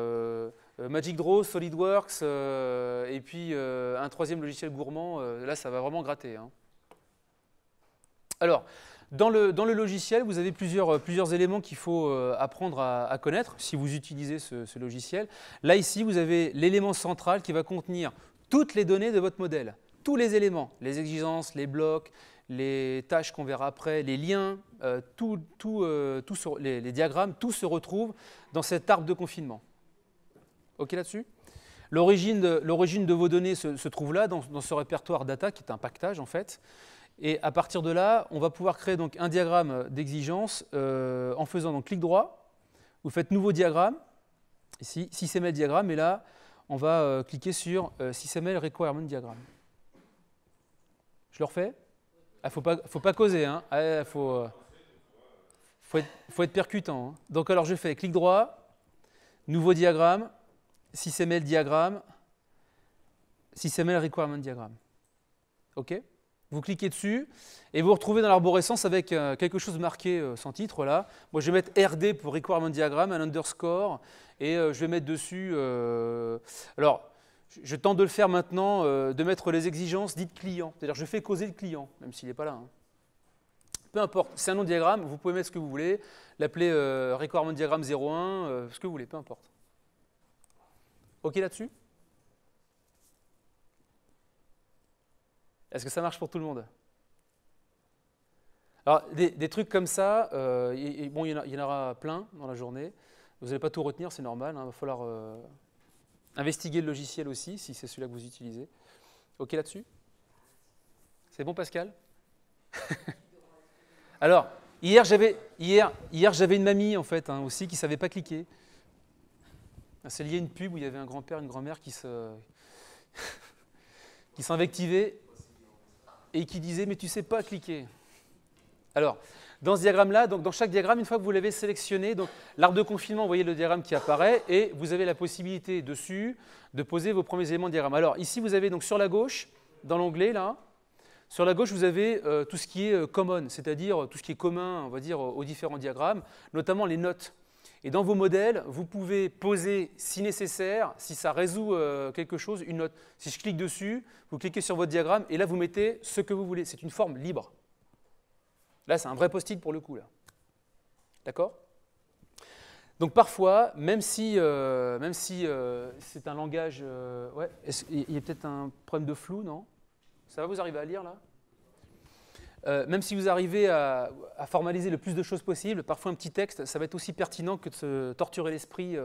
Magic Draw, SolidWorks, et puis un troisième logiciel gourmand, là ça va vraiment gratter, hein. Alors, dans le logiciel, vous avez plusieurs éléments qu'il faut apprendre à connaître si vous utilisez ce logiciel. Là, ici, vous avez l'élément central qui va contenir toutes les données de votre modèle, tous les éléments, les exigences, les blocs, les tâches qu'on verra après, les liens, les diagrammes, tout se retrouve dans cet arbre de confinement. OK là-dessus? L'origine de vos données se trouve là, dans ce répertoire data, qui est un paquetage en fait. Et à partir de là, on va pouvoir créer donc un diagramme d'exigence en faisant donc clic droit. Vous faites nouveau diagramme, ici, SysML diagramme, et là, on va cliquer sur SysML requirement diagram. Je le refais? Il ne faut pas causer, hein. Faut être percutant, hein. Donc alors je fais clic droit, nouveau diagramme, SysML diagramme, SysML requirement diagram. OK? Vous cliquez dessus et vous vous retrouvez dans l'arborescence avec quelque chose marqué sans titre là. Moi je vais mettre RD pour requirement diagram, un underscore, et je vais mettre dessus. Alors je tente de le faire maintenant, de mettre les exigences dites client. C'est-à-dire je fais causer le client, même s'il n'est pas là, hein. Peu importe, c'est un nom de diagramme, vous pouvez mettre ce que vous voulez, l'appeler requirement diagram 01, ce que vous voulez, peu importe. OK là-dessus? Est-ce que ça marche pour tout le monde? Alors, des trucs comme ça, bon, il y en aura plein dans la journée. Vous n'allez pas tout retenir, c'est normal, hein. Il va falloir investiguer le logiciel aussi, si c'est celui-là que vous utilisez. OK là-dessus? C'est bon, Pascal? Alors, hier, j'avais une mamie, en fait, hein, aussi, qui ne savait pas cliquer. C'est lié à une pub où il y avait un grand-père, une grand-mère qui s'invectivait et qui disait « mais tu ne sais pas cliquer ». Alors, dans ce diagramme-là, donc dans chaque diagramme, une fois que vous l'avez sélectionné, donc l'arbre de confinement, vous voyez le diagramme qui apparaît, et vous avez la possibilité dessus de poser vos premiers éléments de diagramme. Alors ici, vous avez donc sur la gauche, dans l'onglet là, sur la gauche, vous avez tout ce qui est common, c'est-à-dire tout ce qui est commun, on va dire, aux différents diagrammes, notamment les notes. Et dans vos modèles, vous pouvez poser, si nécessaire, si ça résout quelque chose, une note. Si je clique dessus, vous cliquez sur votre diagramme et là, vous mettez ce que vous voulez. C'est une forme libre. Là, c'est un vrai post-it pour le coup. D'accord? Donc parfois, même si c'est un langage... ouais, il y a peut-être un problème de flou, non? Ça va, vous arrivez à lire là? Même si vous arrivez à formaliser le plus de choses possible, parfois un petit texte, ça va être aussi pertinent que de se torturer l'esprit.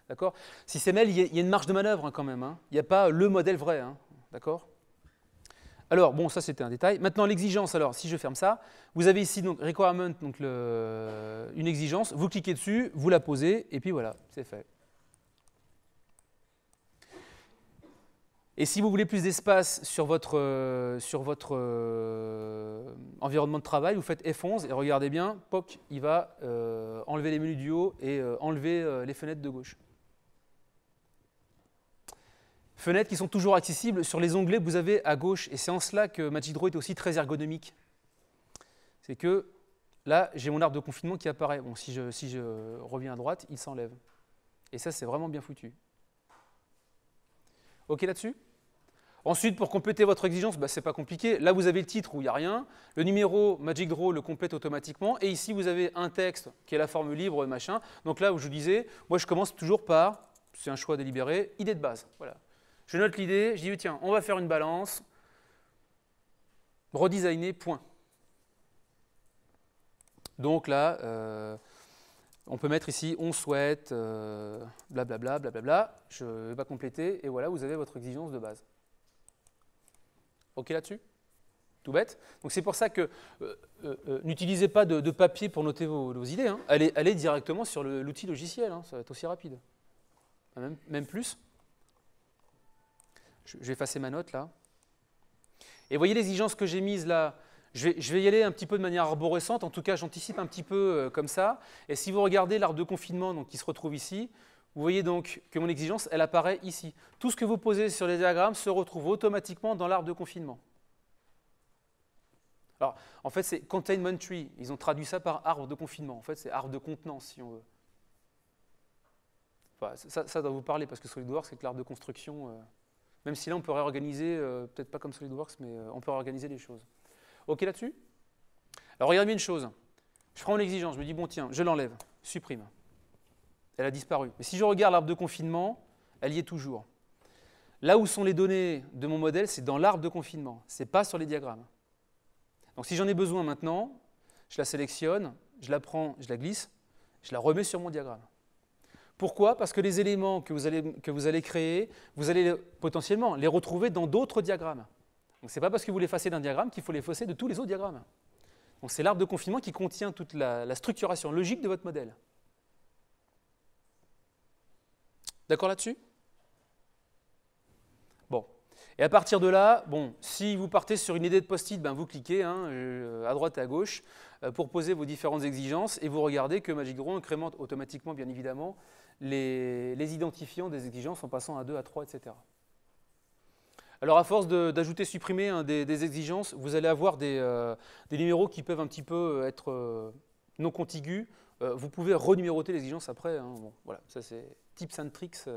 D'accord? SysML, il y a une marge de manœuvre, hein, quand même, hein. Il n'y a pas le modèle vrai. Hein, d'accord? Alors, bon, ça c'était un détail. Maintenant, l'exigence, alors si je ferme ça, vous avez ici donc requirement, donc une exigence, vous cliquez dessus, vous la posez, et puis voilà, c'est fait. Et si vous voulez plus d'espace sur votre environnement de travail, vous faites F11 et regardez bien, POC, il va enlever les menus du haut et enlever les fenêtres de gauche. Fenêtres qui sont toujours accessibles sur les onglets que vous avez à gauche. Et c'est en cela que Magic Draw est aussi très ergonomique. C'est que là, j'ai mon arbre de confinement qui apparaît. Bon, si je reviens à droite, il s'enlève. Et ça, c'est vraiment bien foutu. OK là-dessus? Ensuite, pour compléter votre exigence, ce n'est pas compliqué. Là, vous avez le titre où il n'y a rien. Le numéro Magic Draw le complète automatiquement. Et ici, vous avez un texte qui est la forme libre, machin. Donc là, où je vous disais, moi, je commence toujours par, c'est un choix délibéré, idée de base. Voilà. Je note l'idée, je dis, tiens, on va faire une balance. Redesigner, point. Donc là, on peut mettre ici, on souhaite, blablabla, blablabla. Je ne vais pas compléter. Et voilà, vous avez votre exigence de base. OK là-dessus? Tout bête. Donc c'est pour ça que n'utilisez pas de papier pour noter vos idées. Hein. Allez directement sur l'outil logiciel. Hein. Ça va être aussi rapide. Même plus. Je vais effacer ma note là. Et voyez l'exigence que j'ai mise là. Je vais y aller un petit peu de manière arborescente. En tout cas, j'anticipe un petit peu comme ça. Et si vous regardez l'arbre de confinement donc, qui se retrouve ici, vous voyez donc que mon exigence, elle apparaît ici. Tout ce que vous posez sur les diagrammes se retrouve automatiquement dans l'arbre de confinement. Alors, en fait, c'est containment tree. Ils ont traduit ça par arbre de confinement. En fait, c'est arbre de contenance, si on veut. Enfin, ça doit vous parler, parce que SolidWorks, c'est que l'art de construction, même si là, on peut réorganiser, peut-être pas comme SolidWorks, mais on peut réorganiser les choses. OK là-dessus? Alors, regardez bien une chose. Je prends l'exigence, je me dis, bon, tiens, je l'enlève, supprime. Elle a disparu. Mais si je regarde l'arbre de confinement, elle y est toujours. Là où sont les données de mon modèle, c'est dans l'arbre de confinement, ce n'est pas sur les diagrammes. Donc si j'en ai besoin maintenant, je la sélectionne, je la prends, je la glisse, je la remets sur mon diagramme. Pourquoi? Parce que les éléments que vous allez créer, vous allez potentiellement les retrouver dans d'autres diagrammes. Donc ce n'est pas parce que vous l'effacez d'un diagramme qu'il faut l'effacer de tous les autres diagrammes. Donc c'est l'arbre de confinement qui contient toute la structuration logique de votre modèle. D'accord là-dessus? Bon. Et à partir de là, bon, si vous partez sur une idée de post-it, ben vous cliquez à droite et à gauche pour poser vos différentes exigences et vous regardez que Magic Draw incrémente automatiquement, bien évidemment, les identifiants des exigences en passant à 2, à 3, etc. Alors à force d'ajouter, supprimer des exigences, vous allez avoir des numéros qui peuvent un petit peu être non contigus. Vous pouvez renuméroter les exigences après. Bon, voilà, ça c'est tips and tricks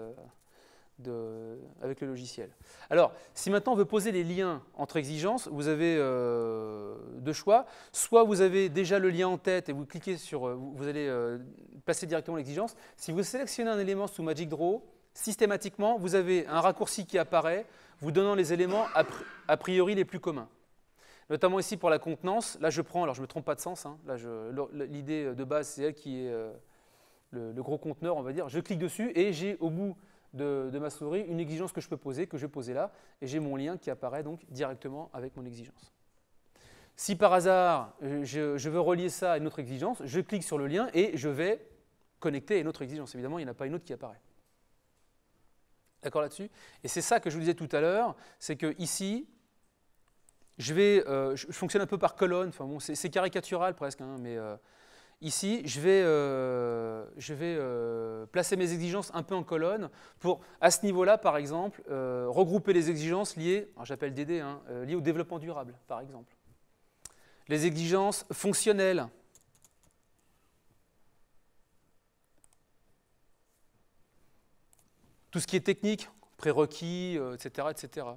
avec le logiciel. Alors, si maintenant on veut poser les liens entre exigences, vous avez deux choix. Soit vous avez déjà le lien en tête et vous cliquez sur, vous allez placer directement l'exigence. Si vous sélectionnez un élément sous Magic Draw, systématiquement, vous avez un raccourci qui apparaît, vous donnant les éléments a priori les plus communs. Notamment ici pour la contenance, là je prends, alors je ne me trompe pas de sens, l'idée de base c'est elle qui est le gros conteneur, on va dire. Je clique dessus et j'ai au bout de ma souris une exigence que je peux poser, que je vais poser là, et j'ai mon lien qui apparaît donc directement avec mon exigence. Si par hasard je veux relier ça à une autre exigence, je clique sur le lien et je vais connecter à une autre exigence. Évidemment, il n'y en a pas une autre qui apparaît. D'accord là-dessus? Et c'est ça que je vous disais tout à l'heure, c'est que ici, je fonctionne un peu par colonne, enfin bon, c'est caricatural presque, mais ici, je vais placer mes exigences un peu en colonne pour, à ce niveau-là, par exemple, regrouper les exigences liées, j'appelle DD, liées au développement durable, par exemple. Les exigences fonctionnelles. Tout ce qui est technique, prérequis, etc., etc.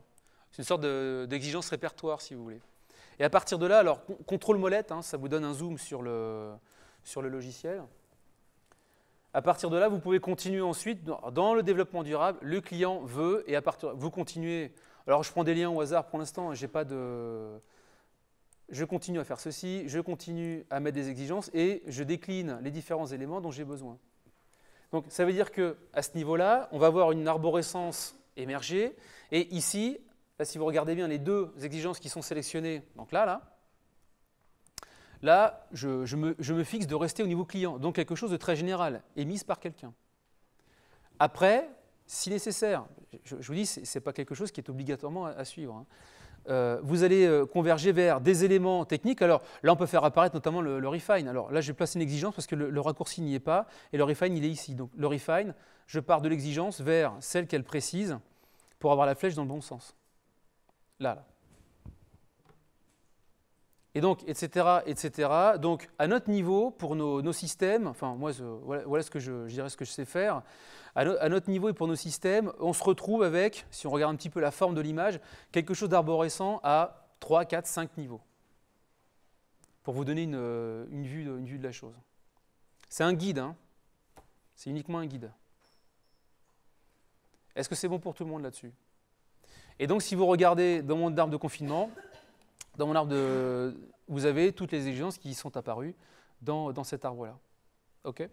C'est une sorte d'exigence répertoire, si vous voulez. Et à partir de là, alors, contrôle molette, ça vous donne un zoom sur le logiciel. À partir de là, vous pouvez continuer ensuite dans le développement durable. Le client veut, et à partir vous continuez. Alors, je prends des liens au hasard pour l'instant, j'ai pas de. Je continue à faire ceci, je continue à mettre des exigences et je décline les différents éléments dont j'ai besoin. Donc, ça veut dire qu'à ce niveau-là, on va avoir une arborescence émergée. Et ici, là, si vous regardez bien les deux exigences qui sont sélectionnées, donc là, je me fixe de rester au niveau client, donc quelque chose de très général, émise par quelqu'un. Après, si nécessaire, je vous dis, ce n'est pas quelque chose qui est obligatoirement à suivre. Vous allez converger vers des éléments techniques. Alors là, on peut faire apparaître notamment le refine. Alors là, je vais placer une exigence parce que le raccourci n'y est pas, et le refine, il est ici. Donc le refine, je pars de l'exigence vers celle qu'elle précise pour avoir la flèche dans le bon sens. Là. Et donc, etc., etc. Donc, à notre niveau, pour nos systèmes, enfin, moi, voilà ce que je dirais ce que je sais faire. À notre niveau et pour nos systèmes, on se retrouve avec, si on regarde un petit peu la forme de l'image, quelque chose d'arborescent à 3, 4, 5 niveaux. Pour vous donner une vue de la chose. C'est un guide, c'est uniquement un guide. Est-ce que c'est bon pour tout le monde là-dessus? Et donc, si vous regardez dans mon arbre de confinement, dans mon arbre vous avez toutes les exigences qui sont apparues dans cet arbre-là. OK?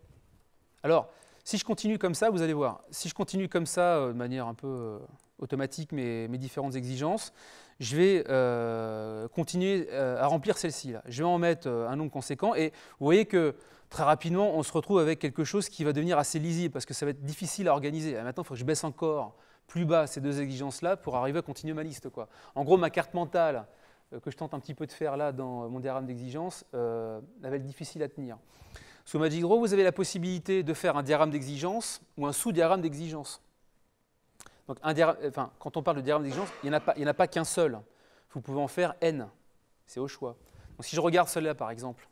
Alors, si je continue comme ça, vous allez voir, si je continue comme ça, de manière un peu automatique, mes différentes exigences, je vais continuer à remplir celle-ci. Je vais en mettre un nombre conséquent et vous voyez que très rapidement, on se retrouve avec quelque chose qui va devenir assez lisible parce que ça va être difficile à organiser. Et maintenant, il faut que je baisse encore plus bas ces deux exigences-là pour arriver à continuer ma liste, quoi. En gros, ma carte mentale que je tente un petit peu de faire là dans mon diagramme d'exigence, elle va être difficile à tenir. Sous Magic Draw, vous avez la possibilité de faire un diagramme d'exigence ou un sous-diagramme d'exigence. Donc, quand on parle de diagramme d'exigence, il n'y en a pas qu'un seul. Vous pouvez en faire N. C'est au choix. Donc, si je regarde celle-là, par exemple,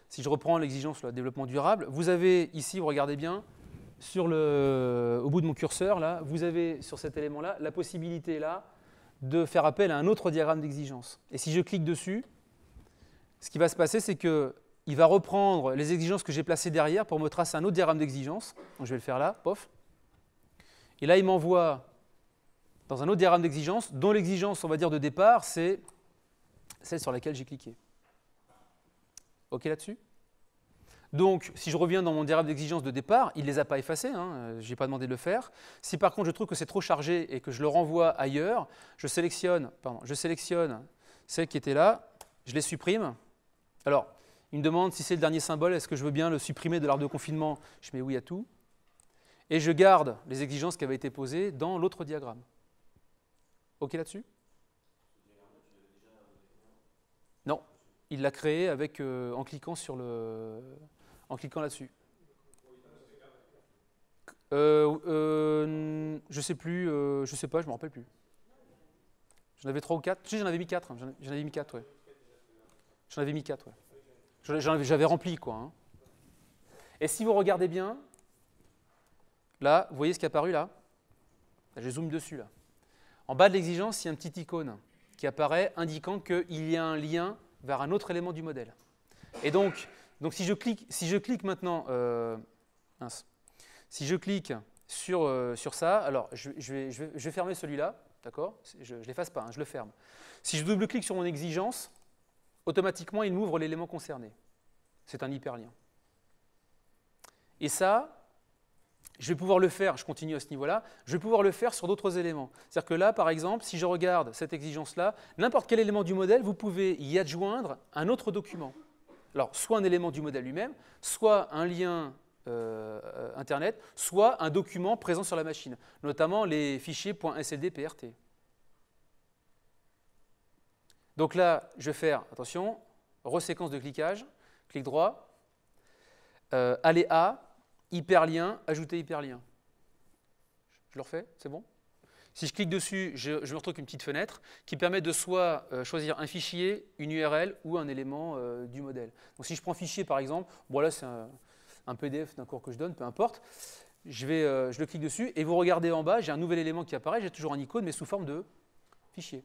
si je reprends l'exigence sur le développement durable, vous avez ici, vous regardez bien, au bout de mon curseur, là, vous avez sur cet élément-là la possibilité là, de faire appel à un autre diagramme d'exigence. Et si je clique dessus, ce qui va se passer, c'est qu'il va reprendre les exigences que j'ai placées derrière pour me tracer un autre diagramme d'exigence. Donc je vais le faire là, pof. Et là, il m'envoie dans un autre diagramme d'exigence, dont l'exigence, on va dire, de départ, c'est celle sur laquelle j'ai cliqué. OK là-dessus? Donc, si je reviens dans mon diagramme d'exigence de départ, il ne les a pas effacés, hein, je n'ai pas demandé de le faire. Si par contre je trouve que c'est trop chargé et que je le renvoie ailleurs, je sélectionne celle qui était là, je les supprime. Alors, il me demande si c'est le dernier symbole, est-ce que je veux bien le supprimer de l'arbre de confinement? Je mets oui à tout. Et je garde les exigences qui avaient été posées dans l'autre diagramme. OK là-dessus? Non, il l'a créé avec, en cliquant là-dessus. Je sais plus, je sais pas, je me rappelle plus. J'en avais 3 ou 4. Si, j'en avais mis 4. J'en avais mis 4, ouais. J'en avais mis 4, ouais. J'avais rempli, quoi. Hein. Et si vous regardez bien, là, vous voyez ce qui est apparu là? Je zoome dessus, là. En bas de l'exigence, il y a une petite icône qui apparaît indiquant qu'il y a un lien vers un autre élément du modèle. Et donc si je clique maintenant, si je clique sur ça, alors je vais fermer celui-là, d'accord? Je ne l'efface pas, hein, je le ferme. Si je double-clique sur mon exigence, automatiquement, il m'ouvre l'élément concerné. C'est un hyperlien. Et ça, je vais pouvoir le faire, je continue à ce niveau-là, je vais pouvoir le faire sur d'autres éléments. C'est-à-dire que là, par exemple, si je regarde cette exigence-là, n'importe quel élément du modèle, vous pouvez y adjoindre un autre document. Alors, soit un élément du modèle lui-même, soit un lien Internet, soit un document présent sur la machine, notamment les fichiers .sld, PRT. Donc là, je vais faire, attention, reséquence de cliquage, clic droit, aller à, hyperlien, ajouter hyperlien. Je le refais, c'est bon? Si je clique dessus, je me retrouve avec une petite fenêtre qui permet de soit choisir un fichier, une URL ou un élément du modèle. Donc si je prends fichier par exemple, bon là c'est un PDF d'un cours que je donne, peu importe, je le clique dessus et vous regardez en bas, j'ai un nouvel élément qui apparaît, j'ai toujours un icône mais sous forme de fichier.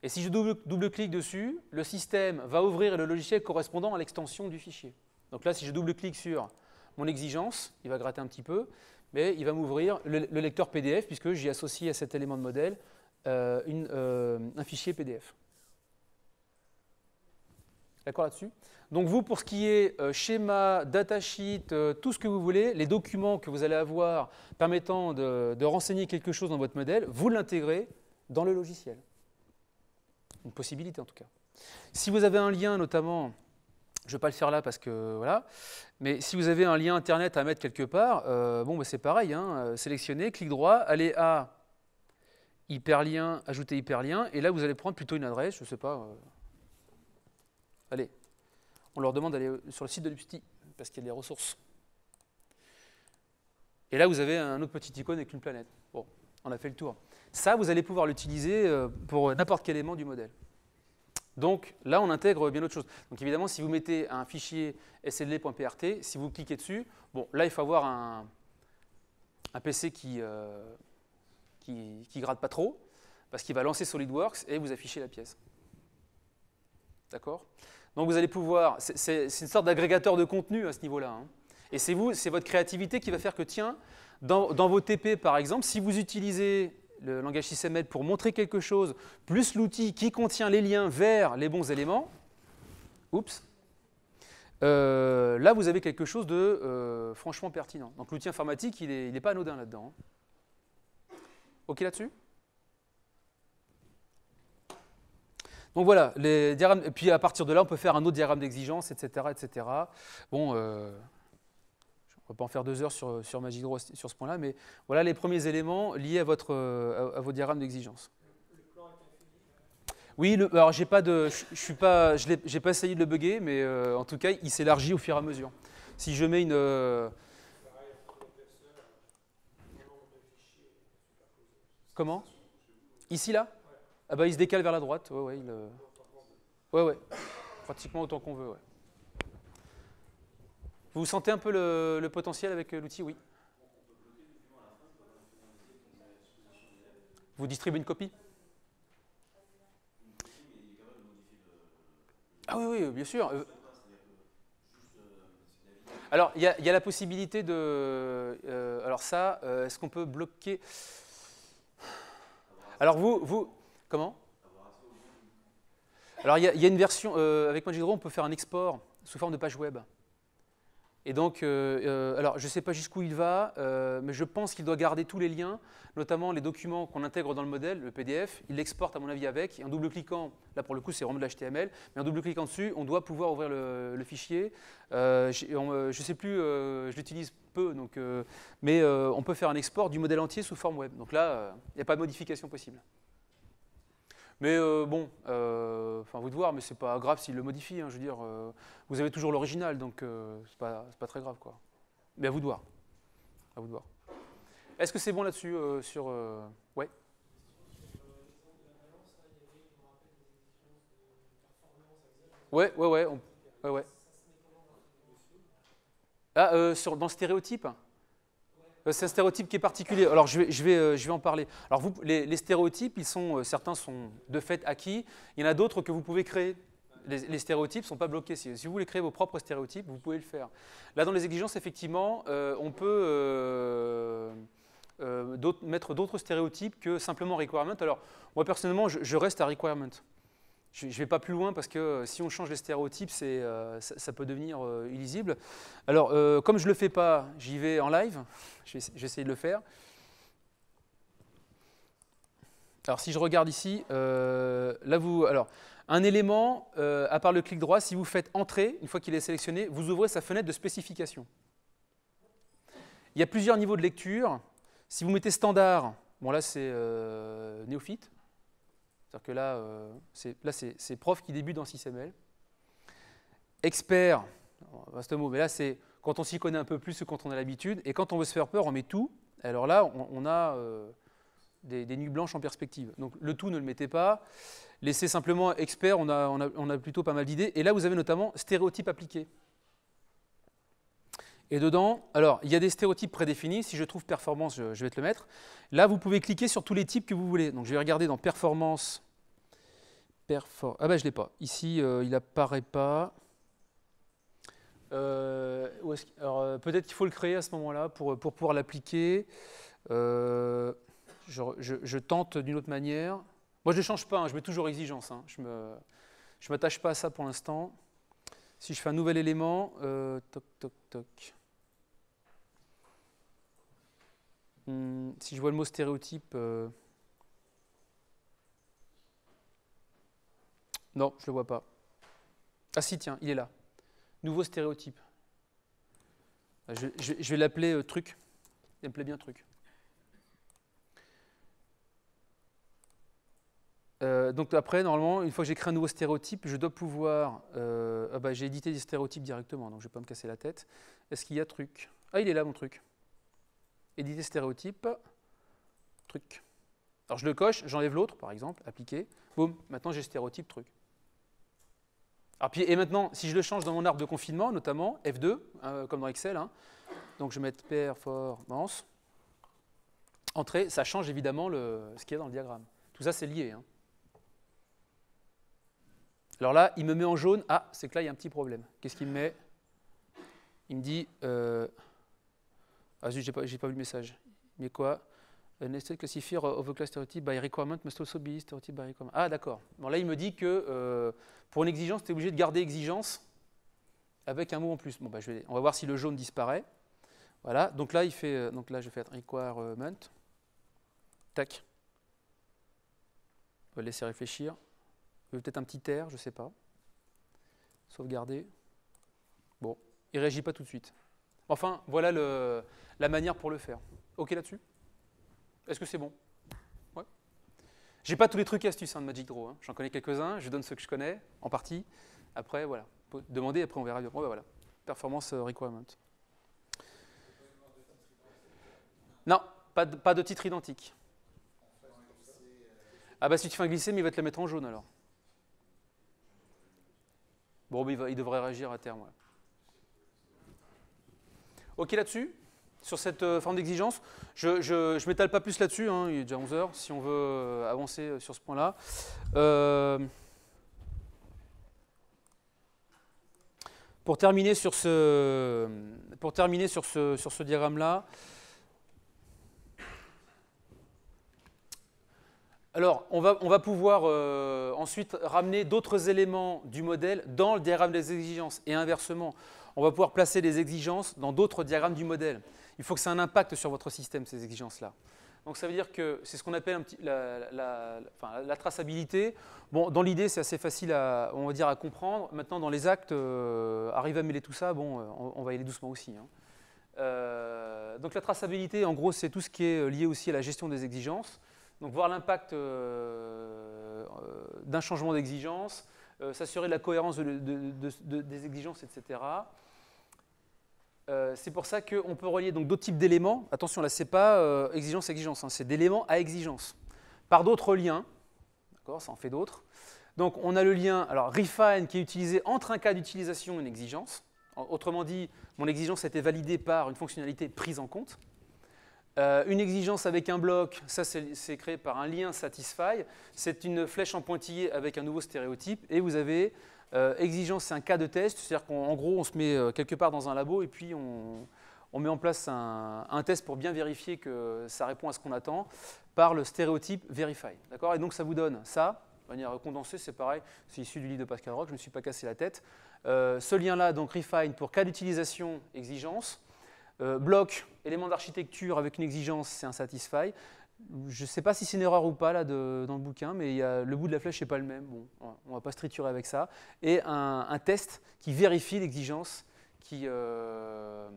Et si je double-clique dessus, le système va ouvrir le logiciel correspondant à l'extension du fichier. Donc là, si je double-clique sur mon exigence, il va gratter un petit peu, mais il va m'ouvrir le lecteur PDF puisque j'ai associé à cet élément de modèle un fichier PDF. D'accord là-dessus? Donc vous, pour ce qui est schéma, datasheet, tout ce que vous voulez, les documents que vous allez avoir permettant de renseigner quelque chose dans votre modèle, vous l'intégrez dans le logiciel. Une possibilité en tout cas. Si vous avez un lien notamment, je ne vais pas le faire là parce que voilà, mais si vous avez un lien internet à mettre quelque part, bon, bah, c'est pareil, hein, sélectionnez, clic droit, allez à hyperlien, ajouter hyperlien, et là vous allez prendre plutôt une adresse, je ne sais pas. Allez, on leur demande d'aller sur le site de l'UPSTI parce qu'il y a des ressources. Et là vous avez un autre petit icône avec une planète. Bon, on a fait le tour. Ça, vous allez pouvoir l'utiliser pour n'importe quel élément du modèle. Donc là, on intègre bien autre chose. Donc évidemment, si vous mettez un fichier sld.prt, si vous cliquez dessus, bon, là, il faut avoir un PC qui gratte pas trop, parce qu'il va lancer SolidWorks et vous afficher la pièce. D'accord? Donc vous allez pouvoir, c'est une sorte d'agrégateur de contenu à ce niveau-là. Hein. Et c'est votre créativité qui va faire que, tiens, dans vos TP, par exemple, si vous utilisez le langage SysML pour montrer quelque chose, plus l'outil qui contient les liens vers les bons éléments, oups, là vous avez quelque chose de franchement pertinent. Donc l'outil informatique, il n'est pas anodin là-dedans. Hein. OK là-dessus? Donc voilà, les diagrammes, et puis à partir de là, on peut faire un autre diagramme d'exigence, etc., etc. Bon, on ne va pas en faire 2 heures sur Magic sur ce point-là, mais voilà les premiers éléments liés à vos diagrammes d'exigence. Le plan est infini? Oui, alors j'ai pas essayé de le bugger, mais en tout cas, il s'élargit au fur et à mesure. Si je mets une... Comment? Ici, là? Ah bah, il se décale vers la droite. Ouais, pratiquement autant qu'on veut, ouais. Vous sentez un peu le potentiel avec l'outil? Oui. Vous distribuez une copie? Ah oui, oui, bien sûr. Alors, il y a la possibilité de... alors ça, est-ce qu'on peut bloquer... Alors comment? Alors, il y a une version... avec Magic Draw, on peut faire un export sous forme de page web. Et donc, alors je ne sais pas jusqu'où il va, mais je pense qu'il doit garder tous les liens, notamment les documents qu'on intègre dans le modèle, le PDF. Il l'exporte à mon avis avec, et en double-cliquant, là pour le coup c'est vraiment de l'HTML, mais en double-cliquant dessus, on doit pouvoir ouvrir le fichier. Je ne sais plus, je l'utilise peu, donc, mais on peut faire un export du modèle entier sous forme web. Donc là, il n'y a pas de modification possible. Mais bon, enfin vous de voir, mais c'est pas grave s'il le modifie. Hein, je veux dire, vous avez toujours l'original, donc c'est pas très grave, quoi. Mais à vous de voir. À vous de voir. Est-ce que c'est bon là-dessus sur ouais. Ouais. Ouais. Ah, dans le stéréotype. C'est un stéréotype qui est particulier. Alors, je vais en parler. Alors, les stéréotypes, certains sont de fait acquis. Il y en a d'autres que vous pouvez créer. Les stéréotypes ne sont pas bloqués. Si vous voulez créer vos propres stéréotypes, vous pouvez le faire. Là, dans les exigences, effectivement, on peut mettre d'autres stéréotypes que simplement requirement. Alors, moi, personnellement, je reste à requirement. Je ne vais pas plus loin parce que si on change les stéréotypes, ça peut devenir illisible. Alors, comme je ne le fais pas, j'y vais en live. J'essaie de le faire. Alors, si je regarde ici, alors, un élément, à part le clic droit, si vous faites Entrée, une fois qu'il est sélectionné, vous ouvrez sa fenêtre de spécification. Il y a plusieurs niveaux de lecture. Si vous mettez Standard, bon là c'est néophyte. C'est-à-dire que là, c'est prof qui débute dans SysML. Expert, vaste mot, mais là, c'est quand on s'y connaît un peu plus que quand on a l'habitude. Et quand on veut se faire peur, on met tout. Alors là, on a des nuits blanches en perspective. Donc le tout, ne le mettez pas. Laissez simplement expert, on a plutôt pas mal d'idées. Et là, vous avez notamment stéréotype appliqué. Et dedans, alors, il y a des stéréotypes prédéfinis. Si je trouve performance, je vais te le mettre. Là, vous pouvez cliquer sur tous les types que vous voulez. Donc, je vais regarder dans performance. Ah ben, je ne l'ai pas. Ici, il n'apparaît pas. Alors, peut-être qu'il faut le créer à ce moment-là pour pouvoir l'appliquer. Je tente d'une autre manière. Moi, je ne change pas. Hein, je mets toujours exigence. Hein. Je ne m'attache pas à ça pour l'instant. Si je fais un nouvel élément, toc. Si je vois le mot stéréotype, non, je ne le vois pas. Ah si, tiens, il est là. Nouveau stéréotype. Je vais l'appeler truc. Il me plaît bien truc. Donc après, normalement, une fois que j'ai créé un nouveau stéréotype, je dois pouvoir... j'ai édité des stéréotypes directement, donc je ne vais pas me casser la tête. Est-ce qu'il y a truc? Ah, il est là, mon truc. Éditer stéréotype. Truc. Alors je le coche, j'enlève l'autre, par exemple, appliquer. Boum, maintenant j'ai stéréotype truc. Alors, et maintenant, si je le change dans mon arbre de confinement, notamment F2, comme dans Excel, hein, donc je vais mettre performance, entrée, ça change évidemment ce qu'il y a dans le diagramme. Tout ça, c'est lié. Hein. Alors là, il me met en jaune. Ah, c'est que là, il y a un petit problème. Qu'est-ce qu'il me met? Il me dit... Ah zut, j'ai pas vu le message. Il met quoi? Nested classifier of a class stereotype by requirement must also be stereotype by requirement. Ah, d'accord. Bon, là, il me dit que pour une exigence, tu es obligé de garder exigence avec un mot en plus. Bon, bah, on va voir si le jaune disparaît. Voilà. Donc là, donc là, je vais faire requirement. Tac. On va le laisser réfléchir. Peut-être un petit R, je ne sais pas. Sauvegarder. Bon, il ne réagit pas tout de suite. Enfin, voilà la manière pour le faire. OK là-dessus? Est-ce que c'est bon? Ouais. J'ai pas tous les trucs et astuces de Magic Draw. Hein. J'en connais quelques-uns, je donne ceux que je connais, en partie. Après, voilà. Demandez, après on verra. Ouais, voilà. Performance requirement. Non, pas de titre identique. Ah bah si tu fais un glisser, mais il va te le mettre en jaune alors. Bon, mais il devrait réagir à terme. Ouais. OK là-dessus? sur cette forme d'exigence. Je ne m'étale pas plus là-dessus, hein, il est déjà 11 heures, si on veut avancer sur ce point-là. Pour terminer sur ce diagramme-là, alors on va pouvoir ensuite ramener d'autres éléments du modèle dans le diagramme des exigences et inversement. On va pouvoir placer des exigences dans d'autres diagrammes du modèle. Il faut que ça ait un impact sur votre système, ces exigences-là. Donc ça veut dire que c'est ce qu'on appelle la traçabilité. Bon, dans l'idée, c'est assez facile à comprendre. Maintenant, dans les actes, arriver à mêler tout ça, bon, on va y aller doucement aussi, hein. Donc la traçabilité, en gros, c'est tout ce qui est lié aussi à la gestion des exigences. Donc voir l'impact d'un changement d'exigence, s'assurer de la cohérence des exigences, etc. C'est pour ça qu'on peut relier donc d'autres types d'éléments. Attention, là, ce n'est pas exigence, hein, c'est d'éléments à exigence. Par d'autres liens, d'accord, ça en fait d'autres. Donc on a le lien, alors refine, qui est utilisé entre un cas d'utilisation et une exigence. Autrement dit, mon exigence a été validée par une fonctionnalité prise en compte. Une exigence avec un bloc, ça c'est créé par un lien satisfy. C'est une flèche en pointillé avec un nouveau stéréotype. Et vous avez exigence, c'est un cas de test, c'est-à-dire qu'en gros, on se met quelque part dans un labo et puis on met en place un test pour bien vérifier que ça répond à ce qu'on attend par le stéréotype verify. D'accord ? Et donc ça vous donne ça, de manière condensée, c'est pareil, c'est issu du livre de Pascal Roch, je ne me suis pas cassé la tête. Ce lien-là, donc refine pour cas d'utilisation, exigence. Bloc, élément d'architecture avec une exigence, c'est un satisfy. Je ne sais pas si c'est une erreur ou pas là, dans le bouquin, mais le bout de la flèche n'est pas le même. Bon, on ne va pas se triturer avec ça. Et un test qui vérifie l'exigence qui a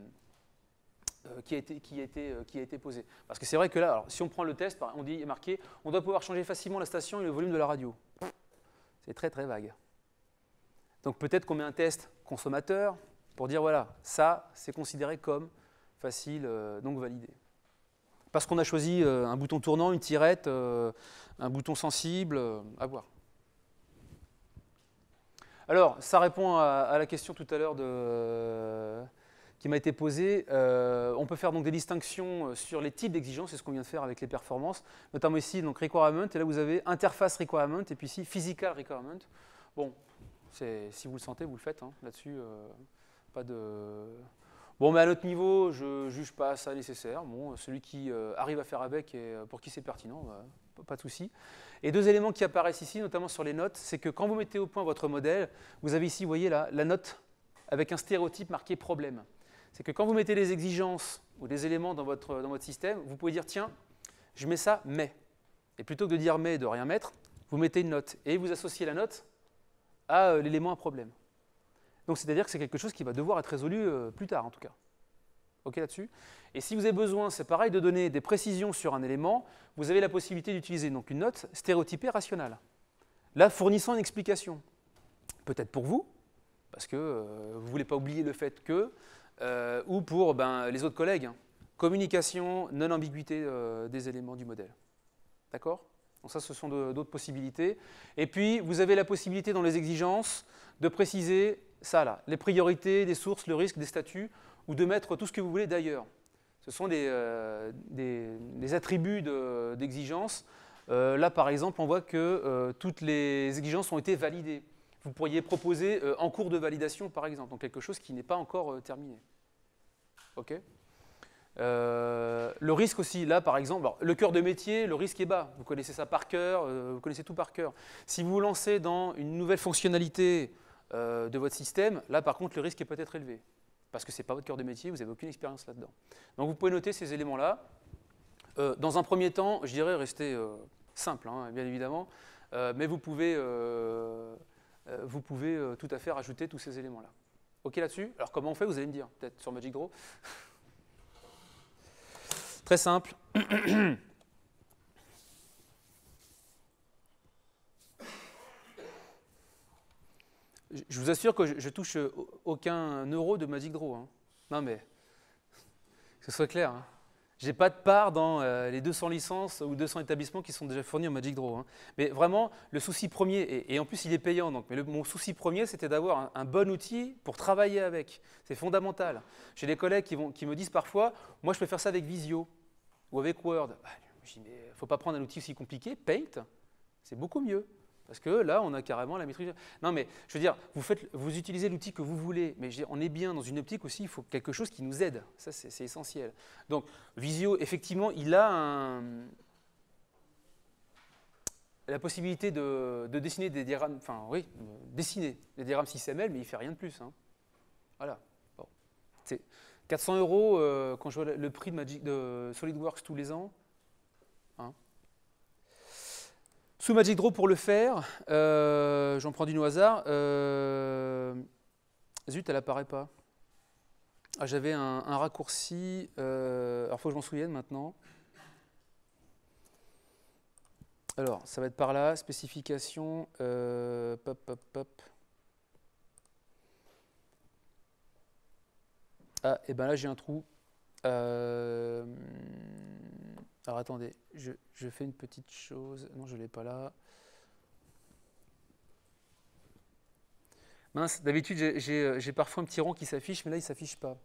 été posée. Parce que c'est vrai que là, alors, si on prend le test, on dit, il est marqué, on doit pouvoir changer facilement la station et le volume de la radio. C'est très très vague. Donc peut-être qu'on met un test consommateur pour dire, voilà, ça c'est considéré comme facile, donc validé. Parce qu'on a choisi un bouton tournant, une tirette, un bouton sensible, à voir. Alors, ça répond à la question tout à l'heure qui m'a été posée. On peut faire donc des distinctions sur les types d'exigences, c'est ce qu'on vient de faire avec les performances, notamment ici, donc requirement, et là vous avez interface requirement, et puis ici, physical requirement. Bon, si vous le sentez, vous le faites, hein, là-dessus, pas de... Bon, mais à notre niveau, je ne juge pas ça nécessaire. Bon, celui qui arrive à faire avec et pour qui c'est pertinent, pas de souci. Et deux éléments qui apparaissent ici, notamment sur les notes, c'est que quand vous mettez au point votre modèle, vous avez ici, vous voyez là, la note avec un stéréotype marqué problème. C'est que quand vous mettez des exigences ou des éléments dans votre système, vous pouvez dire, tiens, je mets ça, mais. Et plutôt que de dire mais et de rien mettre, vous mettez une note. Et vous associez la note à l'élément à problème. Donc c'est-à-dire que c'est quelque chose qui va devoir être résolu plus tard en tout cas. OK là-dessus. Et si vous avez besoin, c'est pareil, de donner des précisions sur un élément, vous avez la possibilité d'utiliser donc une note stéréotypée rationnelle. Là, fournissant une explication. Peut-être pour vous, parce que vous ne voulez pas oublier le fait que, ou pour les autres collègues. Hein. Communication, non-ambiguïté des éléments du modèle. D'accord ? Donc ça, ce sont d'autres possibilités. Et puis, vous avez la possibilité dans les exigences de préciser ça là, les priorités, des sources, le risque, des statuts, ou de mettre tout ce que vous voulez d'ailleurs. Ce sont des attributs d'exigence. Là, par exemple, on voit que toutes les exigences ont été validées. Vous pourriez proposer en cours de validation, par exemple, donc quelque chose qui n'est pas encore terminé. OK ? Le risque aussi, là par exemple, alors, le cœur de métier, le risque est bas, vous connaissez ça par cœur, vous connaissez tout par cœur. Si vous vous lancez dans une nouvelle fonctionnalité de votre système, là par contre le risque est peut-être élevé, parce que ce n'est pas votre cœur de métier, vous n'avez aucune expérience là-dedans. Donc vous pouvez noter ces éléments-là. Dans un premier temps, je dirais rester simple, hein, bien évidemment, mais vous pouvez tout à fait rajouter tous ces éléments-là. OK là-dessus? Alors comment on fait, vous allez me dire, peut-être sur Magic Draw. Très simple. Je vous assure que je touche aucun euro de Magic Draw. Hein. Non mais, que ce soit clair. Hein. J'ai pas de part dans les 200 licences ou 200 établissements qui sont déjà fournis en Magic Draw, hein. Mais vraiment, le souci premier, et en plus il est payant, donc, mais mon souci premier, c'était d'avoir un bon outil pour travailler avec. C'est fondamental. J'ai des collègues qui me disent parfois, moi je peux faire ça avec Visio ou avec Word. Bah, je dis, mais il ne faut pas prendre un outil aussi compliqué, Paint, c'est beaucoup mieux. Parce que là, on a carrément la maîtrise. Non, mais je veux dire, vous utilisez l'outil que vous voulez, mais je veux dire, on est bien dans une optique aussi, il faut quelque chose qui nous aide. Ça, c'est essentiel. Donc, Visio, effectivement, il a la possibilité de dessiner des diagrammes, enfin, oui, dessiner des diagrammes 6ML, mais il ne fait rien de plus, hein. Voilà. Bon. C'est 400 € quand je vois le prix de SolidWorks tous les ans. Hein. Sous Magic Draw pour le faire, j'en prends d'une au hasard. Zut, elle apparaît pas. Ah, j'avais un raccourci. Alors, il faut que je m'en souvienne maintenant. Alors, ça va être par là. Spécification. Pop, pop, pop. Ah, et bien là, j'ai un trou. Alors attendez, je fais une petite chose. Non, je ne l'ai pas là. Mince, d'habitude, j'ai parfois un petit rond qui s'affiche, mais là, il ne s'affiche pas.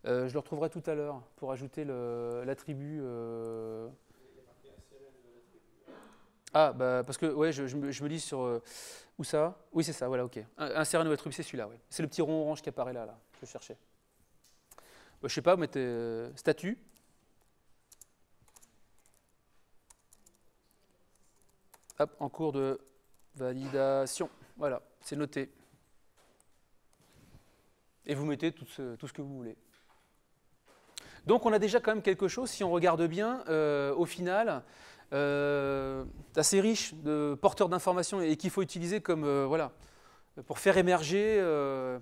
Je le retrouverai tout à l'heure pour ajouter l'attribut. Ah, bah, parce que ouais, je me lis sur. Où ça? Oui, c'est ça, voilà, ok. Insérer un nouvel attribut, c'est celui-là, ouais. C'est le petit rond orange qui apparaît là, je cherchais. Je ne sais pas, vous mettez statut. Hop, en cours de validation. Voilà, c'est noté. Et vous mettez tout ce que vous voulez. Donc on a déjà quand même quelque chose, si on regarde bien, au final, assez riche de porteurs d'informations et qu'il faut utiliser comme, voilà, pour faire émerger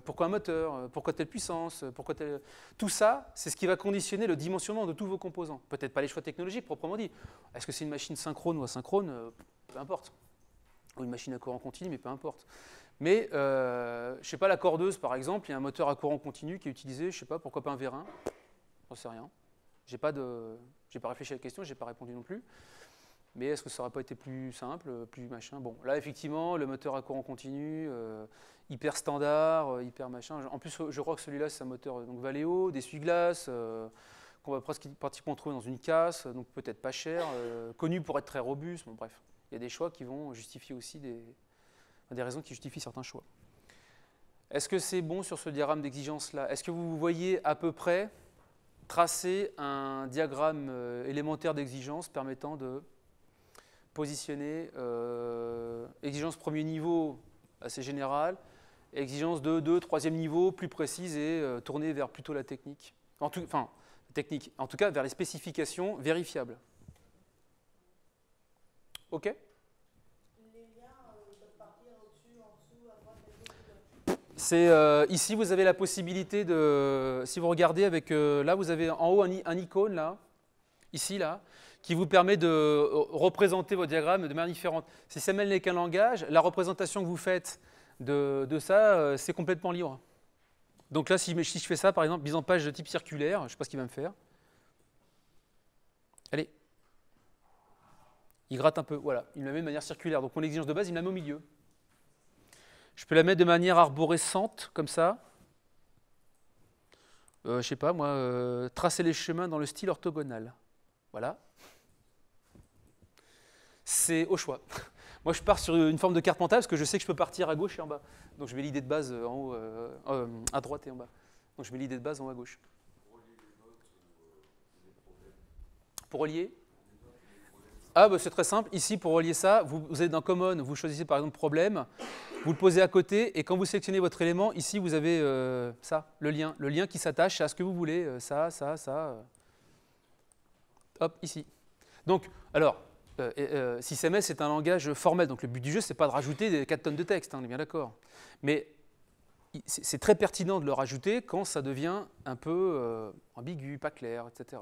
pourquoi un moteur, pourquoi telle puissance, pourquoi telle... Tout ça, c'est ce qui va conditionner le dimensionnement de tous vos composants. Peut-être pas les choix technologiques proprement dit. Est-ce que c'est une machine synchrone ou asynchrone? Peu importe. Ou une machine à courant continu, mais peu importe. Mais, je ne sais pas, la cordeuse, par exemple, il y a un moteur à courant continu qui est utilisé, je ne sais pas, pourquoi pas un Vérin? J'en sais rien. J'ai pas réfléchi à la question, je n'ai pas répondu non plus. Mais est-ce que ça n'aurait pas été plus simple, plus machin? Bon, là, effectivement, le moteur à courant continu, hyper standard, hyper machin. En plus, je crois que celui-là, c'est un moteur donc Valeo, d'essuie-glace, qu'on va pratiquement trouver dans une casse, donc peut-être pas cher, connu pour être très robuste. Bon, bref, il y a des choix qui vont justifier aussi des raisons qui justifient certains choix. Est-ce que c'est bon sur ce diagramme d'exigence-là? Est-ce que vous voyez à peu près tracer un diagramme élémentaire d'exigence permettant de positionner exigence premier niveau assez générale, exigence de 2, 3e niveau plus précise et tournée vers plutôt la technique. En tout cas vers les spécifications vérifiables. Ok? Les liens peuvent partir au-dessus, en dessous, à droite, à gauche. Ici, vous avez la possibilité de, si vous regardez avec, là, vous avez en haut un icône, là, ici, là, qui vous permet de représenter vos diagrammes de manière différente. Si SML n'est qu'un langage, la représentation que vous faites de ça, c'est complètement libre. Donc là, si je fais ça, par exemple, mise en page de type circulaire, je ne sais pas ce qu'il va me faire. Allez. Il gratte un peu, voilà, il me la met de manière circulaire. Donc mon exigence de base, il me la met au milieu. Je peux la mettre de manière arborescente, comme ça. Je ne sais pas, moi, tracer les chemins dans le style orthogonal. Voilà. C'est au choix. Moi, je pars sur une forme de carte mentale parce que je sais que je peux partir à gauche et en bas. Donc, je mets l'idée de base en haut, à droite et en bas. Donc, je mets l'idée de base en haut à gauche. Pour relier? Ah, bah, c'est très simple. Ici, pour relier ça, vous êtes dans Common, vous choisissez par exemple problème, vous le posez à côté et quand vous sélectionnez votre élément, ici, vous avez ça, le lien qui s'attache à ce que vous voulez, ça. Hop, ici. Donc, alors, SysML, c'est un langage formel, donc le but du jeu, c'est pas de rajouter des 4 tonnes de texte, hein, on est bien d'accord. Mais c'est très pertinent de le rajouter quand ça devient un peu ambigu, pas clair, etc.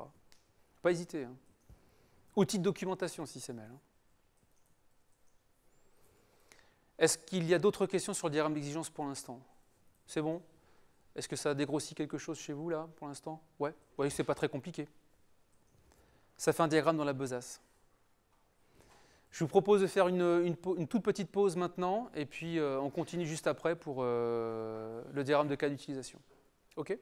Pas hésiter. Hein. Outil de documentation, SysML. Hein. Est-ce qu'il y a d'autres questions sur le diagramme d'exigence pour l'instant? C'est bon? Est-ce que ça a dégrossi quelque chose chez vous, là, pour l'instant? Ouais, c'est pas très compliqué. Ça fait un diagramme dans la besace. Je vous propose de faire une toute petite pause maintenant, et puis on continue juste après pour le diagramme de cas d'utilisation. OK ?